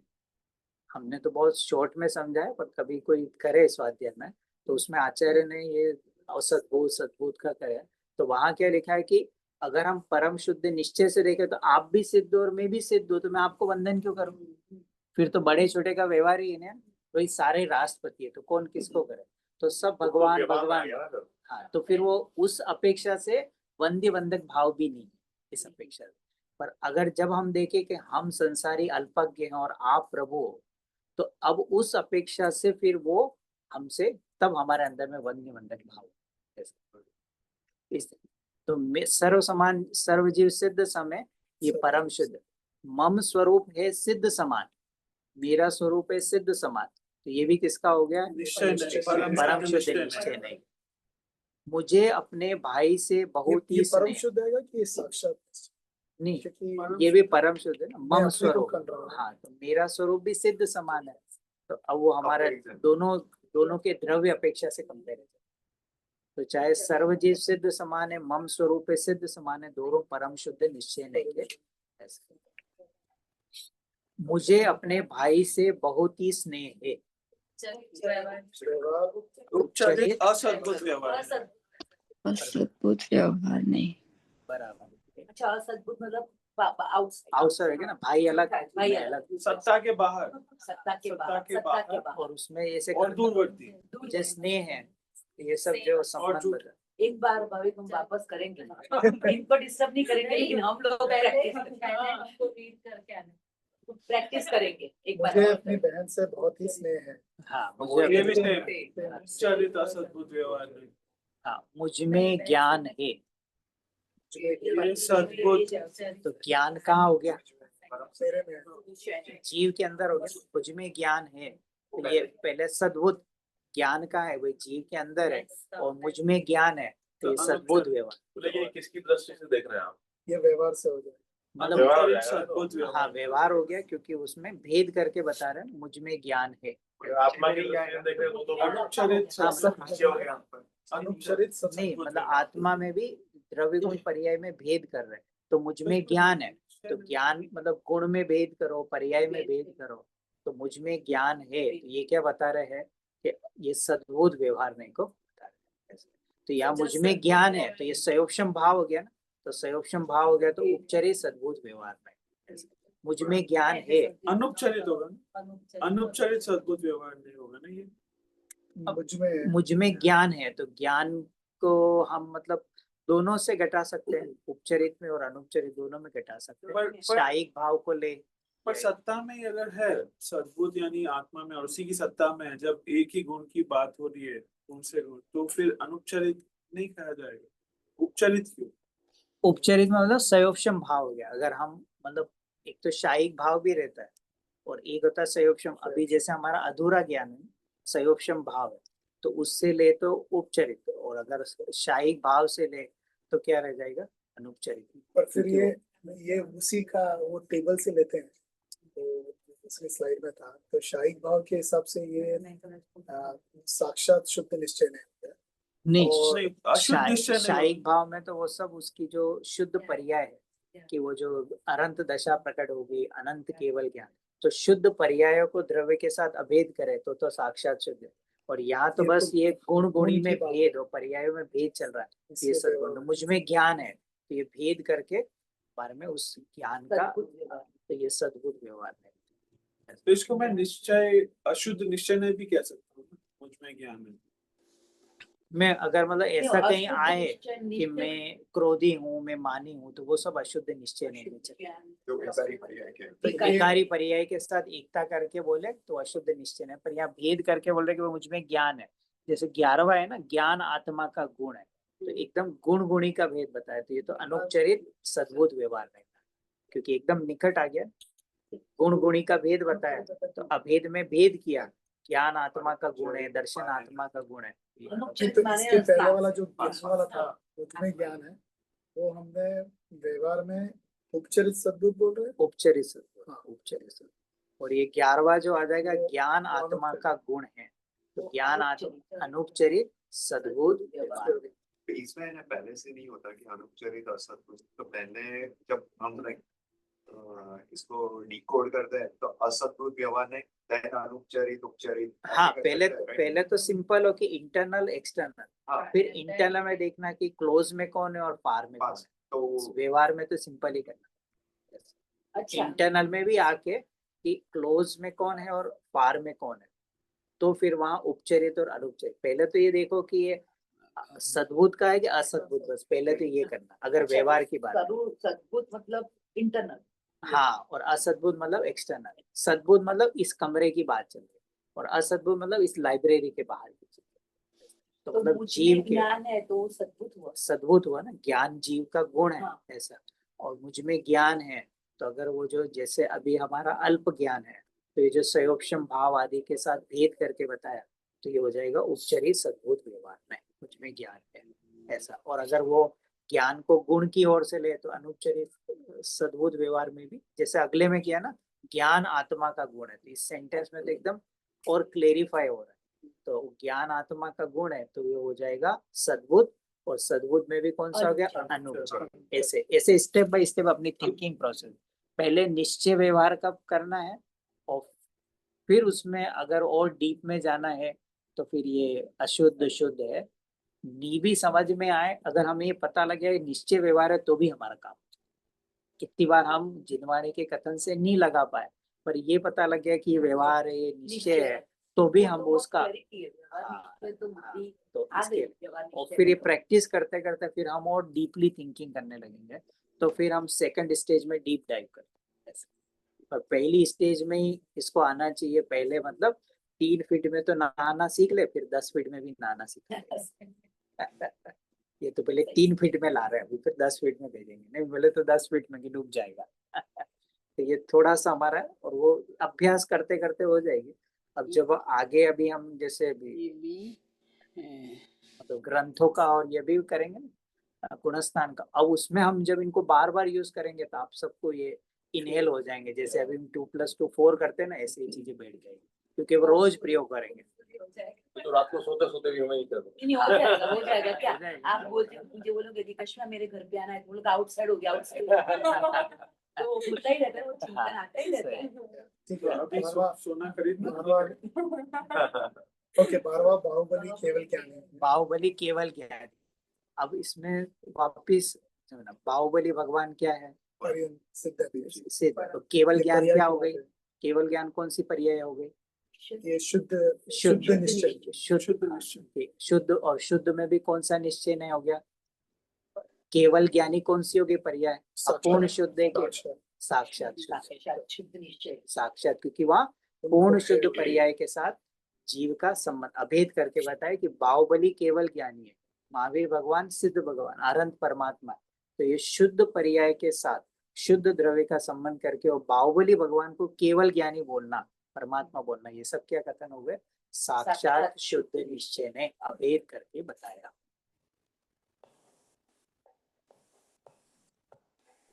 S1: हमने तो बहुत शॉर्ट में समझा है, पर कभी कोई करे स्वाध्याय में तो उसमें आचार्य ने ये असद्भूत सद्भूत का करे, तो वहां क्या लिखा है कि अगर हम परम शुद्ध निश्चय से देखें तो आप भी सिद्ध हो और मैं भी सिद्ध हूँ, तो मैं आपको वंदन क्यों करूँ? फिर तो बड़े छोटे का व्यवहार ही है ना, तो ये सारे राष्ट्रपति है, तो कौन किसको करे? तो सब भगवान भगवान। हाँ तो फिर वो उस अपेक्षा से वंद्य वंदक भाव भी नहीं है इस अपेक्षा से। पर अगर जब हम देखें कि हम संसारी अल्पज्ञ हैं और आप प्रभु हो, तो अब उस अपेक्षा से फिर वो हमसे, तब हमारे अंदर में वन्य वंदक भाव है। इस तो सर्व समान सर्वजीव सिद्ध समय, ये परम शुद्ध। मम स्वरूप है सिद्ध समान, मेरा स्वरूप है सिद्ध समान, तो ये भी किसका हो गया?
S2: निश्चय नहीं,
S1: परम शुद्ध निश्चय नहीं। मुझे अपने भाई से बहुत
S3: ये
S1: ही
S3: परम
S1: स्नेह,
S3: शुद्ध आएगा कि ये साक्षात?
S1: नहीं
S3: क्योंकि
S1: ये भी परम शुद्ध है ना,
S3: मैं
S1: मम
S3: अपने को
S1: स्वरूप।
S3: कर रहा हूँ।
S1: हाँ तो मेरा स्वरूप भी सिद्ध समान है, तो अब वो हमारा दोनों दोनों के द्रव्य अपेक्षा से कंपेयर है। तो चाहे सर्वजीव सिद्ध समान है, मम स्वरूप है सिद्ध समान है, दोनों परम शुद्ध निश्चय नहीं है। मुझे अपने भाई से बहुत ही स्नेह है,
S2: उपचारित असद्भुत व्यवहार।
S10: असद्भुत व्यवहार नहीं।
S1: बराबर।
S4: अच्छा असद्भुत मतलब आउटसाइड
S1: अवसर है ना, भाई अलग
S4: भाई
S1: मैं
S4: अलग,
S2: सत्ता के बाहर,
S4: सत्ता के
S2: सत्ता के
S4: बाहर, सत्ता के
S2: बाहर।
S4: बाहर।
S1: और उसमें ऐसे
S2: और दूरवर्ती।
S1: जो स्नेह है, ये सब जो संबंध है।
S4: एक बार भाभी तुम वापस करेंगे, इनको डिस्टर्ब नहीं करेंगे, लेकिन हम लोग प्रैक्टिस करेंगे एक बार।
S3: मुझे अपनी बहन से बहुत ही स्नेह है।
S1: हाँ
S2: ये भी
S1: मुझे,
S2: उपचारित असद्भुत व्यवहार नहीं।
S1: हाँ मुझ में ज्ञान है,
S2: ये सद्भुत।
S1: तो ज्ञान कहाँ हो गया?
S3: मेरे में है।
S1: जीव के अंदर हो गया, मुझ में ज्ञान है, तो ये पहले सद्भुत ज्ञान का है, वो जीव के अंदर है, और मुझ में ज्ञान है, तो ये सद्भुत व्यवहार।
S6: तो ये किसकी दृष्टि से देख रहे हैं आप?
S3: ये व्यवहार से हो जाए।
S1: मतलब
S6: व्यवहार है,
S2: सद्भुत
S1: हाँ
S2: व्यवहार।
S1: व्यवहार हो गया, क्योंकि उसमें भेद करके बता रहे हैं, मुझ में ज्ञान है।
S6: आत्मा की दृष्टि से देख रहे हैं तो
S2: अनुपचारित
S1: हाँ,
S2: सद्भुत, अनुपचारित
S1: नहीं
S2: सद्भुत
S1: मतलब
S2: व्यवहार।
S1: आत्मा में भी द्रव्य गुण पर्याय में भेद कर रहे हैं, तो मुझ में ज्ञान है, तो ज्ञान मतलब गुण में भेद करो, पर्याय में भेद करो, तो मुझ में ज्ञान है, तो ये क्या बता रहे हैं कि ये सद्भुत व्यवहार नहीं को बता रहे हैं। तो यहाँ मुझ में ज्ञान है, तो ये संयोगक्षम भाव हो गया ना, तो संयोगक्षम भाव हो गया, तो उपचरित सद्भुत व्यवहार में मुझ में ज्ञान है।
S2: अनुपचारित होगा ना, अनुपचारित सद्भुत व्यवहार नहीं होगा ना ये।
S1: मुझ में ज्ञान है, तो ज्ञान को हम मतलब दोनों से घटा सकते हैं, उपचरित में और अनुपचरित दोनों में घटा सकते हैं। शायिक भाव को ले,
S2: पर सत्ता में ही अगर है सद्भुत, यानी आत्मा में और उसी की सत्ता में है, जब एक ही गुण की बात हो रही है गुण से गुण, तो फिर अनुपचारित नहीं कहा जाएगा, उपचारित क्यों?
S1: उपचरित में मतलब संयोगक्षम भाव हो गया। अगर हम मतलब एक तो शायिक भाव भी रहता है और एक होता है संयोगक्षम। अभी जैसे हमारा अधूरा ज्ञान है, संयोगक्षम भाव है, तो उससे ले तो उपचरित, और अगर शायिक भाव से ले तो क्या रह जाएगा? अनुपचरित।
S3: पर फिर ये उसी का वो टेबल से लेते हैं, तो दूसरी स्लाइड में था, तो शायिक भाव के हिसाब से ये साक्षात शुद्ध निश्चय नहीं होता।
S1: नहीं,
S2: अशुद्ध निश्चय नहीं
S1: शायिक भाव में तो वो सब उसकी जो शुद्ध पर्याय है, कि वो जो अनंत दशा प्रकट होगी, अनंत केवल ज्ञान, तो शुद्ध पर्यायों को द्रव्य के साथ अभेद करे तो साक्षात शुद्ध है। और यहाँ तो बस ये गुण गुणी में भेद हो, पर्यायों में भेद चल रहा है, ये सद्गुण मुझ में ज्ञान है, तो ये भेद करके बारे में उस ज्ञान का, तो ये सद्भुत व्यवहार है।
S2: तो इसको मैं निश्चय अशुद्ध निश्चय नहीं भी कह सकता हूँ, मुझ में ज्ञान है।
S1: मैं अगर मतलब ऐसा कहीं
S4: अशुद्ध
S1: आए
S4: निश्चय
S1: कि
S4: नित्य
S1: मैं क्रोधी हूँ, मैं मानी हूँ, तो वो सब अशुद्ध निश्चय नहीं होने चाहिए।
S8: जो विकारी पर्याय के
S1: विकारी पर्याय के साथ एकता करके बोले तो अशुद्ध निश्चय है, पर यहाँ भेद करके बोल रहे कि वो मुझ में ज्ञान है। जैसे 11वां है ना, ज्ञान आत्मा का गुण है, तो एकदम गुण गुणी का भेद बताया, तो ये तो अनुपचरित सद्भुत व्यवहार नहीं, क्योंकि एकदम निकट आ गया। गुण गुणी का भेद बताया, तो अभेद में भेद किया, ज्ञान आत्मा का गुण है, दर्शन आत्मा का गुण है।
S3: तो इसके पहले वाला जो ज्ञान वाला था, उसमें ज्ञान है, वो हमने व्यवहार में उपचरित सद्बुद्ध बोल रहे हैं।
S1: उपचरित सद्बुद्ध, हाँ, उपचरित सद्बुद्ध। और ये 11वां जो आ जाएगा, ज्ञान आत्मा का गुण है, तो ज्ञान आत्मा अनुपचरित सद्बुद्ध व्यवहार।
S8: इसमें है ना, पहले से नहीं होता कि अनुपचरित और सद्बुद्ध, तो पहले जब हम लाइक इसको डिकोड करते हैं तो असद्बुद्ध व्यवहार नहीं, देन अनुपचरित उपचरित।
S1: हाँ, पहले तो सिंपल हो कि इंटरनल एक्सटर्नल, फिर इंटरनल में देखना कि क्लोज में कौन है और फार में कौन है। तो व्यवहार में तो सिंपल ही करना।
S4: अच्छा,
S1: इंटरनल में भी आके कि क्लोज में कौन है और फार में कौन है, तो फिर वहां उपचरित और अनुपचरित। पहले तो ये देखो कि ये सद्बुद्ध का है कि असद्बुद्ध, बस पहले तो ये करना अगर व्यवहार की बात है।
S4: सद्बुद्ध मतलब इंटरनल,
S1: हाँ, और असद्बुद्ध मतलब एक्सटर्नल। सद्बुद्ध मतलब इस कमरे की बात चल रही है, और असद्बुद्ध मतलब इस लाइब्रेरी के बाहर की चल रही है। तो मतलब जीव के
S4: ज्ञान है तो सद्बुद्ध हुआ।
S1: सद्बुद्ध हुआ ना, ज्ञान जीव का गुण है।
S4: हाँ।
S1: ऐसा, और मुझ में ज्ञान है, तो अगर वो जो जैसे अभी हमारा अल्प ज्ञान है, तो ये जो संयोक्षम भाव आदि के साथ भेद करके बताया, तो ये हो जाएगा उपचरित सद्बुद्ध व्यवहार में मुझ में ज्ञान है, ऐसा। और अगर वो ज्ञान को गुण की ओर से ले तो अनुपचरित सद्बुद्ध व्यवहार में भी, जैसे अगले में किया ना, ज्ञान आत्मा का गुण है, तो इस सेंटेंस में तो एकदम और क्लेरिफाई हो रहा है। तो ज्ञान आत्मा का गुण है, तो ये हो जाएगा सद्बुद्ध, और सद्बुद्ध में भी कौन सा हो गया, अनुपचरित। ऐसे ऐसे स्टेप बाय स्टेप अपनी थिंकिंग प्रोसेस। पहले निश्चय व्यवहार कब करना है, और फिर उसमें अगर और डीप में जाना है तो फिर ये अशुद्ध शुद्ध है, नी भी समझ में आए। अगर हमें ये पता लग गया निश्चय व्यवहार है तो भी हमारा काम। कितनी बार हम जिनवाणी के कथन से नहीं लगा पाए, पर ये पता लग गया कि ये व्यवहार है, निश्चय है, तो भी हम उसका तो इसके, और फिर ये प्रैक्टिस करते करते फिर हम और डीपली थिंकिंग करने लगेंगे, तो फिर हम सेकंड स्टेज में डीप डाइव करते हैं। पर पहली स्टेज में ही इसको आना चाहिए। पहले मतलब 3 फीट में तो नहाना सीख ले, फिर 10 फीट में भी नहाना सीख ले। ये तो पहले 3 फीट में ला रहे हैं, फिर 10 फीट में भेजेंगे, नहीं बोले तो 10 फीट में डूब जाएगा। तो ये थोड़ा सा हमारा, और वो अभ्यास करते करते हो जाएगी। अब जब आगे अभी हम जैसे मतलब ग्रंथों का और ये भी करेंगे ना, गुणस्थान का, अब उसमें हम जब इनको बार बार यूज करेंगे तो आप सबको ये इनहेल हो जाएंगे। जैसे अभी हम 2+2 4 करते हैं ना, ऐसे ही चीजें बैठ जाएगी, क्योंकि वो रोज प्रयोग करेंगे।
S6: तो रात को सोते सोते भी हमें ही कर दो।
S4: नहीं हो जाएगा क्या? आप बोलते मुझे बोलोगे कि कश्मा मेरे घर पे आना है, बोलोगे आउटसाइड हो गया, आउटसाइड तो होता ही रहता है, वो चिंतन आता ही रहता है।
S3: ठीक है, अभी
S2: सोना खरीदना।
S3: ओके, 12वां बाहुबली केवल ज्ञान है।
S1: बाहुबली केवल क्या है, अब इसमें वापिस बाहुबली भगवान क्या है, सिद्ध। तो केवल ज्ञान क्या हो गई, केवल ज्ञान कौन सी पर्याय हो गई,
S3: ये शुद्ध निश्चय।
S1: शुद्ध, और शुद्ध में भी कौन सा निश्चय नहीं हो गया, केवल ज्ञानी कौन सी होगी पर्याय, अपूर्ण शुद्ध है कि साक्षात
S4: शुद्ध निश्चय,
S1: साक्षात, क्योंकि वहाँ पूर्ण शुद्ध पर्याय के साथ जीव का संबंध अभेद करके बताया कि बाहुबली केवल ज्ञानी है, महावीर भगवान सिद्ध भगवान अनंत परमात्मा। तो ये शुद्ध पर्याय के साथ शुद्ध द्रव्य का संबंध करके और बाहुबली भगवान को केवल ज्ञानी बोलना, परमात्मा बोलना, ये सब क्या कथन हो गए, साक्षात शुद्ध निश्चय ने अभेद करके बताया।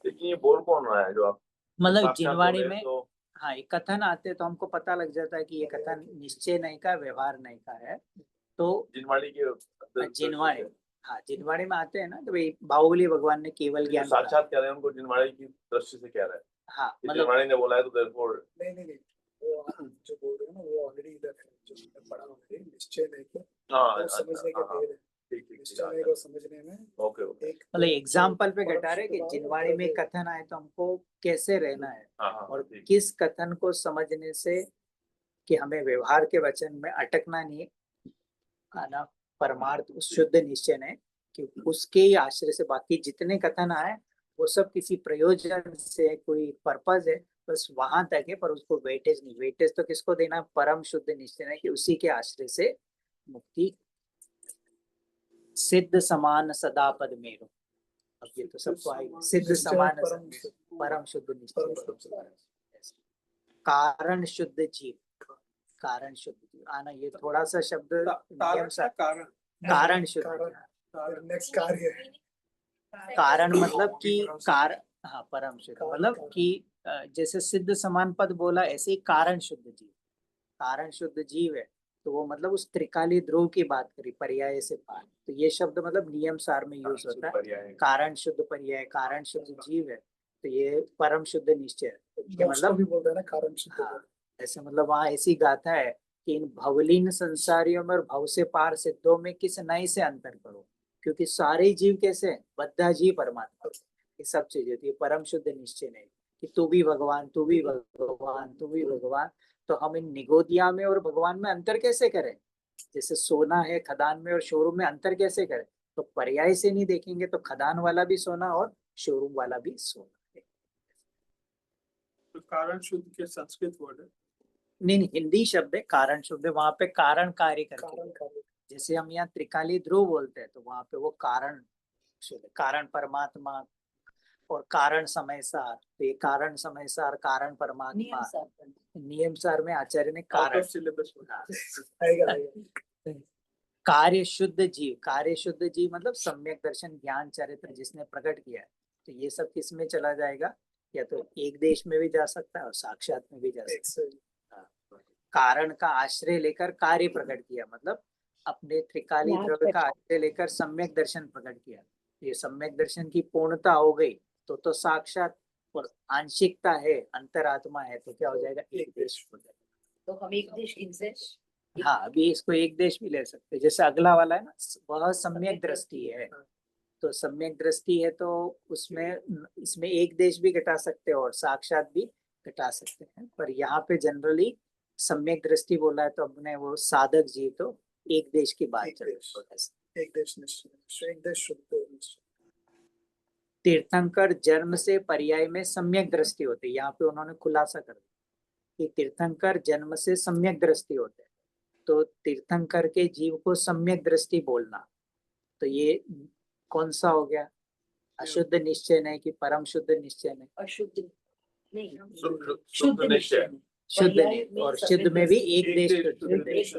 S6: लेकिन ये बोल कौन रहा है जो आप
S1: मतलब जिनवाणी में हाँ, एक कथन आते तो हमको पता लग जाता है कि ये कथन निश्चय नहीं का, व्यवहार नहीं का है। तो
S6: जिनवाणी के
S1: जिनवाणी, हाँ, जिनवाणी में आते हैं ना, तो भाई बाहुबली भगवान ने केवल ज्ञान
S6: साक्षात कह रहे हैं, उनको जिनवाणी की दृष्टि से कह रहे हैं।
S1: हाँ, मतलब
S6: जिनवाणी ने बोला है तो therefore
S3: नहीं, वो जो बोल रहे हैं ना, वो ऑलरेडी इधर है, जो मैंने पढ़ा ऑलरेडी, निश्चय नहीं के,
S6: हाँ,
S3: समझने के भेद है।
S6: ठीक
S3: निश्चय नहीं को समझने में
S6: ओके
S1: मतलब एग्जाम्पल पे घटा रहे कि जिनवाणी में कथन आए तो हमको कैसे रहना है, और किस कथन को समझने से कि हमें व्यवहार के वचन में अटकना नहीं आना, परमार्थ उस शुद्ध निश्चय है कि उसके ही आश्रय से बाकी जितने कथन आए वो सब किसी प्रयोजन से, कोई पर्पज है, बस वहां तक है, पर उसको वेटेज नहीं। वेटेज तो किसको देना? परम शुद्ध निश्चय है कि उसी के आश्रय से मुक्ति। सिद्ध समान सदा पद मेरो, अब ये तो सबको आएगा। सिद्ध समान परम शुद्ध निश्चय। कारण शुद्ध जीव, कारण शुद्ध जीव आना, ये थोड़ा सा शब्द नियम सा। कारण शुद्ध,
S3: नेक्स्ट कार्य है।
S1: कारण मतलब कि हाँ परम शुद्ध मतलब कि जैसे सिद्ध समान पद बोला, ऐसे ही कारण शुद्ध जीव। कारण शुद्ध जीव है तो वो मतलब उस त्रिकाली ध्रुव की बात करी, पर्याय से पार। तो ये शब्द मतलब नियम सार में यूज होता है। कारण शुद्ध पर्याय, कारण शुद्ध जीव है तो ये परम शुद्ध निश्चय है। मतलब
S3: भी बोलते हैं ना कारण शुद्ध।
S1: हाँ, ऐसे मतलब वहाँ ऐसी गाथा है कि इन भवलीन संसारियों में और भव से पार सिद्धों में किस नए से अंतर करो, क्योंकि सारे जीव कैसे हैं? बद्धा जीव परमात्मा, ये सब चीजें होती है। परम शुद्ध निश्चय नहीं कि तू भी भगवान, तू भी भगवान, तू भी भगवान। तो हम इन निगोदिया में और भगवान में अंतर कैसे करें? जैसे सोना है खदान में और शोरूम में, अंतर कैसे करें? तो पर्याय से नहीं देखेंगे तो खदान वाला भी सोना और शोरूम वाला भी सोना है।
S2: तो कारण शुद्ध के संस्कृत वर्ड है?
S1: नहीं, हिंदी शब्द है कारण शुद्ध। वहां पे कारण कार्य करके, जैसे हम यहाँ त्रिकाली ध्रुव बोलते हैं तो वहां पे वो कारण शुद्ध, कारण परमात्मा और कारण समय सार। तो ये कारण समय सार, कारण परमात्मा, नियम सार में आचार्य ने कारण कार्य शुद्ध जीव। कार्य शुद्ध जीव मतलब सम्यक दर्शन ज्ञान चरित्र जिसने प्रकट किया है। तो ये सब किस में चला जाएगा? या तो एक देश में भी जा सकता है और साक्षात में भी जा सकता है। कारण का आश्रय लेकर कार्य प्रकट किया, मतलब अपने त्रिकाली द्रव्य का आश्रय लेकर सम्यक दर्शन प्रकट किया। ये सम्यक दर्शन की पूर्णता हो गई तो साक्षात, और आंशिकता है, अंतरात्मा है, तो क्या हो जाएगा? एक देश हो जाएगा।
S4: तो हम एक देश इनसे,
S1: हाँ, अभी इसको एक देश भी ले सकते हैं। जैसे अगला वाला है ना, वह सम्यक दृष्टि है, तो सम्यक दृष्टि है तो उसमें इसमें एक देश भी घटा सकते हैं और साक्षात भी घटा सकते हैं। पर यहाँ पे जनरली सम्यक दृष्टि बोला है तो अपने वो साधक जी तो एक देश की बात चल रही है।
S3: एक देश निश्चय, एक देश शुद्ध।
S1: तीर्थंकर जन्म से पर्याय में सम्यक दृष्टि होती है। यहाँ पे उन्होंने खुलासा कर दिया कि तीर्थंकर जन्म से सम्यक दृष्टि होते हैं, तो तीर्थंकर के जीव को सम्यक दृष्टि बोलना, तो ये कौन सा हो गया? अशुद्ध निश्चय नहीं कि परम शुद्ध निश्चय नहीं?
S4: अशुद्ध नहीं,
S6: शुद्ध निश्चय,
S1: शुद्ध नहीं। और शुद्ध में भी एक देश,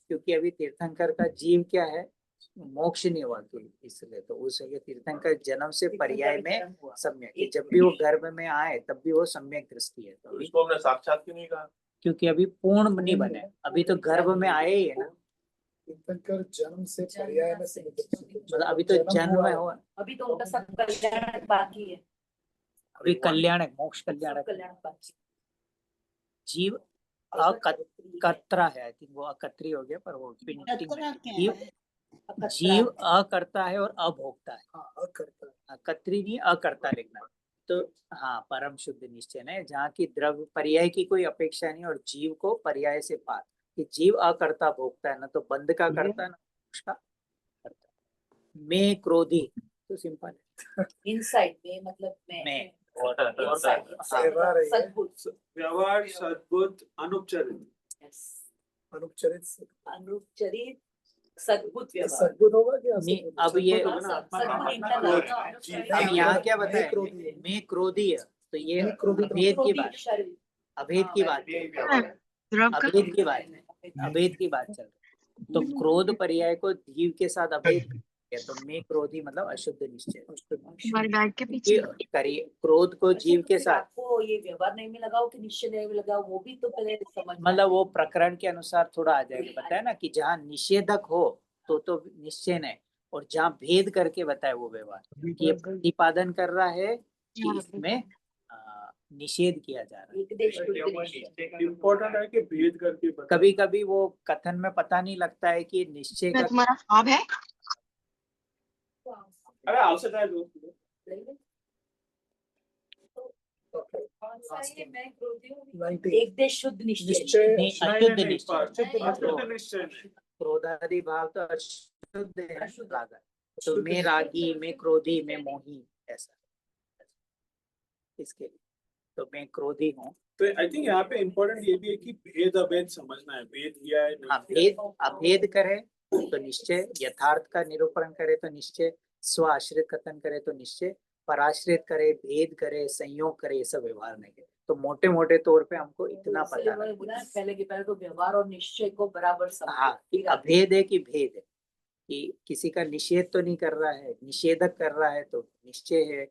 S1: क्योंकि अभी तीर्थंकर का जीव क्या है? मोक्ष नहीं हुआ, तो इसलिए तो उस तीर्थंकर जन्म से पर्याय में सम्यक, जब भी वो गर्भ में आए तब भी वो सम्यक दृष्टि है। तो
S6: इसको हमने साक्षात क्यों नहीं कहा?
S1: क्योंकि अभी पूर्ण नहीं बने, अभी तो गर्भ में आए ही है ना।
S3: तीर्थंकर जन्म से पर्याय में
S1: मतलब अभी तो जन्म में हुआ,
S4: अभी तो उनका सब कल्याण बाकी है।
S1: अभी कल्याण है, मोक्ष कल्याण है। जीव अकर्ता है, आई थिंक वो अकत्री हो गया, पर वो जीव अकर्ता है और अभोक्ता है। अकत्री नहीं, अकर्ता लिखना। तो हाँ, परम शुद्ध निश्चय है जहाँ की द्रव्य पर्याय की कोई अपेक्षा नहीं और जीव को पर्याय से पार, कि जीव अकर्ता भोगता है, ना तो बंध का करता है ना मोक्ष का करता। मैं क्रोधी, तो सिंपल है।
S4: इनसाइड में मतलब
S1: मैं
S2: व्यवहार सद्बुद्ध अनुपचरित,
S4: अनुपचरित सद्बुद्ध व्यवहार।
S3: सद्बुद्ध होगा क्या?
S1: नहीं, अब ये अब यहाँ क्या बताए? मैं क्रोधी है, तो ये अभेद की बात, अभेद की बात, अभेद की बात, अभेद की बात चल रही। तो क्रोध पर्याय को जीव के साथ अभेद है, तो मैं क्रोधी मतलब अशुद्ध निश्चय।
S10: के पीछे
S1: करिए क्रोध को जीव के साथ,
S4: आपको ये व्यवहार नहीं में लगाओ कि निश्चय नहीं में लगाओ, वो भी तो पहले समझ।
S1: मतलब वो प्रकरण के अनुसार थोड़ा आ जाएगा। बताया ना कि जहाँ निषेधक हो तो निश्चय नहीं, और जहाँ भेद करके बताए वो व्यवहार, ये प्रतिपादन कर रहा है कि इसमें निषेध किया जा रहा है।
S2: इम्पोर्टेंट है कि भेद करके
S1: कभी कभी वो कथन में पता नहीं लगता है कि निश्चय का
S10: तुम्हारा ख्वाब है।
S2: अरे आपसे चाहे दोस्त
S4: एक देश शुद्ध निश्चय,
S1: नहीं, अशुद्ध निश्चय।
S2: अशुद्ध निश्चय
S1: क्रोधादि भाव तो अशुद्ध है राग। तो मैं रागी, मैं क्रोधी, मैं मोही, ऐसा इसके लिए। तो मैं क्रोधी हूँ।
S2: तो आई थिंक यहाँ पे इम्पोर्टेंट ये भी है कि भेद अभेद समझना है। भेद किया है, नहीं
S1: हाँ,
S2: किया है।
S1: भेद अभेद करे तो निश्चय, यथार्थ का निरूपण करे तो निश्चय, स्व आश्रित कथन करे तो निश्चय, पराश्रित करे, भेद करे, संयोग करे, ये सब व्यवहार नहीं है। तो मोटे मोटे तौर पे हमको इतना पता
S4: इसलिए
S1: है।
S4: मैंने बोला पहले तो व्यवहार और निश्चय को बराबर समझो।
S1: हाँ, कि अभेद है कि भेद है, कि किसी का निषेध तो नहीं कर रहा है, निषेधक कर रहा है तो निश्चय है,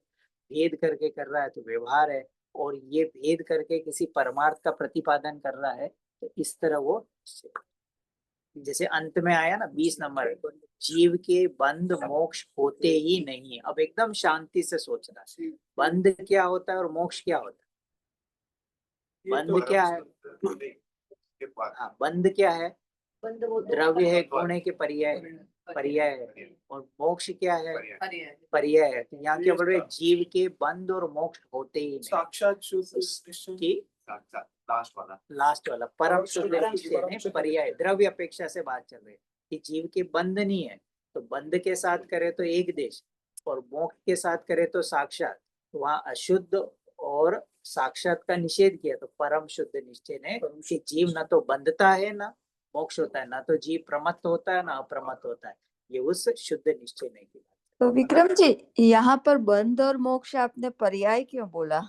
S1: भेद करके कर रहा है तो व्यवहार है, और ये भेद करके किसी परमार्थ का प्रतिपादन कर रहा है तो इस तरह वो निश्चय है। जैसे अंत में आया ना 20 नंबर, जीव के बंध मोक्ष होते ही नहीं। अब एकदम शांति से सोचना, बंध क्या होता है और मोक्ष क्या होता है।
S2: ये
S1: बंध
S2: तो
S1: क्या है? हाँ, बंध क्या है?
S4: बंद वो तो
S1: द्रव्य है, गुण के पर्याय है। और मोक्ष क्या है? पर्याय है। तो यहाँ क्या बोल रहे हैं? जीव के बंध और मोक्ष होते ही नहीं।
S2: साक्षात शुद्ध निश्चय
S1: कि लास्ट वाला परम शुद्ध निश्चय नहीं, पर्याय, द्रव्य अपेक्षा से बात चल रही है कि जीव के बंध नहीं है। तो बंध के साथ करे तो एक देश, और मोक्ष के साथ करे तो साक्षात। तो वहाँ अशुद्ध और साक्षात का निषेध किया। तो परम शुद्ध निश्चय ने कि जीव न तो बंधता है ना मोक्ष होता है, ना तो जीव प्रमत्त होता है ना अप्रमत्त होता है। ये उस शुद्ध निश्चय नहीं की बात।
S11: तो विक्रम जी, यहाँ पर बंध और मोक्ष आपने पर्याय क्यों बोला?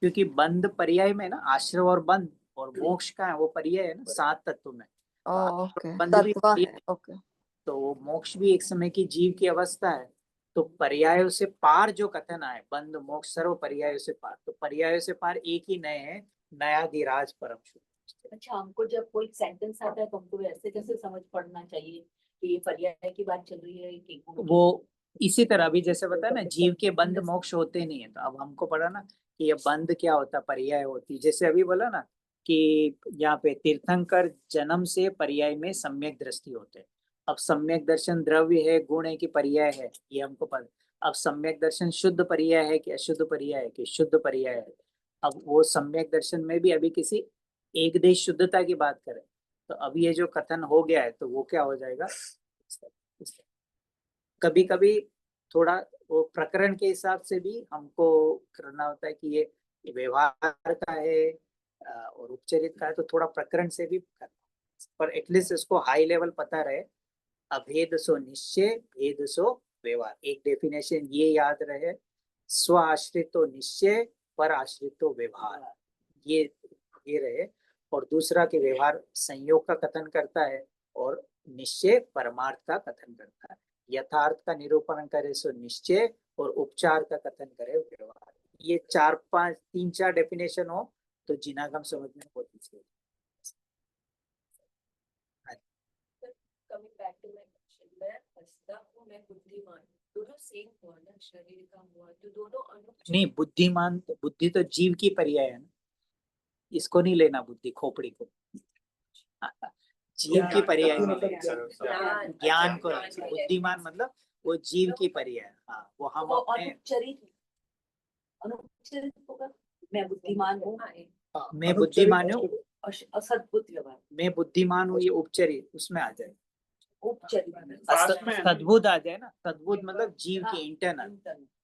S1: क्योंकि बंध पर्याय में ना, आश्रव और बंध, और मोक्ष का है वो पर्याय है ना 7 तत्व में।
S11: ओके,
S1: बंध भी
S11: तत्व है। ओके,
S1: तो मोक्ष भी एक समय की जीव की अवस्था है। तो पर्यायों से पार जो कथन आए, बंध मोक्ष सर्व पर्यायों से पार, तो पर्यायों से पार एक ही नए है, नयाधिराज परम शुद्ध।
S4: अच्छा, हमको जब कोई सेंटेंस आता है तो हमको वैसे कैसे समझ पड़ना चाहिए कि ये पर्याय की बात चल रही है कि गुण की?
S1: वो इसी तरह भी जैसे बताया ना, जीव के बंध मोक्ष होते नहीं है। तो अब हमको पढ़ा ना कि ये बंध क्या होता, पर्याय होती। जैसे अभी बोला ना कि यहाँ पे तीर्थंकर जन्म से पर्याय में सम्यक दृष्टि होते हैं। अब सम्यक दर्शन द्रव्य है, गुण है कि पर्याय है, ये हमको पता। अब सम्यक दर्शन शुद्ध पर्याय है कि अशुद्ध पर्याय है कि शुद्ध पर्याय है। अब वो सम्यक दर्शन में भी अभी किसी एक देश शुद्धता की बात करें तो अब ये जो कथन हो गया है तो वो क्या हो जाएगा। कभी कभी थोड़ा वो प्रकरण के हिसाब से भी हमको करना होता है कि ये व्यवहार का है और उपचरित का है, तो थोड़ा प्रकरण से भी करना, पर एटलीस्ट इसको हाई लेवल पता रहे। अभेद सो निश्चय, भेद सो व्यवहार। एक डेफिनेशन ये याद रहे, स्व आश्रित तो निश्चय, पर आश्रित तो व्यवहार, ये रहे। और दूसरा कि व्यवहार संयोग का कथन करता है और निश्चय परमार्थ का कथन करता है। यथार्थ का निरूपण करे सो निश्चय, और उपचार का कथन करे व्यवहार। ये 3-4 डेफिनेशन हो तो जिनागम समझने में बहुत ईजी है।
S9: Coming back to my question, मैं हंसता हूँ, मैं बुद्धिमान, दोनों सेम हुआ ना, शरीर का हुआ तो दोनों
S1: नहीं, बुद्धिमान तो, बुद्धि तो जीव की पर्याय है ना, इसको नहीं लेना बुद्धि, खोपड़ी को। जीव की पर्याय में ज्ञान को, बुद्धिमान मतलब वो जीव की पर्याय। हाँ, वो हम
S4: वो
S1: अपने
S4: अनुपचरित होगा। मैं बुद्धिमान हूँ,
S1: मैं बुद्धिमान हूँ,
S4: असद्भुत व्यवहार,
S1: मैं बुद्धिमान हूँ, ये उपचरित उसमें आ जाए।
S4: उपचरित
S1: सद्भुत आ जाए ना, सद्भुत मतलब जीव के इंटरनल,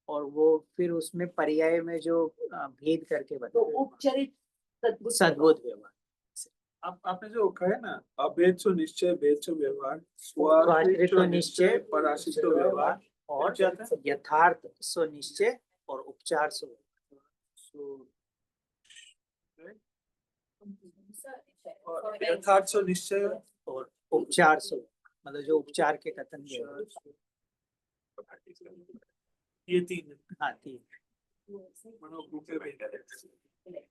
S1: और वो फिर उसमें पर्याय में जो भेद करके
S4: तो
S1: बताए
S4: उपचरित
S1: सद्भुत व्यवहार।
S2: आपने जो कहा है ना, अभेद सो निश्चय, भेद सो व्यवहार,
S1: स्वाश्रित तो निश्चय,
S2: पराश्रित तो व्यवहार,
S1: और यथार्थ सो निश्चय, और उपचार सो
S2: यथार्थ सो निश्चय,
S1: और उपचार सो मतलब जो उपचार के कथन दिए।
S2: ये 3
S1: हाँ, 3।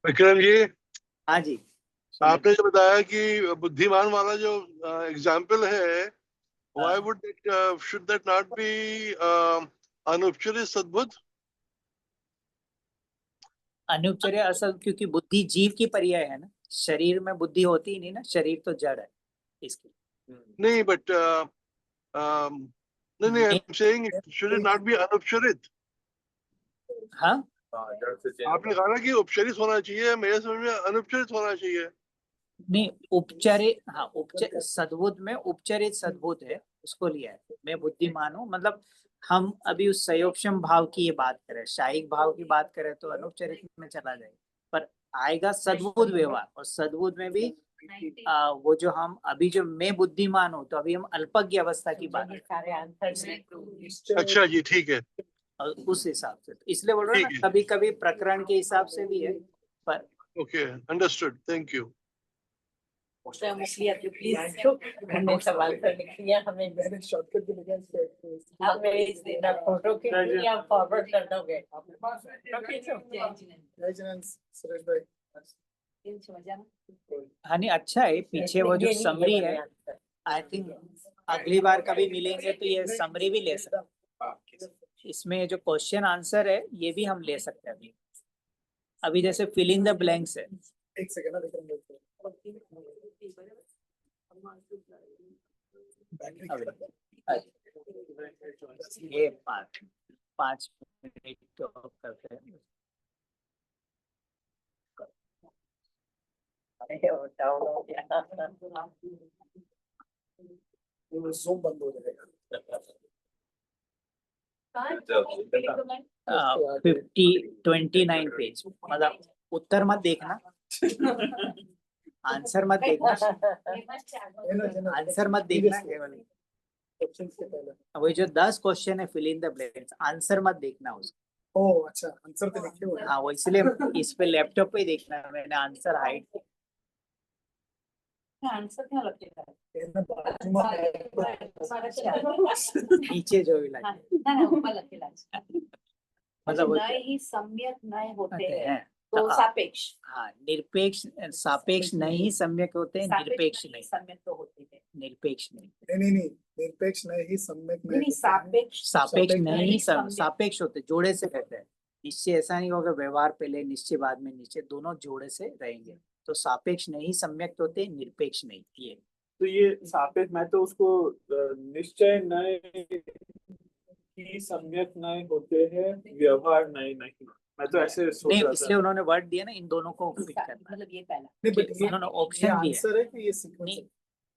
S12: विक्रम जी,
S1: हाँ जी,
S12: आपने जो बताया कि बुद्धिमान वाला जो एग्जाम्पल है, why would it should that not be अनुपचरित सद्बुद्ध?
S1: अनुपचर्य असल, क्योंकि बुद्धि जीव की पर्याय है ना, शरीर में बुद्धि होती ही नहीं ना, शरीर तो जड़ है इसकी।
S12: नहीं, बट नहीं, I'm saying should it not be अनुपचरित?
S1: हाँ,
S12: आपने कहा ना कि उपचरित होना चाहिए, मेरे समझ में अनुपचरित होना चाहिए।
S1: नहीं, उपचरित, हाँ, सद्भुत में उपचरित सद्भुत है, उसको लिया है। मैं बुद्धिमान हूँ मतलब हम अभी उस संयोगक्षम भाव की ये बात करें, शायिक भाव की बात करें तो अनुपचरित में चला जाएगा, पर आएगा सद्बुद्ध व्यवहार। और सद्बुद्ध में भी वो जो हम अभी जो मैं बुद्धिमान हूँ, तो अभी हम अल्पज्ञ अवस्था की बात करें
S12: अच्छा जी, ठीक है,
S1: और उस हिसाब से, तो इसलिए बोल रहे हैं
S12: ठीक है।
S1: ना, कभी कभी प्रकरण के हिसाब से भी है, पर
S12: okay, understood, thank you.
S4: Please हमने सवाल कर लिया, हमें
S3: मैंने शॉर्टकट भी निकाल दिया।
S4: हमें इस दिन फोटो के लिए आप फॉरवर्ड कर दोगे।
S3: जय जिनेंद्र, सुरेश भाई।
S1: हाँ नहीं अच्छा है, पीछे वो जो समरी है, आई थिंक अगली बार कभी मिलेंगे तो ये समरी भी ले सकते हैं। इसमें जो क्वेश्चन आंसर है ये भी हम ले सकते हैं अभी जैसे फिल इन द ब्लैंक्स है।
S3: एक सेकंड ना, देख रहा हूँ।
S1: ये 5 मिनट तो करते हैं।
S3: ज़ूम बंद हो जाएगा।
S1: 29 पेज, मतलब उत्तर मत देखना, आंसर मत देखना, आंसर मत देखना, केवल
S3: क्वेश्चन से पहले।
S1: वही जो 10 क्वेश्चन है fill in the blanks, answer मत देखना उसको।
S3: ओह अच्छा, आंसर तो लिखे हुए हैं।
S1: हाँ वो इसलिए इस पे लैपटॉप पे ही देखना है, मैंने आंसर हाइड किया।
S4: आंसर क्या लगेगा?
S1: नीचे जो भी लगे
S4: ऊपर लगेगा।
S1: मतलब
S4: नए ही सम्यक नए होते हैं
S1: हैं
S4: तो सापेक्ष।
S1: हाँ निरपेक्ष सापेक्ष नहीं सम्यक होते हैं, निरपेक्ष नहीं
S4: सम्यक तो होते हैं।
S1: निरपेक्ष नहीं,
S3: नहीं निरपेक्ष नहीं ही सम्यक नहीं
S4: सापेक्ष
S1: सापेक्ष नहीं
S4: सम्यक।
S1: सापेक्ष होते, जोड़े से रहते हैं। निश्चय ऐसा नहीं होगा व्यवहार पहले निश्चय बाद में निश्चय, दोनों जोड़े से रहेंगे। तो सापेक्ष नहीं सम्यक होते, निरपेक्ष नहीं। ये
S2: तो ये सापेक्ष, मैं तो उसको निश्चय नए ही सम्यक नए होते हैं, व्यवहार नए नहीं, मैं तो ऐसे सोच
S1: नहीं,
S2: रहा
S1: इसलिए
S2: था।
S1: उन्होंने वर्ड दिया ना, इन दोनों को फिट करना।
S4: मतलब ये पहला
S3: नहीं, बट ये
S1: उन्होंने ऑप्शन दिया
S3: आंसर है कि ये सीक्वेंस
S1: नहीं,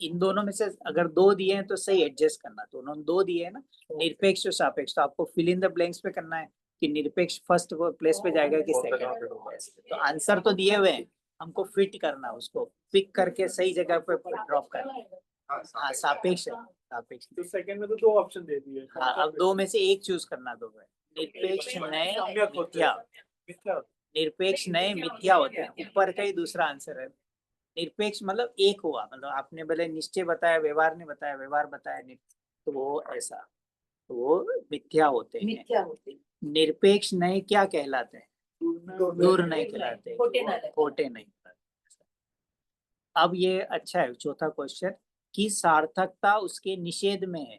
S1: इन दोनों में से अगर 2 दिए हैं तो सही एडजस्ट करना। तो उन्होंने 2 दिए हैं ना, निरपेक्ष और सापेक्ष, तो आपको फिल इन द ब्लैंक्स पे करना है कि निरपेक्ष फर्स्ट प्लेस पे जाएगा कि सेकंड। तो आंसर तो दिए हुए हैं, हमको फिट करना, उसको पिक करके सही जगह पे ड्रॉप करना। हाँ सापेक्ष है, सापेक्ष।
S2: तो सेकंड में तो 2 ऑप्शन दे दिए।
S1: हाँ अब 2 में से एक चूज करना, 2 में निरपेक्ष नए
S2: सम्यक होते
S1: मिथ्या,
S2: मिथ्या।
S1: निरपेक्ष नए मिथ्या होते हैं। ऊपर का ही दूसरा आंसर है। निरपेक्ष मतलब एक हुआ, मतलब आपने भले निश्चय बताया, व्यवहार ने बताया, व्यवहार बताया, तो वो ऐसा, तो वो मिथ्या होते हैं।
S4: मिथ्या होते हैं।
S1: निरपेक्ष नहीं क्या कहलाते हैं? दूर नहीं कहलाते, खोटे नहीं। अब ये अच्छा है चौथा क्वेश्चन, की सार्थकता उसके निषेध में है।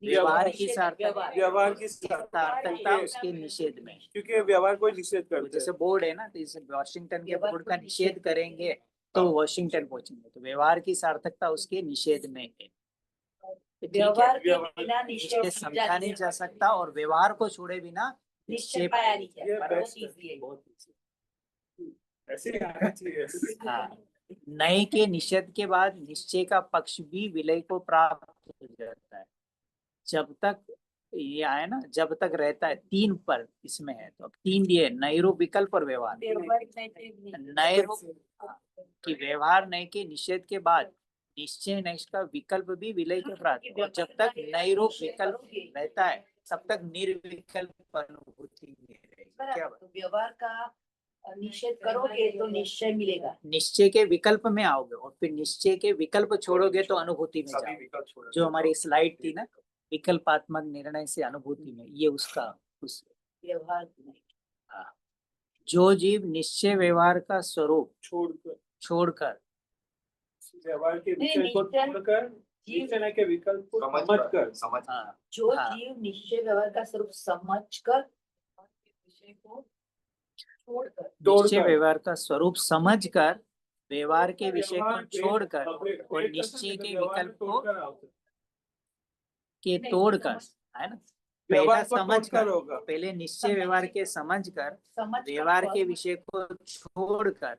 S1: व्यवहार की सार्थकता,
S2: व्यवहार की
S1: सार्थकता उसके निषेध में,
S2: क्योंकि व्यवहार कोई निषेध करते हैं।
S1: जैसे बोर्ड है ना, तो इसे वॉशिंगटन के बोर्ड का निषेध करेंगे तो वॉशिंगटन पहुंचेंगे। तो व्यवहार की सार्थकता उसके निषेध में है।
S4: व्यवहार के बिना निश्चय
S1: निश्चय समझा नहीं जा सकता, और व्यवहार को छोड़े बिना
S4: निश्चय पाया नहीं
S2: ये
S4: जाता।
S2: बेस्ट है, बहुत ऐसे ही आना चाहिए।
S1: हाँ, नए के निषेध के बाद निश्चय का पक्ष भी विलय को प्राप्त हो जाता है। जब तक ये आया ना, जब तक रहता है 3 पर इसमें है, तो अब 3 दिए, नए रूप विकल्प और व्यवहार। नए रूप की व्यवहार नए के निषेध के बाद निश्चय नष्ट का विकल्प भी विलय को प्राप्त। और जब तक नए रूप विकल्प रहता है तब तक निर्विकल्प अनुभूति में रहेगी। क्या बात?
S4: तो व्यवहार का निषेध करोगे तो निश्चय मिलेगा।
S1: निश्चय के विकल्प में आओगे और फिर निश्चय के विकल्प छोड़ोगे तो अनुभूति में जाओगे। जो हमारी स्लाइड थी ना, विकल्पात्मक निर्णय से अनुभूति में, ये उसका उस
S4: व्यवहार
S1: हाँ। जो जीव निश्चय व्यवहार का स्वरूप छोड़कर
S2: व्यवहार के विषय को छोड़कर निश्चय के विकल्प को समझकर
S4: जो जीव निश्चय व्यवहार का स्वरूप समझकर विषय को छोड़कर,
S1: निश्चय व्यवहार का स्वरूप समझकर व्यवहार के विषय को छोड़कर और निश्चय के विकल्प को के तोड़कर, है ना, पहला समझकर, पहले निश्चय व्यवहार के समझकर व्यवहार के विषय को छोड़कर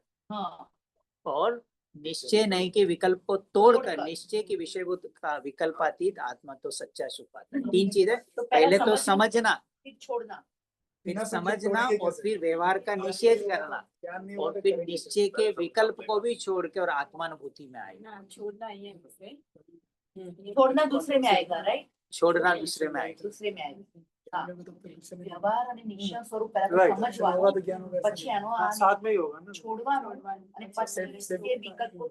S1: और निश्चय नहीं के विकल्प को तोड़कर निश्चय की विषयभूत का विकल्पातीत आत्मा तो सच्चा सुख है। 3 चीजें,
S4: तो
S1: पहले तो समझना,
S4: फिर छोड़ना,
S1: फिर
S3: बिना संकेत
S1: समझना
S3: तोड़ने के
S1: और
S3: कैसे?
S1: फिर व्यवहार का निषेध करना
S3: ज्ञान नहीं
S1: और
S3: होने
S1: फिर
S3: करेंगे
S1: निश्चय के विकल्प को भी छोड़ के और आत्मानुभूति में आएगा।
S4: छोड़ना ये छोड़ना दूसरे में आएगा, राइट?
S1: छोड़ना दूसरे में आएगा।
S4: दूसरे में आएगा. हाँ.
S3: कैसे?
S4: વ્યવહાર અને નિશ્ચય સ્વરૂપ પહેલા તો
S3: Right.
S4: સમજવાનું,
S3: होगा तो ज्ञान होगा, ऐसा
S4: પછી
S3: नहीं।
S4: એનો
S2: हाँ,
S4: આ
S2: साथ में ही होगा ना।
S4: છોડવાનું અને પછી
S3: Same.
S4: એ વિકલ્પ को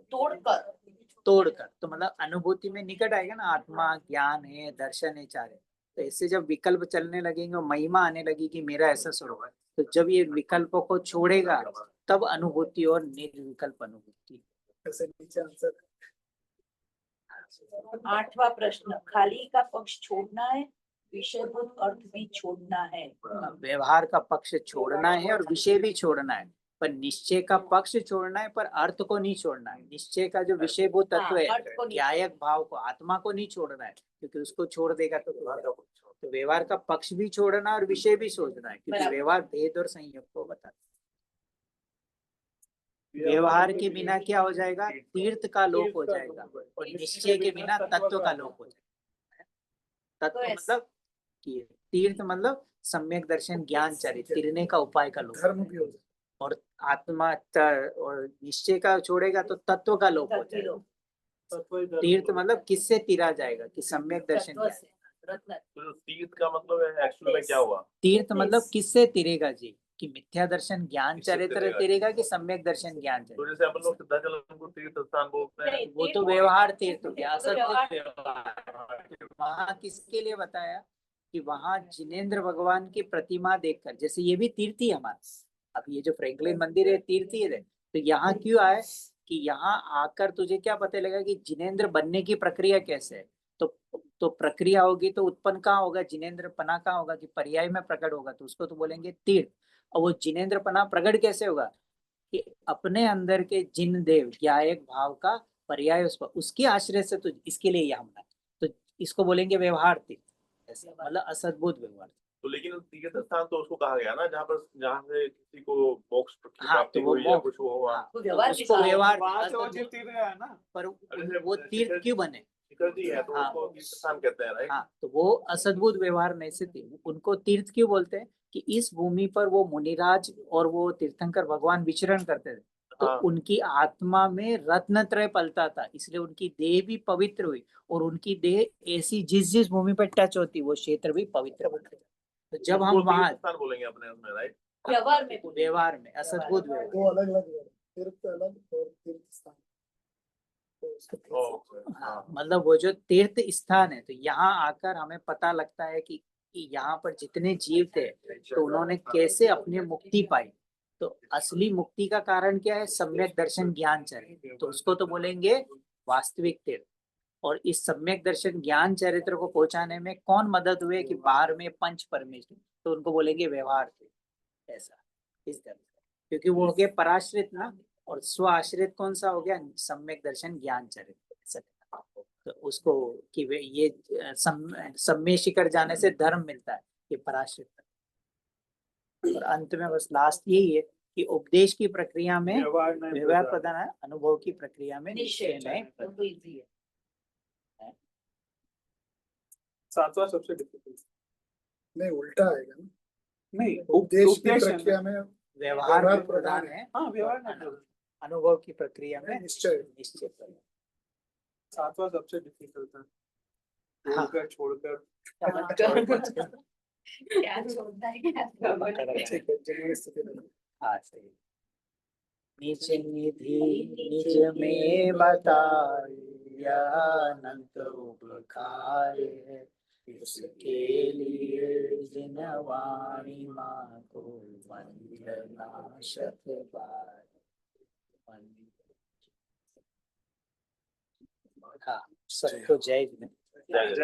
S4: तोड़कर
S1: तो मतलब अनुभूति में निकट आएगा ना, आत्मा ज्ञान है, दर्शन है, चार है। तो इससे जब विकल्प चलने लगेंगे और महिमा आने लगी कि मेरा ऐसा स्वरूप है, तो जब ये विकल्पों को छोड़ेगा तब अनुभूति और निर्विकल्प अनुभूति।
S3: ऐसे नीचे आंसर
S4: 8वां प्रश्न, खाली का पक्ष छोड़ना है, विषयभूत अर्थ भी छोड़ना है.
S1: व्यवहार का पक्ष छोड़ना है और विषय भी छोड़ना है, पर निश्चय का पक्ष छोड़ना है पर अर्थ को नहीं छोड़ना है। निश्चय का जो विषयभूत तत्व है,
S4: अर्थ को नहीं
S1: ज्ञायक भाव को, आत्मा को नहीं छोड़ना है, क्योंकि उसको छोड़ देगा तो व्यवहार का पक्ष भी छोड़ना और विषय भी छोड़ना है, क्योंकि
S4: बराबर।
S1: व्यवहार भेद और संयोग को बताता है। व्यवहार के बिना क्या हो जाएगा? तीर्थ का लोप हो जाएगा, और निश्चय के बिना तत्व का लोप हो जाएगा। तत्व
S4: तो
S1: मतलब कि तीर्थ मतलब सम्यक दर्शन ज्ञान चरित्र, तिरने का उपाय का लोप,
S3: धर्म भी हो जाए।
S1: और आत्मा और निश्चय का छोड़ेगा तो तत्व का लोप हो जाएगा। तीर्थ मतलब किससे तिरा जाएगा? कि सम्यक दर्शन
S4: तत्व
S1: ज्ञान।
S4: से, रत्न
S6: तो तीर्थ का मतलब है एक्चुअल में क्या हुआ?
S1: तीर्थ मतलब किससे तिरेगा जी? कि मिथ्या दर्शन ज्ञान
S6: किससे
S1: चरित्र
S6: तिरेगा?
S1: तिरेगा कि सम्यक दर्शन ज्ञान
S6: तो
S1: चरित्र?
S6: जैसे अपन लोग सिद्धाचल को तीर्थ स्थान बोलते हैं,
S1: वो तो व्यवहार तीर्थ हो गया,
S4: तो
S1: असल
S4: व्यवहार-
S1: व्यवहार। वहाँ किसके लिए बताया? कि वहाँ जिनेंद्र भगवान की प्रतिमा देखकर, जैसे ये भी तीर्थ ही हमारा, अब ये जो फ्रैंकलिन मंदिर है तीर्थ ही है, तो यहाँ क्यों आए? कि यहाँ आकर तुझे क्या पता लगा कि जिनेंद्र बनने की प्रक्रिया कैसे है। तो प्रक्रिया होगी तो उत्पन्न कहाँ होगा? जिनेंद्र पना कहाँ होगा? कि पर्याय में प्रकट होगा, तो उसको तो बोलेंगे तीर्थ। और वो जिनेंद्र पना प्रकट कैसे होगा? कि अपने अंदर के जिन देव ज्ञायक भाव का पर्याय उसके आश्रय से, तो इसके लिए यहाँ बना, तो इसको बोलेंगे व्यवहार तीर्थ, ऐसे मतलब असद्भुत व्यवहार।
S6: तो लेकिन तीर्थ स्थान तो उसको कहा गया ना जहाँ से किसी को मोक्ष की
S1: हाँ,
S6: प्राप्ति
S1: तो वो
S6: हुई या
S1: मोक्ष-
S6: कुछ हुआ।
S1: हाँ,
S4: तो व्यवहार
S1: उसको
S4: भी
S1: व्यवहार
S2: वहाँ से
S1: असद्भुत-
S2: वो तीर्थ गया ना।
S1: पर
S6: अरे
S1: वो तीर्थ क्यों बने?
S6: शिखर जी है तो
S1: हाँ।
S6: उसको तीर्थ स्थान कहते हैं, राइट?
S1: हाँ, तो वो असद्भुत व्यवहार नहीं से उनको तीर्थ क्यों बोलते हैं? कि इस भूमि पर वो मुनिराज और वो तीर्थंकर भगवान विचरण करते थे, तो
S6: हाँ।
S1: उनकी आत्मा में रत्नत्रय पलता था, इसलिए उनकी देह भी पवित्र हुई, और उनकी देह ऐसी जिस जिस भूमि पर टच होती वो क्षेत्र भी पवित्र बनता। तो जब हम
S6: उसको
S1: वहाँ
S6: तीर्थ स्थान बोलेंगे अपने उसमें, राइट?
S4: व्यवहार में
S1: व्यवहार में असद्भुत व्यवहार,
S3: दो अलग अलग वर्ड, तीर्थ अलग और तीर्थ स्थान। तो उसको तीर्थ
S6: ओके,
S1: हाँ,
S6: हाँ।
S1: मतलब वो जो तीर्थ स्थान है, तो यहाँ आकर हमें पता लगता है कि यहाँ पर जितने जीव थे तो उन्होंने कैसे अपनी मुक्ति पाई। तो असली मुक्ति का कारण क्या है? सम्यक दर्शन ज्ञान चरित्र, तो उसको तो बोलेंगे वास्तविक तीर्थ। और इस सम्यक दर्शन ज्ञान चरित्र को पहुंचाने में कौन मदद हुए? कि बाहर में पंच परमेश्वर, तो उनको बोलेंगे व्यवहार तीर्थ। ऐसा इस तरह से, क्योंकि वो हो गए पराश्रित ना, और स्व आश्रित कौन सा हो गया? सम्यक दर्शन ज्ञान चरित्र। ऐसा तो उसको कि ये सम्य शिखर जाने से धर्म मिलता है, ये पराश्रित। और अंत में बस लास्ट यही है कि उपदेश की प्रक्रिया में व्यवहार प्रदान है, अनुभव की प्रक्रिया में निश्चय नहीं।
S4: तो इजी है।
S2: 7वां सबसे डिफिकल्ट।
S3: नहीं, उल्टा आएगा ना।
S2: नहीं,
S3: उपदेश की
S2: उपदेश है
S3: प्रक्रिया
S2: ना।
S3: में
S1: व्यवहार
S3: व्यवहार
S1: में प्रदान है,
S2: हाँ, व्यवहार में प्रदान।
S1: अनुभव की प्रक्रिया में
S3: निश्चय।
S1: निश्चय प्रदान।
S2: 7वां सबसे डिफिकल्ट था।
S1: हाँ।
S2: छोड़कर
S4: क्या छोड़ना है क्या
S3: ठीक है, जनरल स्थिति में।
S1: हाँ, सही। निज निधि निज में बताया अनंत उपकार है, उसके लिए जिन वाणी माँ को वंदना शत बार। हाँ, सबको जय।